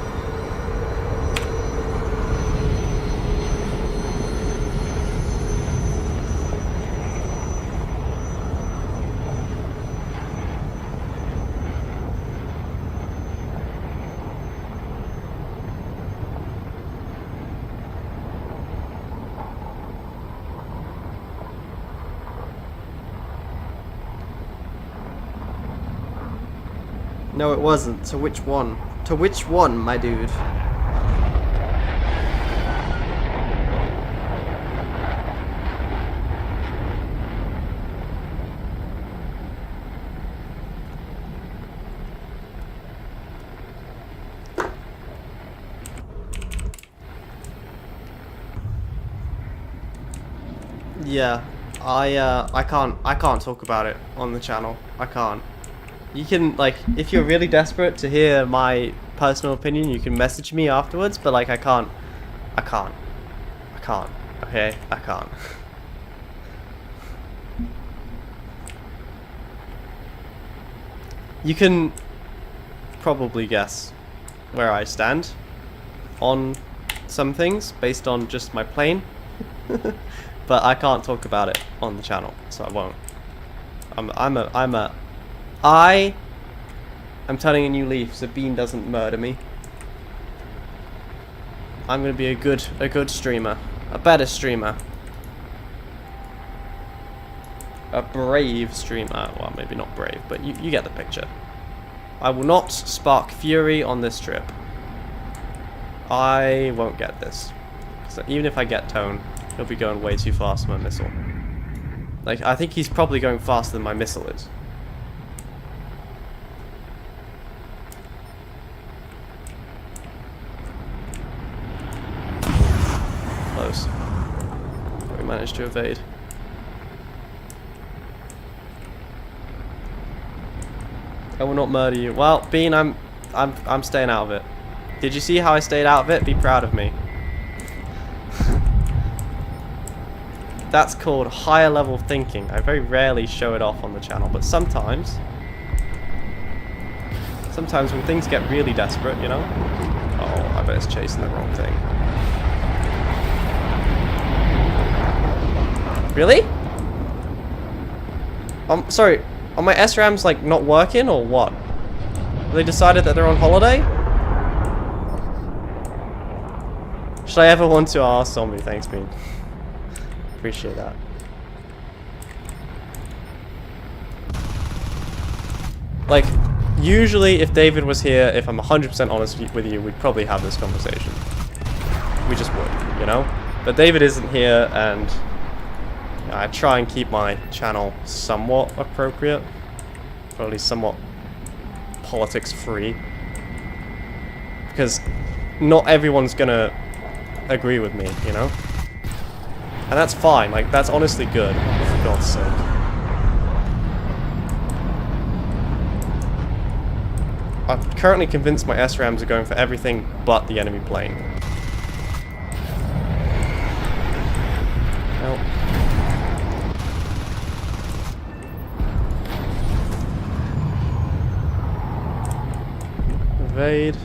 No, it wasn't. To which one? To which one, my dude? Yeah, I can't talk about it on the channel. I can't. You can, like, if you're really desperate to hear my personal opinion, you can message me afterwards, but, like, I can't, okay? I can't. You can probably guess where I stand on some things based on just my plane, but I can't talk about it on the channel, so I won't. I am turning a new leaf so Bean doesn't murder me. I'm gonna be a good streamer. A better streamer. A brave streamer. Well, maybe not brave, but you get the picture. I will not spark fury on this trip. I won't get this. So even if I get Tone, he'll be going way too fast for my missile. Like, I think he's probably going faster than my missile is. Close. We managed to evade. I will not murder you. Well, Bean, I'm staying out of it. Did you see how I stayed out of it? Be proud of me. That's called higher level thinking. I very rarely show it off on the channel, but sometimes when things get really desperate, you know? Oh, I bet it's chasing the wrong thing. Really? Sorry, are my SRAMs like not working or what? Have they decided that they're on holiday? Should I ever want to ask zombie? Thanks, Bean. Appreciate that. Like, usually if David was here, if I'm 100% honest with you, we'd probably have this conversation. We just would, you know? But David isn't here, and I try and keep my channel somewhat appropriate, or at least somewhat politics free, because not everyone's gonna agree with me, you know? And that's fine, like, that's honestly good, for God's sake. I'm currently convinced my SRAMs are going for everything but the enemy plane. Well. Evade.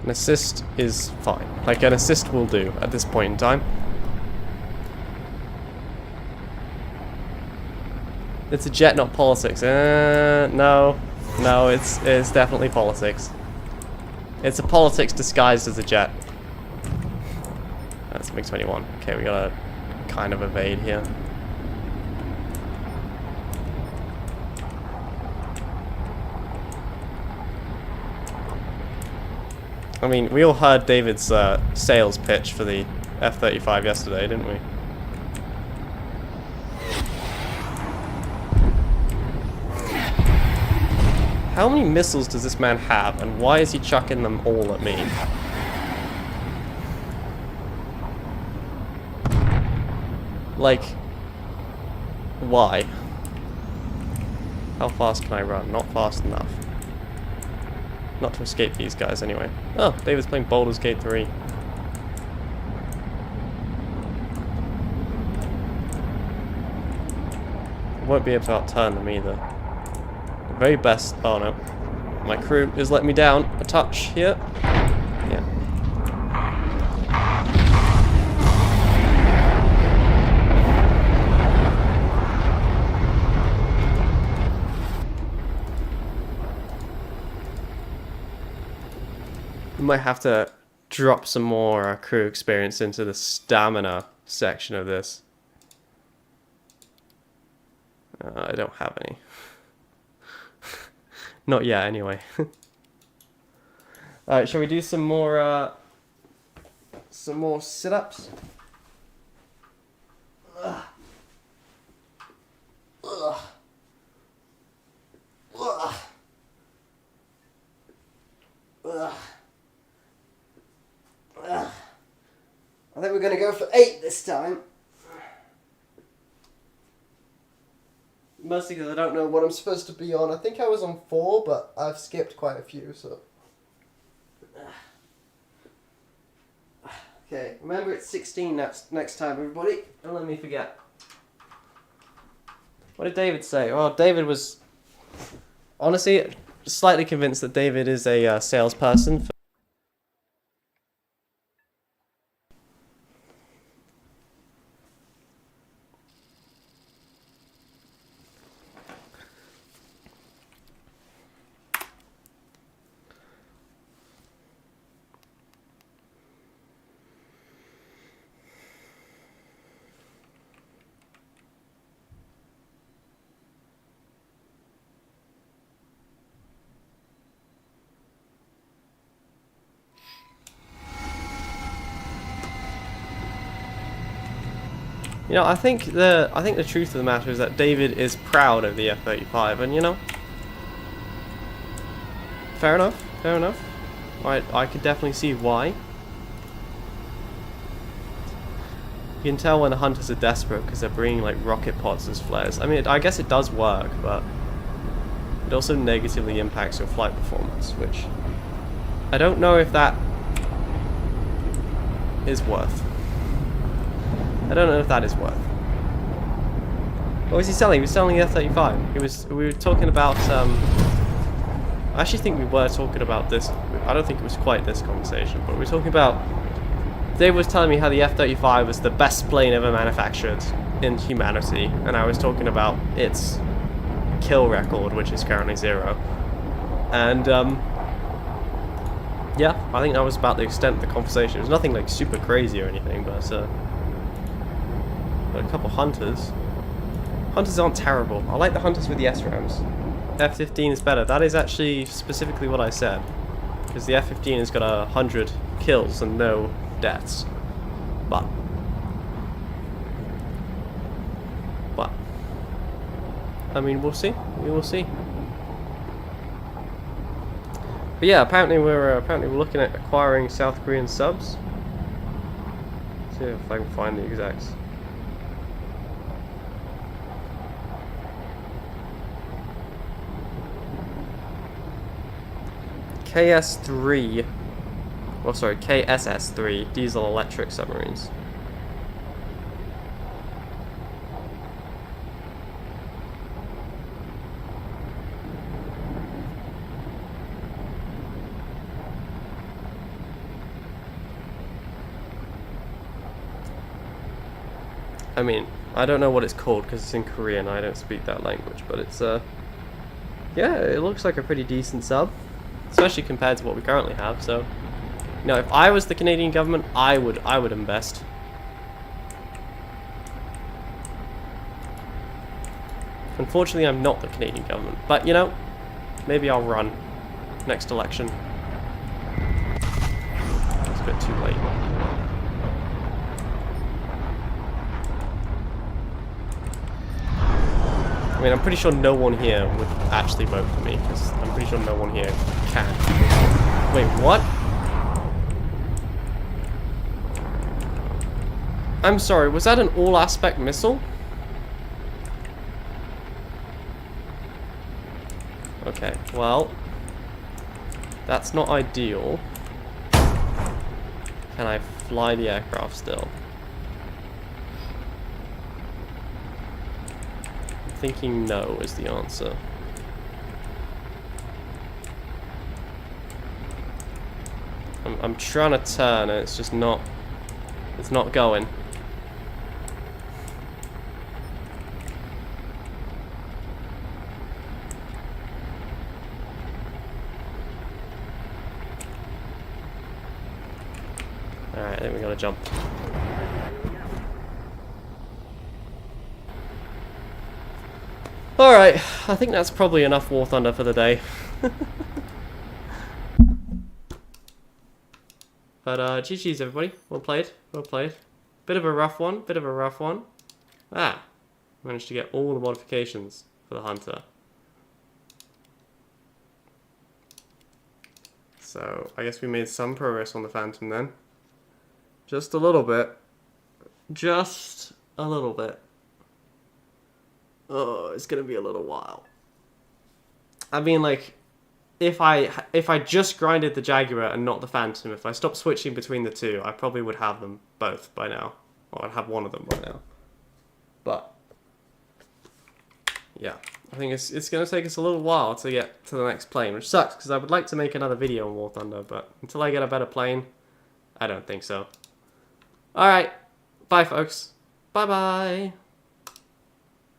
An assist is fine. Like, an assist will do at this point in time. It's a jet, not politics. No, it's definitely politics. It's a politics disguised as a jet. That's MiG-21. Okay, we gotta kind of evade here. I mean, we all heard David's sales pitch for the F-35 yesterday, didn't we? How many missiles does this man have, and why is he chucking them all at me? Like, why? How fast can I run? Not fast enough. Not to escape these guys, anyway. Oh, David's playing Baldur's Gate 3. Won't be able to outturn them either. The very best. Oh no. My crew is letting me down a touch here. Yeah. We might have to drop some more crew experience into the stamina section of this. I don't have any. Not yet, anyway. Alright, shall we do some more sit-ups? Ugh. Ugh. Ugh. Ugh. Ugh. I think we're gonna go for 8 this time. Mostly because I don't know what I'm supposed to be on. I think I was on 4, but I've skipped quite a few, so... Okay, remember it's 16 next time, everybody. Don't let me forget. What did David say? Well, David was... Honestly, slightly convinced that David is a salesperson. You know, I think the truth of the matter is that David is proud of the F-35, and you know, fair enough, fair enough. I could definitely see why. You can tell when the hunters are desperate because they're bringing like rocket pods as flares. I mean, I guess it does work, but it also negatively impacts your flight performance, which I don't know if that is worth. I don't know if that is worth. What was he selling? He was selling the F-35. We were talking about, I actually think we were talking about this. I don't think it was quite this conversation, but we were talking about, Dave was telling me how the F-35 was the best plane ever manufactured in humanity, and I was talking about its kill record, which is currently 0. And, yeah, I think that was about the extent of the conversation. It was nothing like super crazy or anything, but, a couple hunters. Hunters aren't terrible. I like the hunters with the SRAMs. F-15 is better. That is actually specifically what I said. Because the F-15 has got 100 kills and no deaths. But, I mean, we'll see. We will see. But yeah, apparently we're looking at acquiring South Korean subs. See if I can find the exacts. KS-3, oh sorry, KSS-3 diesel electric submarines. I mean, I don't know what it's called because it's in Korean. I don't speak that language, but it's yeah, it looks like a pretty decent sub. Especially compared to what we currently have, so you know, if I was the Canadian government, I would invest. Unfortunately, I'm not the Canadian government, but you know, maybe I'll run next election. It's a bit too late. I mean, I'm pretty sure no one here would actually vote for me, because I'm pretty sure no one here can. Wait, what? I'm sorry, was that an all-aspect missile? Okay, well, that's not ideal. Can I fly the aircraft still? I'm thinking no is the answer. I'm trying to turn and it's just not, it's not going. Alright, I think we gotta jump. Alright, I think that's probably enough War Thunder for the day. But GG's everybody. Well played, well played. Bit of a rough one, bit of a rough one. Ah, managed to get all the modifications for the Hunter. So, I guess we made some progress on the Phantom then. Just a little bit. Just a little bit. Oh, it's gonna be a little while. I mean, like, if I just grinded the Jaguar and not the Phantom, if I stopped switching between the two, I probably would have them both by now. Or I'd have one of them by now. But, yeah. I think it's gonna take us a little while to get to the next plane, which sucks, because I would like to make another video on War Thunder, but until I get a better plane, I don't think so. Alright, bye folks. Bye-bye.